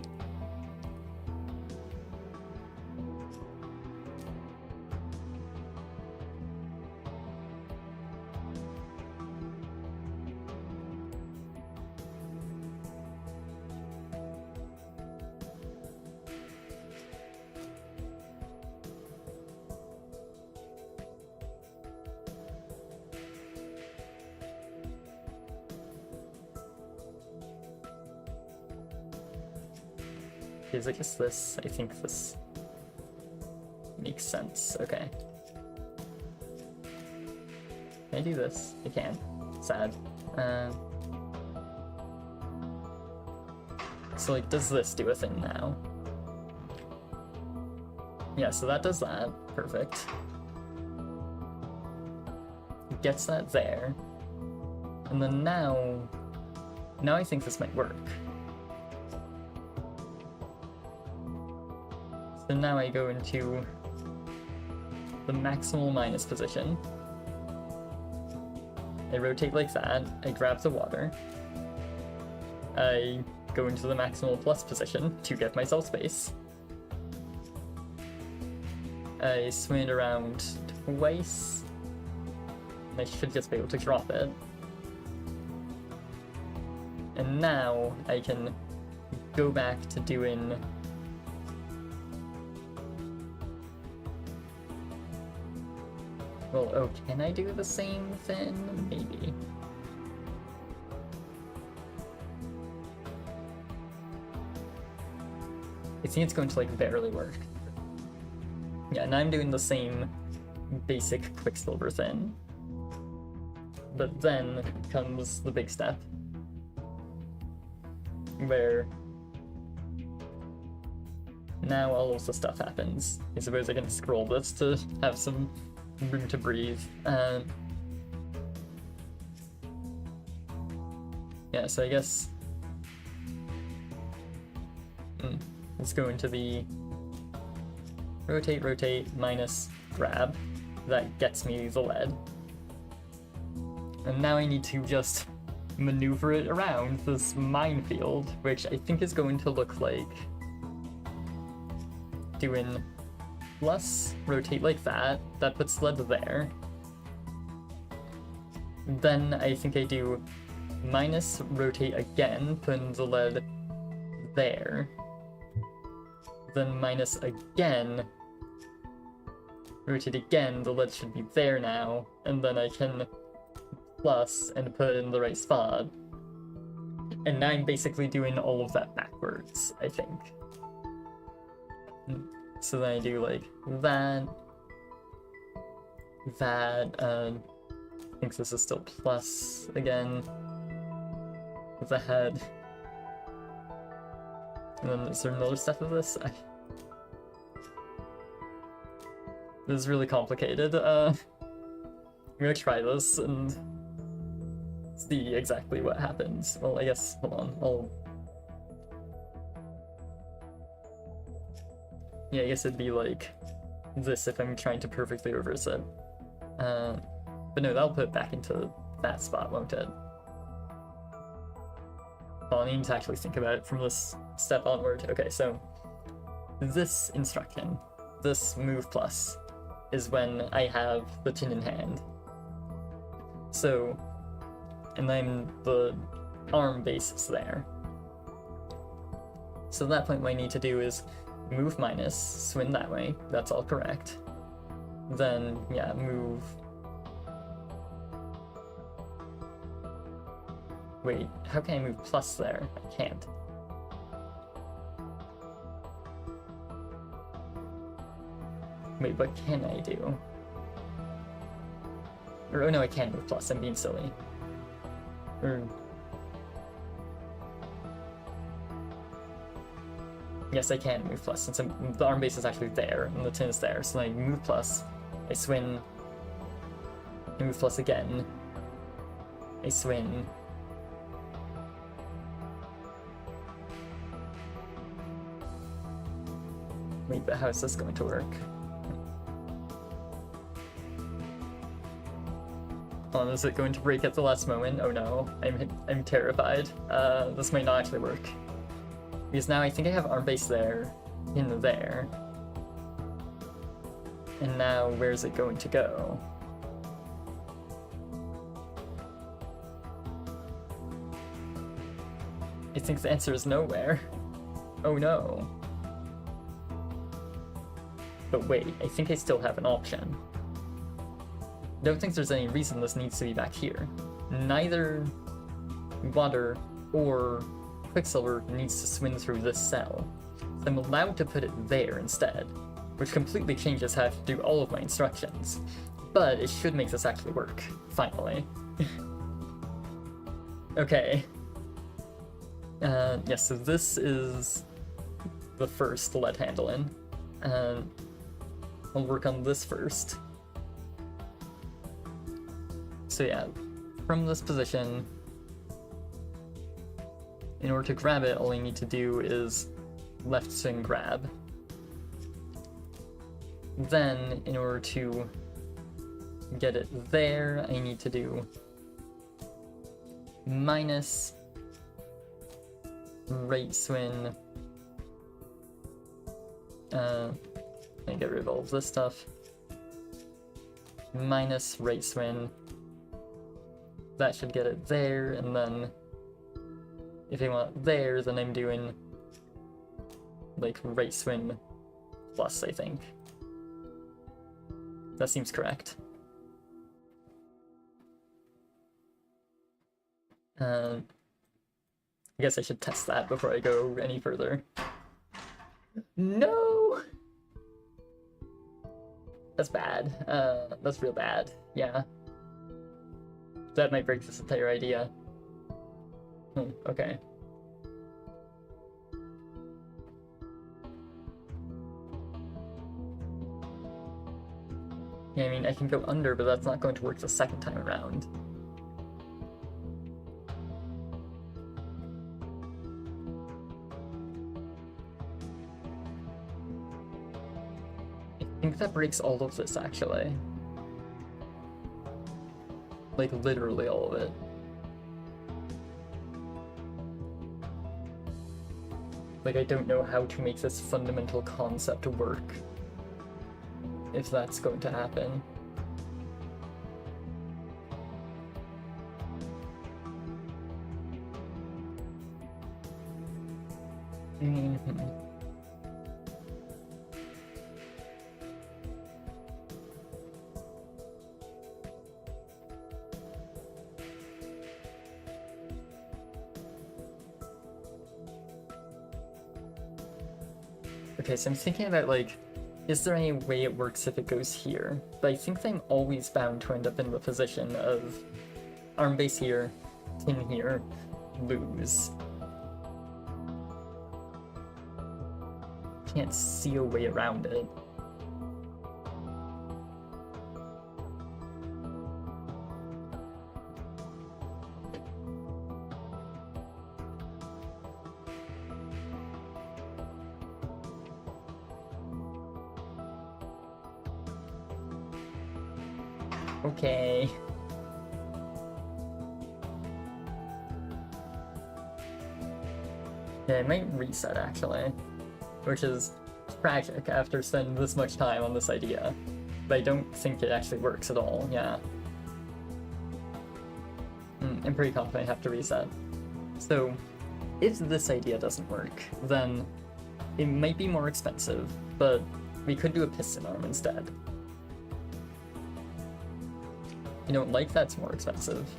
Because I guess I think this makes sense. Okay. Can I do this? I can. Sad. So like, does this do a thing now? Yeah, so that does that. Perfect. Gets that there. And then now I think this might work. So now I go into the maximal minus position. I rotate like that, I grab the water. I go into the maximal plus position to get myself space. I swing it around twice. And I should just be able to drop it. And now I can go back to doing well, oh, can I do the same thing? Maybe. I think it's going to like barely work. Yeah, and I'm doing the same basic Quicksilver thing. But then comes the big step, where now all of the stuff happens. I suppose I can scroll this to have some room to breathe. Yeah, so I guess let's go into the rotate, minus grab. That gets me the lead. And now I need to just maneuver it around this minefield, which I think is going to look like doing plus rotate like that. That puts lead there. Then I think I do minus rotate again, putting the lead there. Then minus again, rotate again, the lead should be there now, and then I can plus and put it in the right spot. And now I'm basically doing all of that backwards, I think. So then I do like that, I think this is still plus again, the head. And then is there another step of this? This is really complicated. I'm gonna try this and see exactly what happens. Well, I guess, hold on, yeah, I guess it'd be like this if I'm trying to perfectly reverse it. But no, that'll put it back into that spot, won't it? Well, I need to actually think about it from this step onward. Okay, so this instruction, this move plus, is when I have the tin in hand. So, and then the arm base is there. So at that point what I need to do is move minus, swing that way, that's all correct. Then, yeah, move... Wait, how can I move plus there? I can't. Wait, what can I do? Or, oh no, I can't move plus, I'm being silly. Or... Yes, I can move plus, since the arm base is actually there, and the tin is there, so I move plus, I swing, I move plus again, I swing, wait, but how is this going to work? Is it going to break at the last moment? Oh no, I'm terrified. This might not actually work. Because now I think I have arm base there, in there. And now where's it going to go? I think the answer is nowhere. Oh no. But wait, I think I still have an option. Don't think there's any reason this needs to be back here. Neither water or Quicksilver needs to swim through this cell. So I'm allowed to put it there instead, which completely changes how I have to do all of my instructions. But it should make this actually work, finally. Okay. Yeah, so this is the first lead handle in. I'll work on this first. So yeah, from this position, in order to grab it, all I need to do is left swing grab. Then, in order to get it there, I need to do minus right swing. Let me get rid of all of this stuff. Minus right swing. That should get it there, and then if I want it there, then I'm doing like right swing plus, I think. That seems correct. I guess I should test that before I go any further. No! That's bad. That's real bad. Yeah. That might break this entire idea. Okay. Yeah, I mean, I can go under, but that's not going to work the second time around. I think that breaks all of this, actually. Like, literally all of it. Like, I don't know how to make this fundamental concept work, if that's going to happen. Okay, so I'm thinking about, like, is there any way it works if it goes here? But I think I'm always bound to end up in the position of arm base here, tin here, lose. Can't see a way around it. Okay. Yeah, it might reset actually, which is tragic after spending this much time on this idea. But I don't think it actually works at all, yeah. I'm pretty confident I have to reset. So, if this idea doesn't work, then it might be more expensive, but we could do a piston arm instead. You know, like that's more expensive.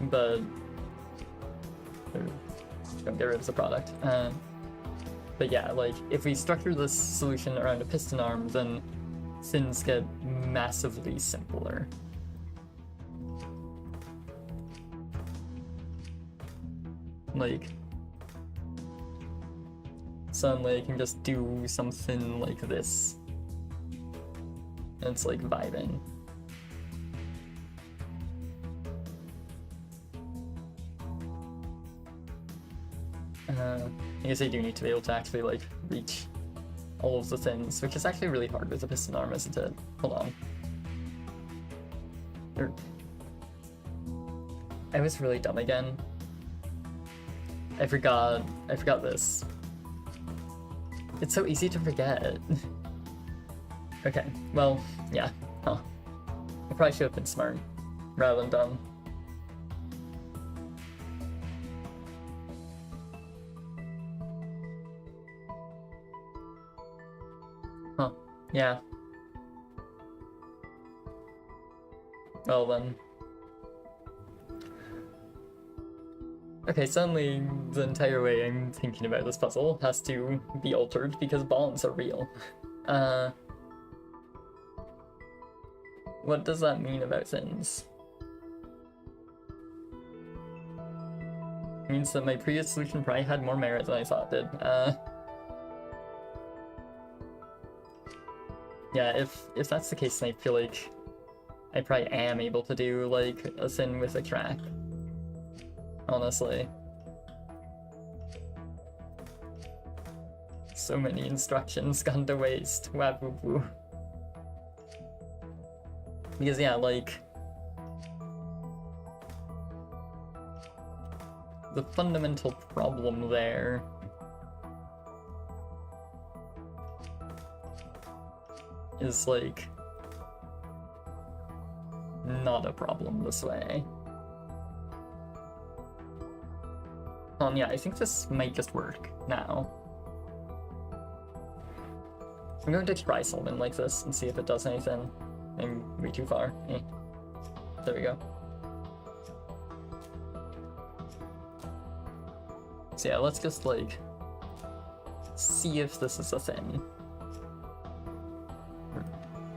But don't get rid of the product. But yeah, like if we structure this solution around a piston arm, then things get massively simpler. Like suddenly I can just do something like this. And it's like vibing. I guess I do need to be able to actually, like, reach all of the things, which is actually really hard with the piston arm, isn't it? Hold on. I was really dumb again. I forgot this. It's so easy to forget. Okay, well, yeah, huh. I probably should have been smart, rather than dumb. Huh, yeah. Well then. Okay, suddenly the entire way I'm thinking about this puzzle has to be altered because bonds are real. What does that mean about things? It means that my previous solution probably had more merit than I thought it did. Yeah, if that's the case, then I feel like I probably am able to do, like, a thin with a track. Honestly. So many instructions gone to waste. Waboo-boo. Because, yeah, like... the fundamental problem there is, like, not a problem this way. Yeah, I think this might just work now. I'm going to try something like this and see if it does anything. I'm way too far. There we go. So yeah, let's just, like, see if this is a thing.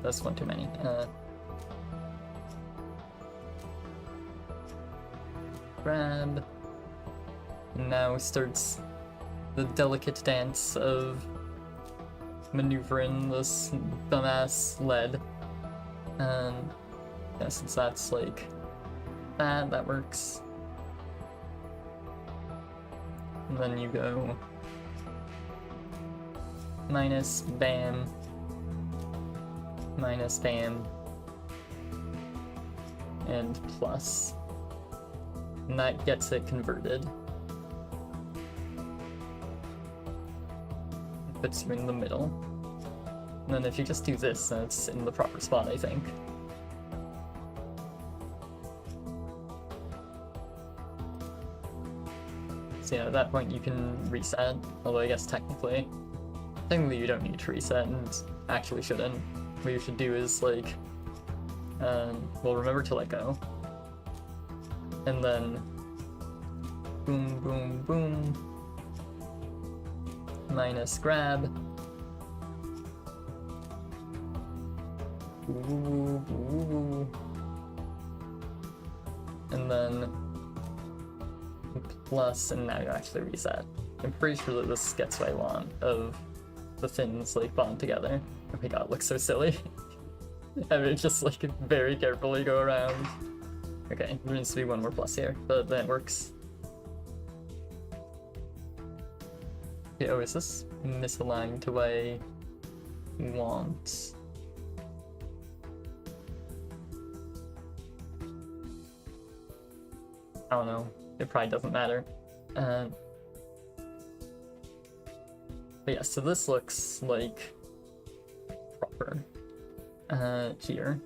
That's one too many. Grab. Now starts the delicate dance of maneuvering this dumbass lead. And yeah, since that's like that works. And then you go minus bam, minus bam, and plus. And that gets it converted. Puts you in the middle. And then if you just do this, then it's in the proper spot, I think. So yeah, at that point you can reset, although I guess technically you don't need to reset and actually shouldn't. What you should do is, like, well, remember to let go. And then boom, boom, boom. Minus grab. Ooh, ooh. And then plus, and now you actually reset. I'm pretty sure that this gets what I want of the thins, like, bond together. Oh my god, it looks so silly. I mean, just, like, very carefully go around. Okay, there needs to be one more plus here, but that works. Okay, oh, is this misaligned to what I want? I don't know. It probably doesn't matter. But yeah, so this looks like proper here.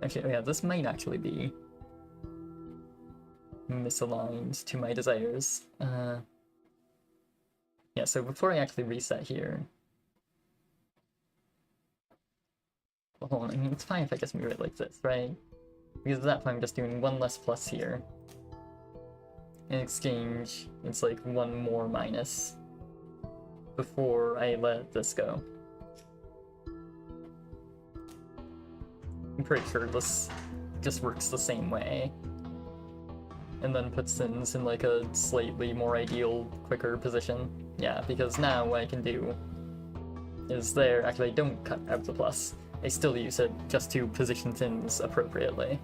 Actually, oh yeah, this might actually be misaligned to my desires. Yeah, so before I actually reset here... Well, hold on, I mean, it's fine if I just move it like this, right? Because at that point I'm just doing one less plus here. In exchange, it's like one more minus before I let this go. I'm pretty sure this just works the same way. And then puts things in, like, a slightly more ideal, quicker position. Yeah, because now what I can do is there, actually I don't cut out the plus. I still use it just to position things appropriately.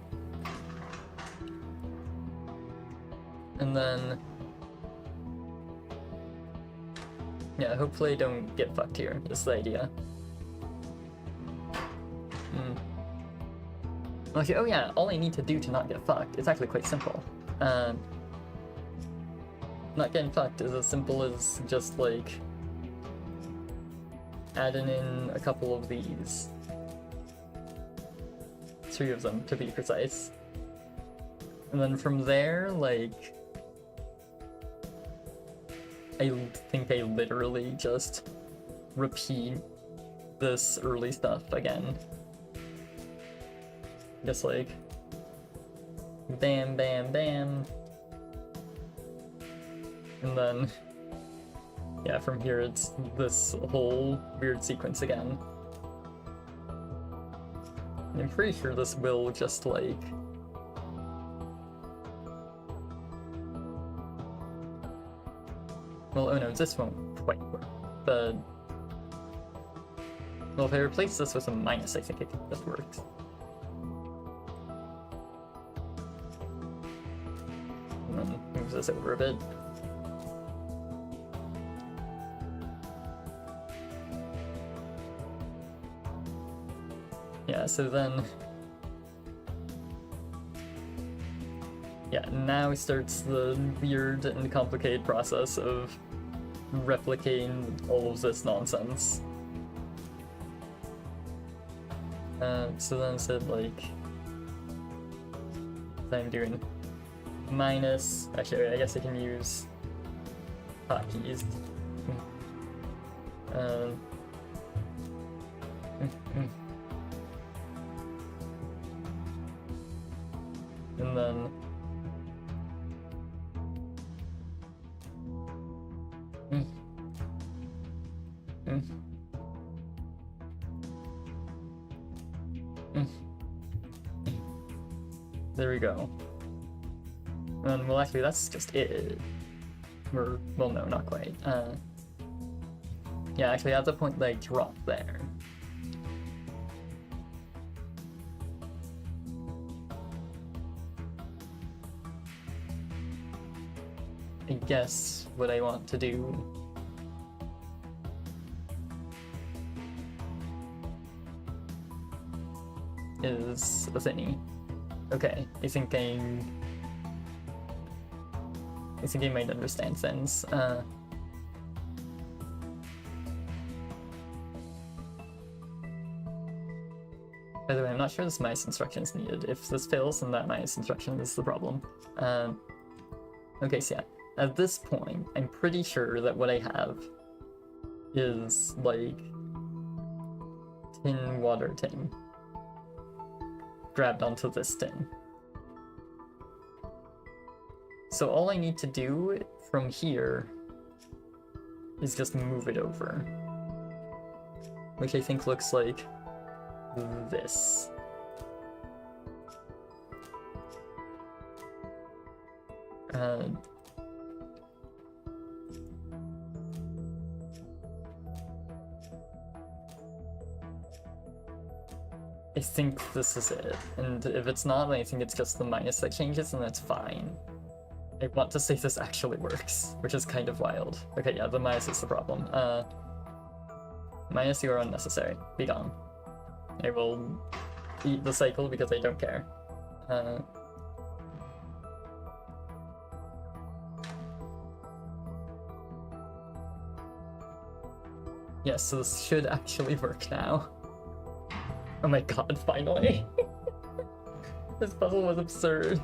And then... yeah, hopefully I don't get fucked here, is the idea. Okay, oh yeah, all I need to do to not get fucked, it's actually quite simple. Not getting fucked is as simple as just, like, adding in a couple of these. 3 of them, to be precise. And then from there, like... I think I literally just repeat this early stuff again. Just like... bam, bam, bam. And then... yeah, from here it's this whole weird sequence again. I'm pretty sure this will just, like... well, oh no, this won't quite work, but... well, if I replace this with a minus, I think this works. And then move this over a bit. Yeah, so then... yeah, now starts the weird and complicated process of replicating all of this nonsense. So then instead, like... I'm doing minus... actually, I guess I can use hotkeys. And then... there we go. And well, actually, that's just it. Or, well, no, not quite. Yeah, actually, at the point that I drop there. I guess what I want to do is a thingy. Okay, I think I might understand things. By the way, I'm not sure this minus instruction is needed. If this fails, then that minus instruction is the problem. Okay, so yeah. At this point, I'm pretty sure that what I have is, like, tin, water, tin, grabbed onto this tin. So all I need to do from here is just move it over, which I think looks like this. I think this is it, and if it's not, then I think it's just the minus that changes, and that's fine. I want to say this actually works, which is kind of wild. Okay, yeah, the minus is the problem. Minus, you are unnecessary. Be gone. I will eat the cycle because I don't care. Yes, so this should actually work now. Oh my god, finally! This puzzle was absurd.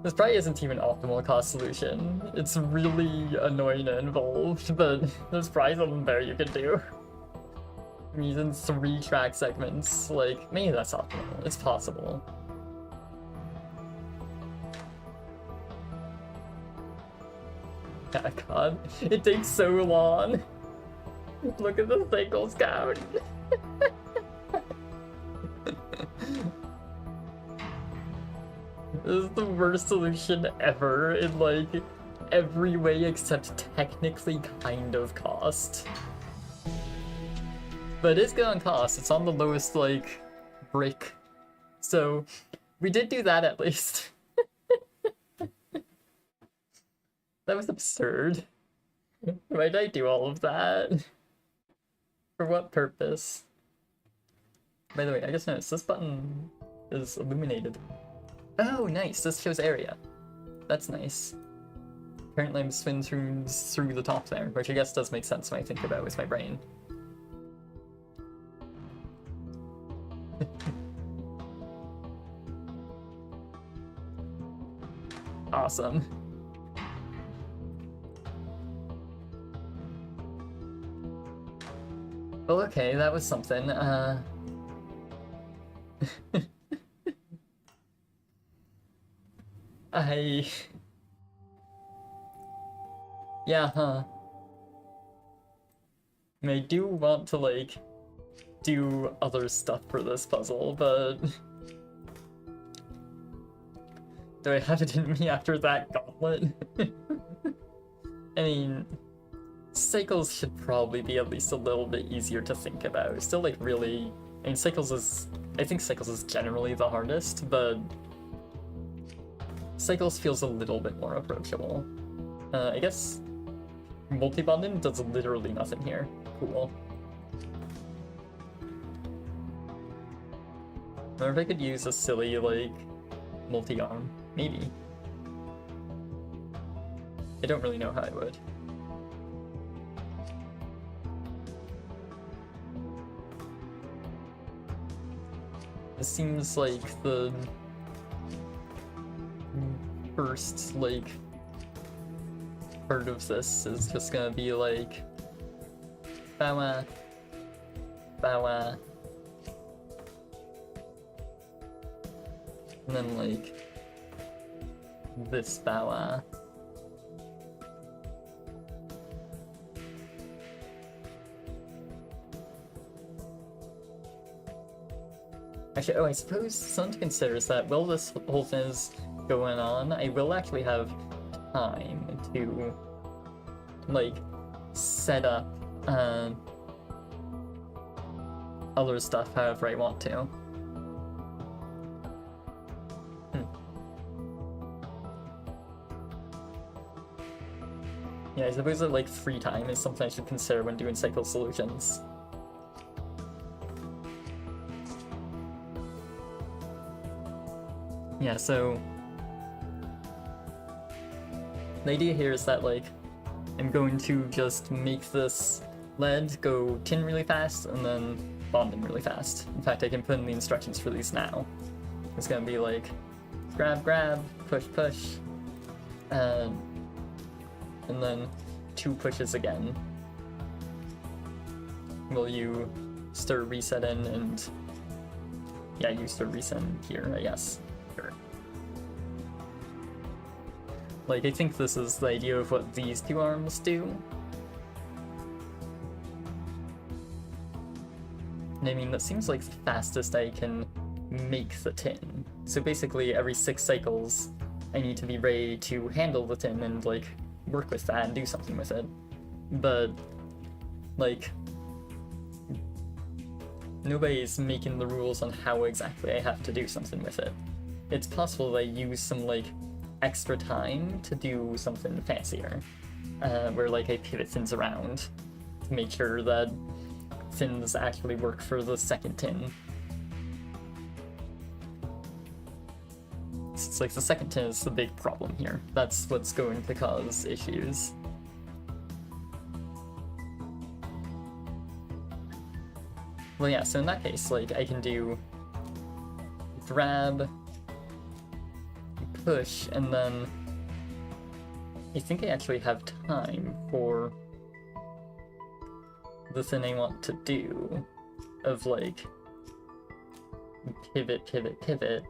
This probably isn't even an optimal cost solution. It's really annoying and involved, but there's probably something better you can do. I'm using 3 track segments, like, maybe that's optimal. It's possible. Yeah, god, it takes so long. Look at the cycles count. This is the worst solution ever in, like, every way except technically kind of cost. But it is good on cost. It's on the lowest, like, brick. So, we did do that at least. That was absurd. Why'd I do all of that? For what purpose? By the way, I just noticed this button is illuminated. Oh, nice. This shows area. That's nice. Apparently I'm spinning through the top there, which I guess does make sense when I think about it with my brain. Awesome. Well, okay, that was something. Yeah, huh. And I do want to, like, do other stuff for this puzzle, but... do I have it in me after that gauntlet? I mean... Cycles should probably be at least a little bit easier to think about. It's still, like, really... I mean, Cycles is... I think Cycles is generally the hardest, but... Cycles feels a little bit more approachable. I guess... Multi-bonding does literally nothing here. Cool. I wonder if I could use a silly, like, multi-arm. Maybe. I don't really know how I would. It seems like the first, like, part of this is just gonna be like bow bow, and then like this bow. Actually, oh, I suppose something to consider is that while this whole thing is going on, I will actually have time to, like, set up other stuff however I want to. Yeah, I suppose that, like, free time is something I should consider when doing cycle solutions. Yeah, so the idea here is that, like, I'm going to just make this lead go tin really fast and then bond them really fast. In fact, I can put in the instructions for these now. It's gonna be like grab, grab, push, push, and then 2 pushes again. Will you stir reset in and yeah, you stir reset in here, I guess. Sure. Like, I think this is the idea of what these 2 arms do. And I mean, that seems like the fastest I can make the tin. So basically, every 6 cycles, I need to be ready to handle the tin and, like, work with that and do something with it. But, like, nobody's making the rules on how exactly I have to do something with it. It's possible that I use some, like, extra time to do something fancier, where, like, I pivot things around to make sure that things actually work for the second tin. It's like the second tin is the big problem here. That's what's going to cause issues. Well, yeah, so in that case, like, I can do grab, push, and then I think I actually have time for the thing I want to do of, like, pivot, pivot, pivot.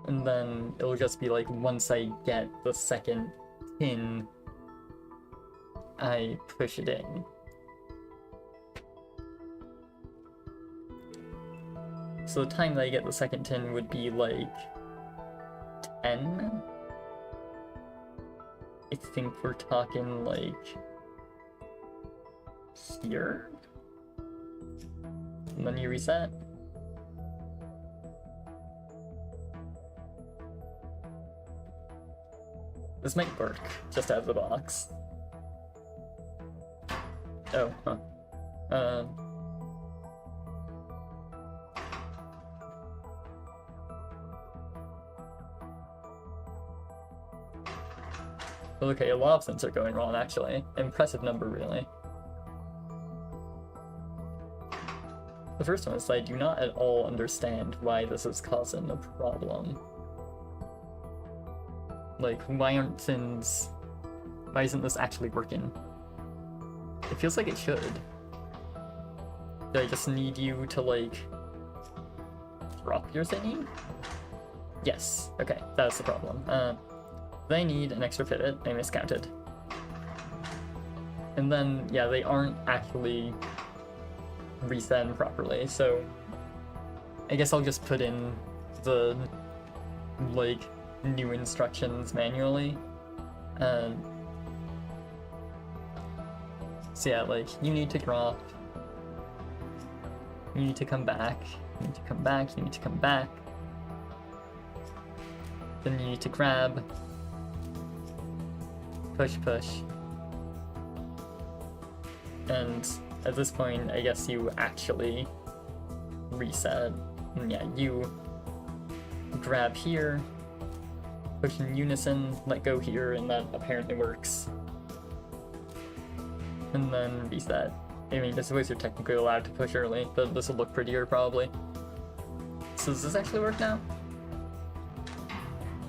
And then it'll just be like, once I get the second tin, I push it in. So the time that I get the second tin would be like 10? I think we're talking like here? And then you reset? This might work, just out of the box. Oh, huh. Okay, a lot of things are going wrong, actually. Impressive number, really. The first one is I do not at all understand why this is causing a problem. Like, why isn't this actually working? It feels like it should. Do I just need you to, like, drop your thingy? Yes, okay, that's the problem. They need an extra pivot, I miscounted. And then, yeah, they aren't actually reset properly, so I guess I'll just put in the, like, new instructions manually. So yeah, like, you need to drop, you need to come back, you need to come back, you need to come back, then you need to grab, push, push, and at this point, I guess you actually reset, and yeah, you grab here, push in unison, let go here, and that apparently works. And then reset. I mean, I suppose you're technically allowed to push early, but this will look prettier probably. So does this actually work now?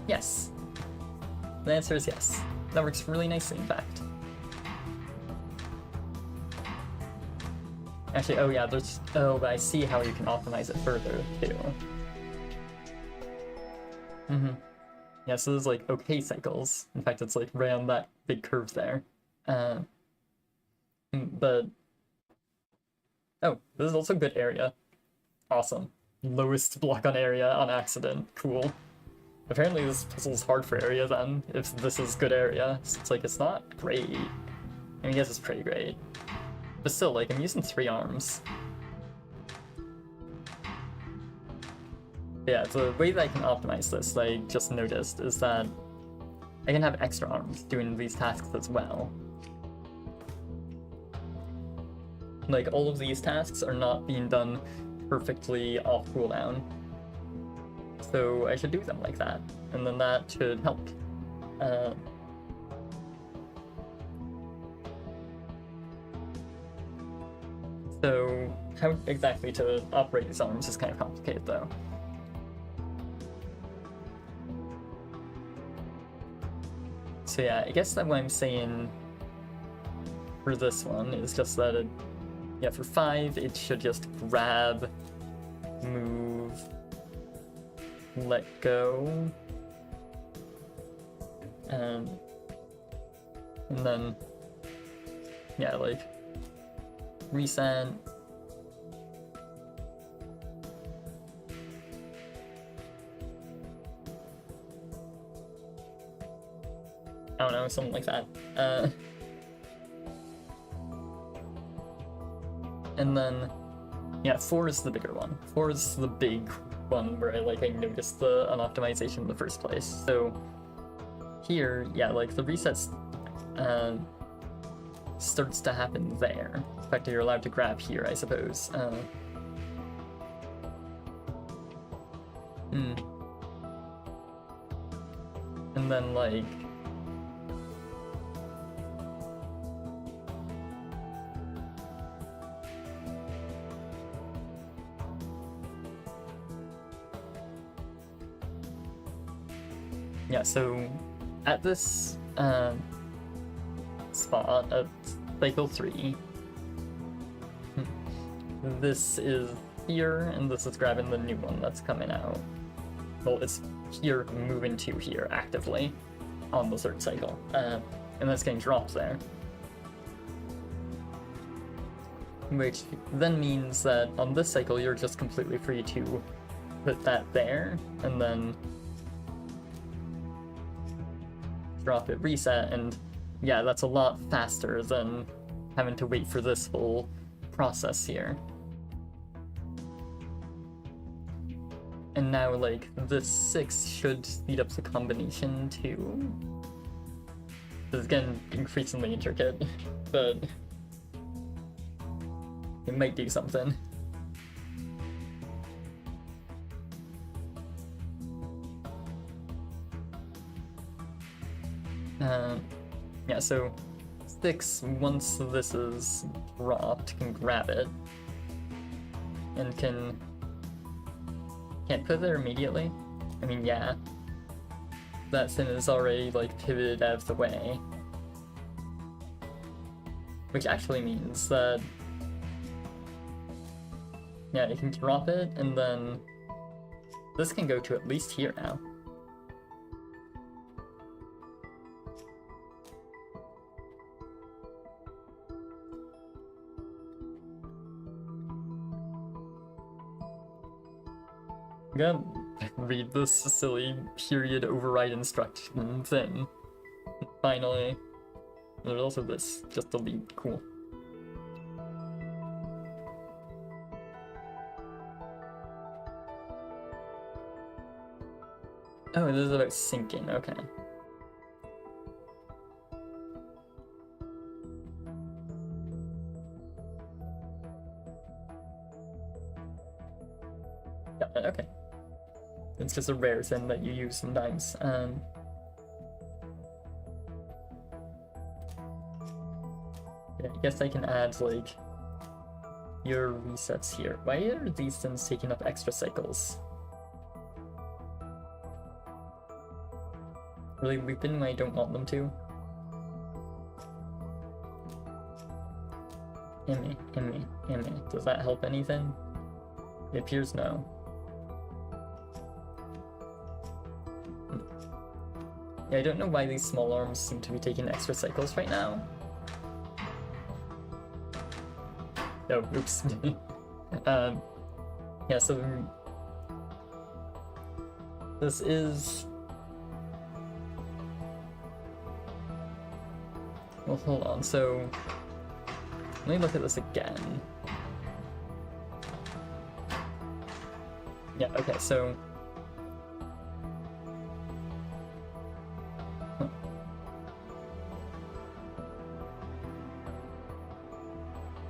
Yes. The answer is yes. That works really nicely, in fact. Actually, oh yeah, there's... Oh, but I see how you can optimize it further, too. Yeah, so there's, like, okay cycles. In fact, it's, like, right on that big curve there. But... Oh, this is also good area. Awesome. Lowest block on area on accident. Cool. Apparently this puzzle's hard for area then, if this is good area. So it's like, it's not great. I mean, I guess it's pretty great. But still, like, I'm using 3 arms. Yeah, the way that I can optimize this, that I just noticed, is that I can have extra arms doing these tasks as well. Like, all of these tasks are not being done perfectly off cooldown. So I should do them like that, and then that should help. So how exactly to operate these arms is kind of complicated though. So yeah, I guess that what I'm saying for this one is just that it, yeah, for 5 it should just grab, move, let go, and then, yeah, like, reset, I don't know, something like that. And then, yeah, 4 is the bigger one. 4 is the big one where I noticed the unoptimization in the first place. So here, yeah, like the resets starts to happen there. In fact, you're allowed to grab here, I suppose. And then like, yeah, so at this spot at cycle 3, this is here, and this is grabbing the new one that's coming out. Well, it's here moving to here actively on the third cycle, and that's getting dropped there. Which then means that on this cycle you're just completely free to put that there, and then drop it, reset, and yeah, that's a lot faster than having to wait for this whole process here. And now, like, the 6 should speed up the combination too. This is getting increasingly intricate, but it might do something. Yeah, so 6, once this is dropped, can grab it. And can't put it there immediately? I mean, yeah. That sin is already, like, pivoted out of the way. Which actually means that... yeah, you can drop it, and then... this can go to at least here now. I'm gonna read this silly period override instruction thing. Finally. There's also this, just delete, cool. Oh, this is about syncing, okay. Got it, okay. It's just a rare thing that you use sometimes. Yeah, I guess I can add, like, your resets here. Why are these things taking up extra cycles? Really looping when I don't want them to? Emmy. Does that help anything? It appears no. Yeah, I don't know why these small arms seem to be taking extra cycles right now. Oh, oops. Yeah, so... this is... well, hold on, so... let me look at this again. Yeah, okay, so...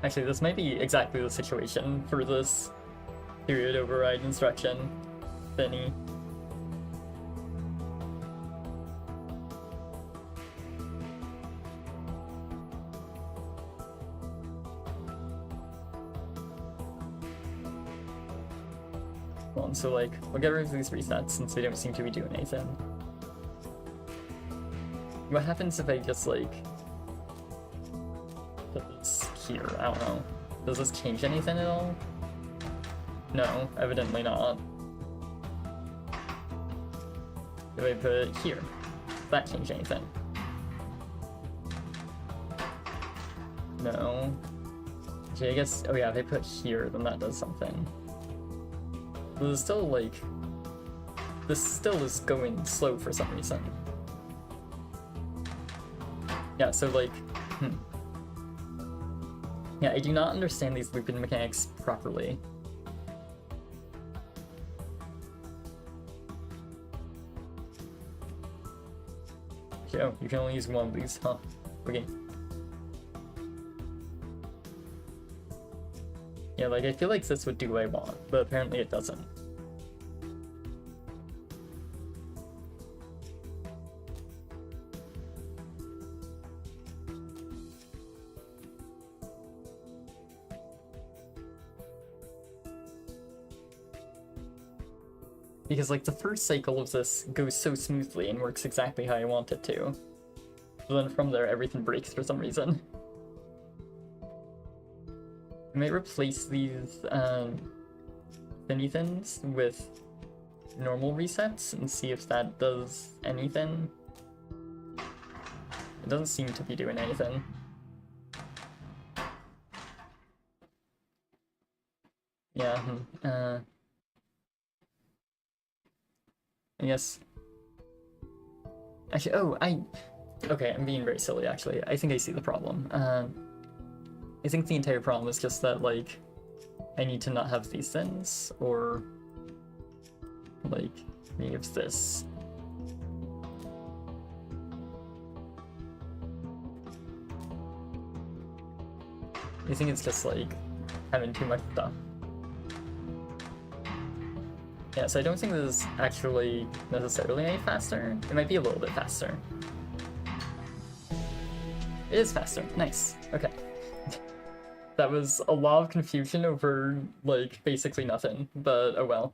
actually, this might be exactly the situation for this period override instruction thingy. So, like, we'll get rid of these resets since they don't seem to be doing anything. What happens if I just, like, put this here? I don't know. Does this change anything at all? No, evidently not. If I put it here, does that change anything? No. Okay, I guess, oh yeah, if I put here, then that does something. This is still, like, this still is going slow for some reason. Yeah, so, like, yeah, I do not understand these looping mechanics properly. Okay, oh, you can only use one of these, huh? Okay. Yeah, like, I feel like this would do what I want, but apparently it doesn't. Because, like, the first cycle of this goes so smoothly and works exactly how I want it to. But then from there, everything breaks for some reason. I might replace these thinny thins with normal resets and see if that does anything. It doesn't seem to be doing anything. Yeah, I guess. Actually, oh, okay, I'm being very silly, actually. I think I see the problem. I think the entire problem is just that, like, I need to not have these things, or, like, maybe it's this. I think it's just like having too much stuff. Yeah, so I don't think this is actually necessarily any faster. It might be a little bit faster. It is faster. Nice. Okay. That was a lot of confusion over, like, basically nothing. But, oh well.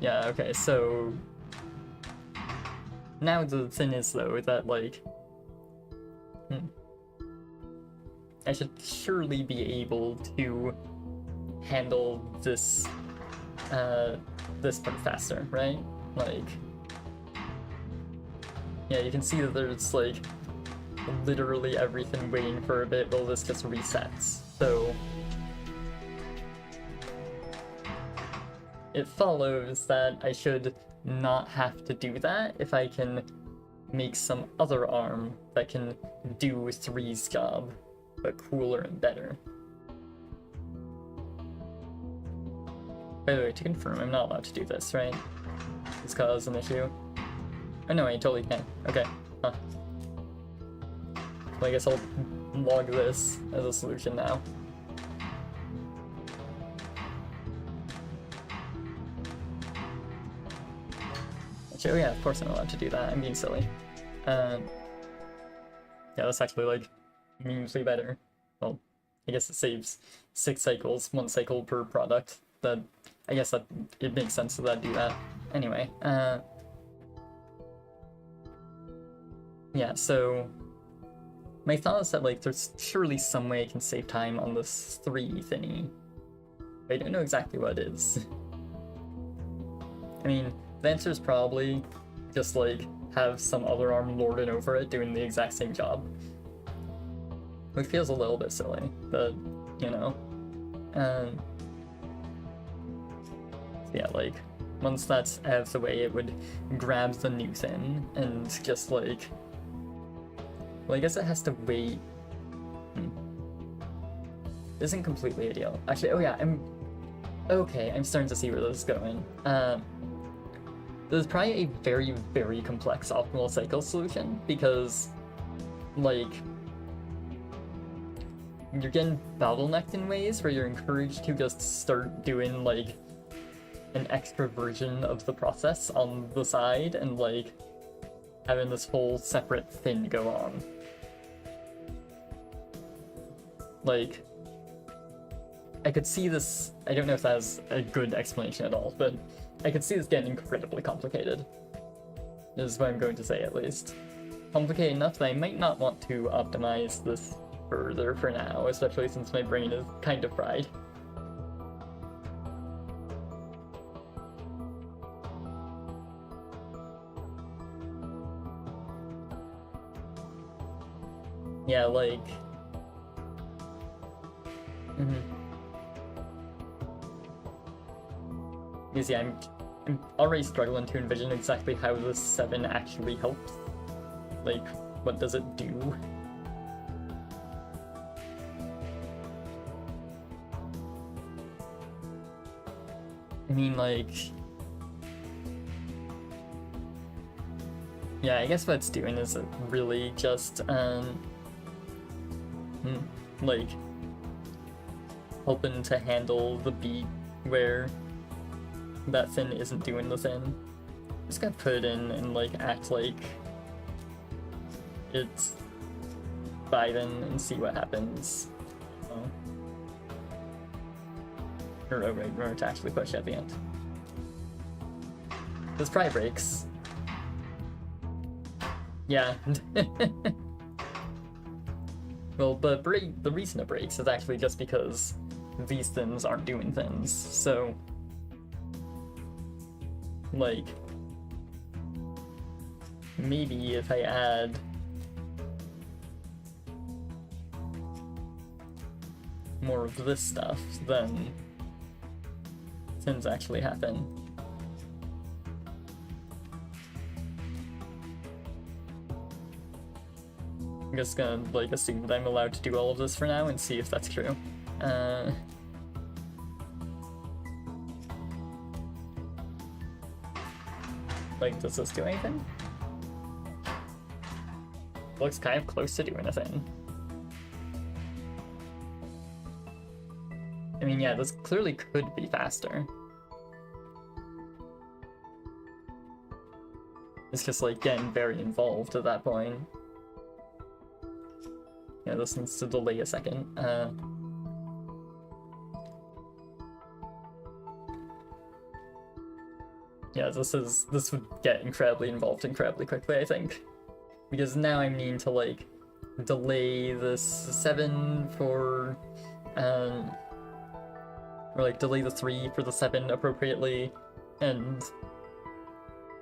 Yeah, okay, so... Now the thing is, though, that, like... I should surely be able to handle this, this part faster, right? Like... Yeah, you can see that there's, like, literally everything waiting for a bit while this just resets, so... It follows that I should not have to do that if I can make some other arm that can do 3's job, but cooler and better. By the way, to confirm, I'm not allowed to do this, right? This causes an issue. Oh no, I totally can. Okay, huh. Well, I guess I'll log this as a solution now. Oh yeah, of course I'm allowed to do that. I'm being silly. Yeah, that's actually, like, meaningfully better. Well, I guess it saves 6 cycles, 1 cycle per product. That, I guess that it makes sense that I'd do that. Anyway, yeah, so my thought is that, like, there's surely some way I can save time on this 3 thingy. But I don't know exactly what it is. I mean, the answer is probably just, like, have some other arm lording over it doing the exact same job. Which feels a little bit silly, but, you know. Yeah, like, once that's out of the way, it would grab the new thing and just, like... Well, I guess it has to wait. Isn't completely ideal. Actually, oh yeah, Okay, I'm starting to see where this is going. There's probably a very, very complex optimal cycle solution, because, like, you're getting bottlenecked in ways where you're encouraged to just start doing, like, an extra version of the process on the side, and, like, having this whole separate thing go on. Like, I could see this, I don't know if that's a good explanation at all, but I could see this getting incredibly complicated. Is what I'm going to say, at least. Complicated enough that I might not want to optimize this further for now, especially since my brain is kind of fried. Yeah, like... Because yeah, I'm already struggling to envision exactly how this 7 actually helps. Like, what does it do? I mean, like... Yeah, I guess what it's doing is really just, like, helping to handle the beat where that thing isn't doing the thing. I'm just gonna put it in and, like, act like it's vibing and see what happens. Oh. Or, oh, right, we're to actually push at the end. This probably breaks. Yeah. Well, but the reason it breaks is actually just because these things aren't doing things, so... Like... Maybe if I add... more of this stuff, then... things actually happen. I'm just gonna, like, assume that I'm allowed to do all of this for now and see if that's true. Like, does this do anything? looks kind of close to doing a thing. I mean, yeah, this clearly could be faster. It's just like getting very involved at that point. Yeah, this needs to delay a second. Yeah, this would get incredibly involved incredibly quickly, I think. Because now I need to like delay this 7 for or like delay the 3 for the 7 appropriately and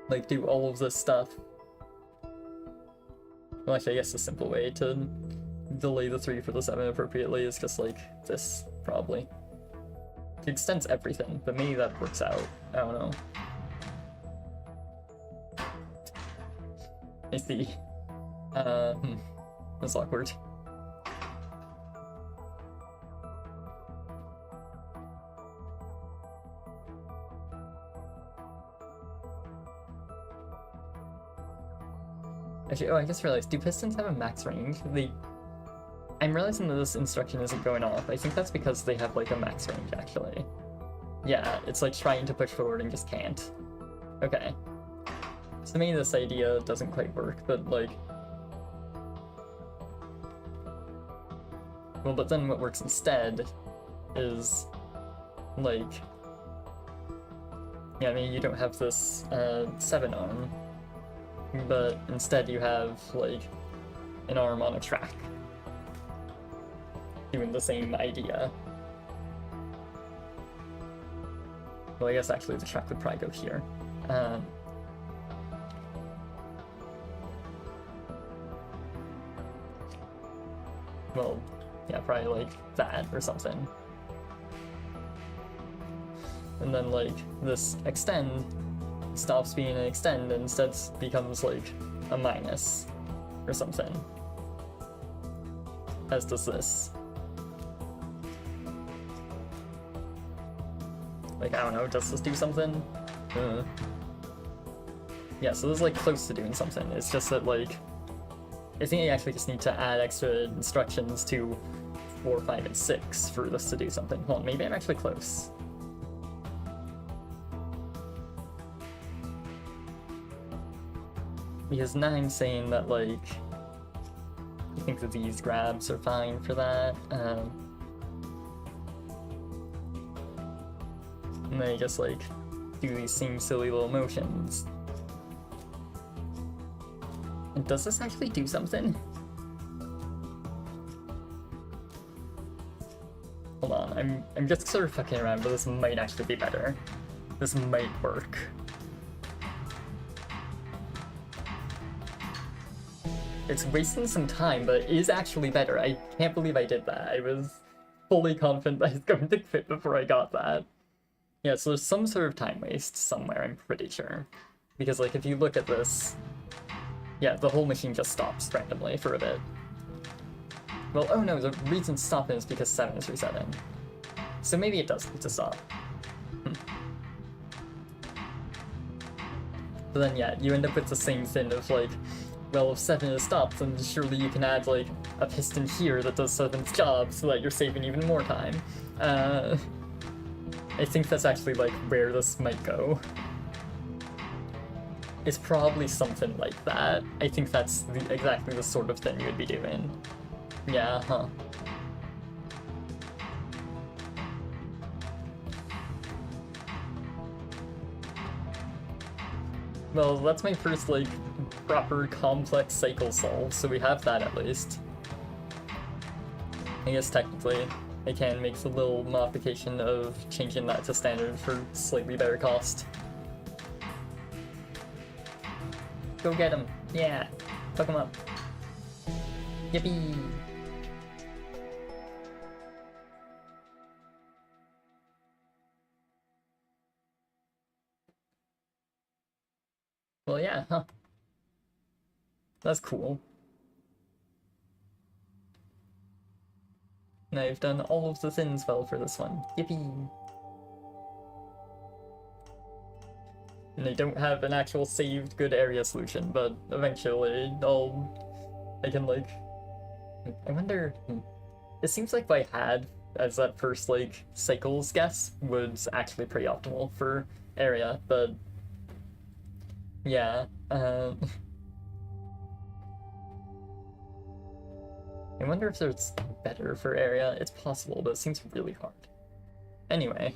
like do all of this stuff. Well, actually, I guess the simple way to delay the 3 for the 7 appropriately is just like this, probably. It extends everything, but maybe that works out. I don't know. I see. That's awkward. Actually, oh, I just realized, do pistons have a max range? I'm realizing that this instruction isn't going off. I think that's because they have, like, a max range, actually. Yeah, it's like trying to push forward and just can't. Okay. So maybe this idea doesn't quite work, but, like... Well, but then what works instead is, like... Yeah, I mean, you don't have this 7 arm, but instead you have, like, an arm on a track. Doing the same idea. Well, I guess actually the track would probably go here. Well, yeah, probably like that or something. And then like this extend stops being an extend and instead becomes like a minus or something. As does this. Like, I don't know, does this do something? Yeah, so this is like close to doing something. It's just that like, I think I actually just need to add extra instructions to 4, 5, and 6 for this to do something. Hold on, maybe I'm actually close. Because now I'm saying that like, I think that these grabs are fine for that. And then I just like do these same silly little motions. And does this actually do something? Hold on, I'm just sort of fucking around, but this might actually be better. This might work. It's wasting some time, but it is actually better. I can't believe I did that. I was fully confident I was going to quit before I got that. Yeah, so there's some sort of time waste somewhere, I'm pretty sure. Because, like, if you look at this, yeah, the whole machine just stops randomly for a bit. Well, oh no, the reason it's stopping is because 7 is resetting. So maybe it does need to stop. But then, yeah, you end up with the same thing of, like, well, if 7 is stopped, then surely you can add, like, a piston here that does 7's job so that you're saving even more time. I think that's actually, like, where this might go. It's probably something like that. I think that's exactly the sort of thing you would be doing. Yeah, huh. Well, that's my first, like, proper complex cycle solve, so we have that at least. I guess technically I can make a little modification of changing that to standard for slightly better cost. Go get him! Yeah! Fuck him up! Yippee! Well, yeah, huh. That's cool. And I've done all of the things well for this one. Yippee! And I don't have an actual saved good area solution, but eventually I'll I can, like... I wonder... It seems like if I had, as that first, like, cycles guess, was actually pretty optimal for area, but... Yeah, I wonder if it's better for area. It's possible, but it seems really hard. Anyway,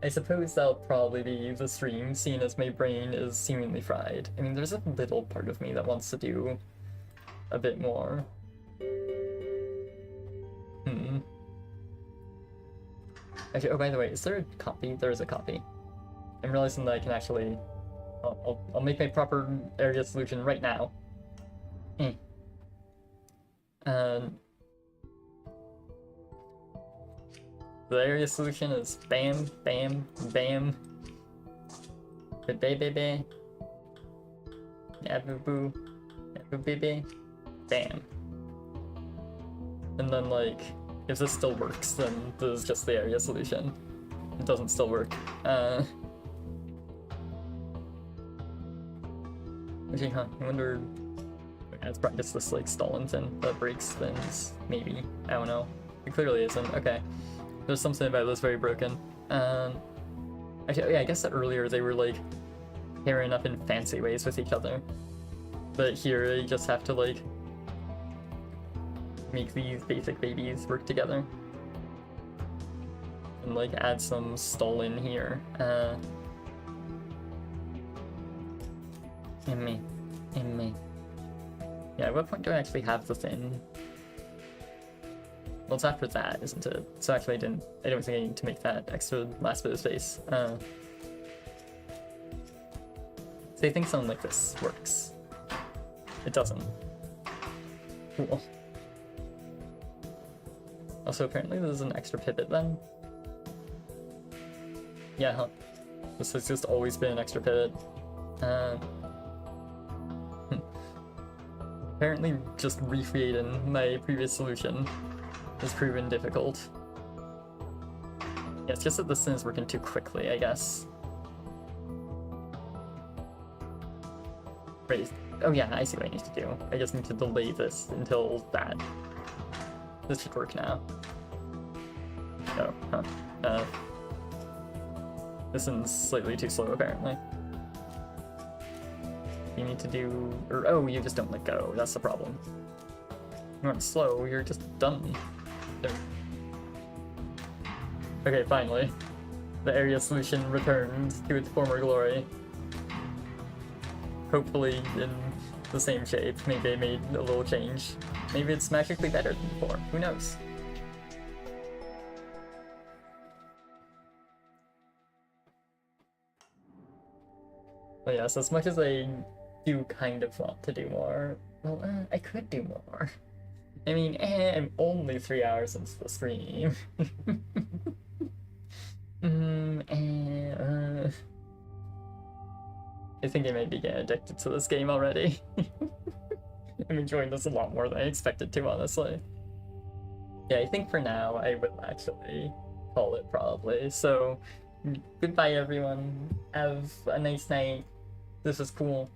I suppose that'll probably be the stream, seeing as my brain is seemingly fried. I mean, there's a little part of me that wants to do a bit more. Actually, oh, by the way, is there a copy? There is a copy. I'm realizing that I can actually... I'll make my proper area solution right now. The area solution is bam, bam, bam, baby, boo, baby, bam. And then, like, if this still works, then this is just the area solution. It doesn't still work. Actually, I wonder... It's probably just this, like, Stalin thing that breaks things, maybe. I don't know. It clearly isn't. Okay. There's something about this very broken. Actually, yeah, I guess that earlier they were, like, pairing up in fancy ways with each other. But here, you just have to, like, make these basic babies work together. And, like, add some Stalin here. In me. Yeah, at what point do I actually have the thing? Well, it's after that, isn't it? So actually I don't think I need to make that extra last bit of space. So I think something like this works. It doesn't. Cool. Also, apparently there's an extra pivot then. Yeah, huh. This has just always been an extra pivot. Apparently just recreating my previous solution has proven difficult. Yeah, it's just that this thing is working too quickly, I guess. Right. Oh yeah, I see what I need to do. I just need to delay this until that. This should work now. Oh, huh. This one's slightly too slow, apparently. You need to do... Or, oh, you just don't let go. That's the problem. You aren't slow, you're just done. There. Okay, finally. The area solution returned to its former glory. Hopefully in the same shape. Maybe I made a little change. Maybe it's magically better than before. Who knows? But yes, as much as I do kind of want to do more, well, I could do more. I mean, I'm only 3 hours into the stream. I think I might be getting addicted to this game already. I'm enjoying this a lot more than I expected to, honestly. Yeah, I think for now I would actually call it probably. So, goodbye everyone. Have a nice night. This was cool.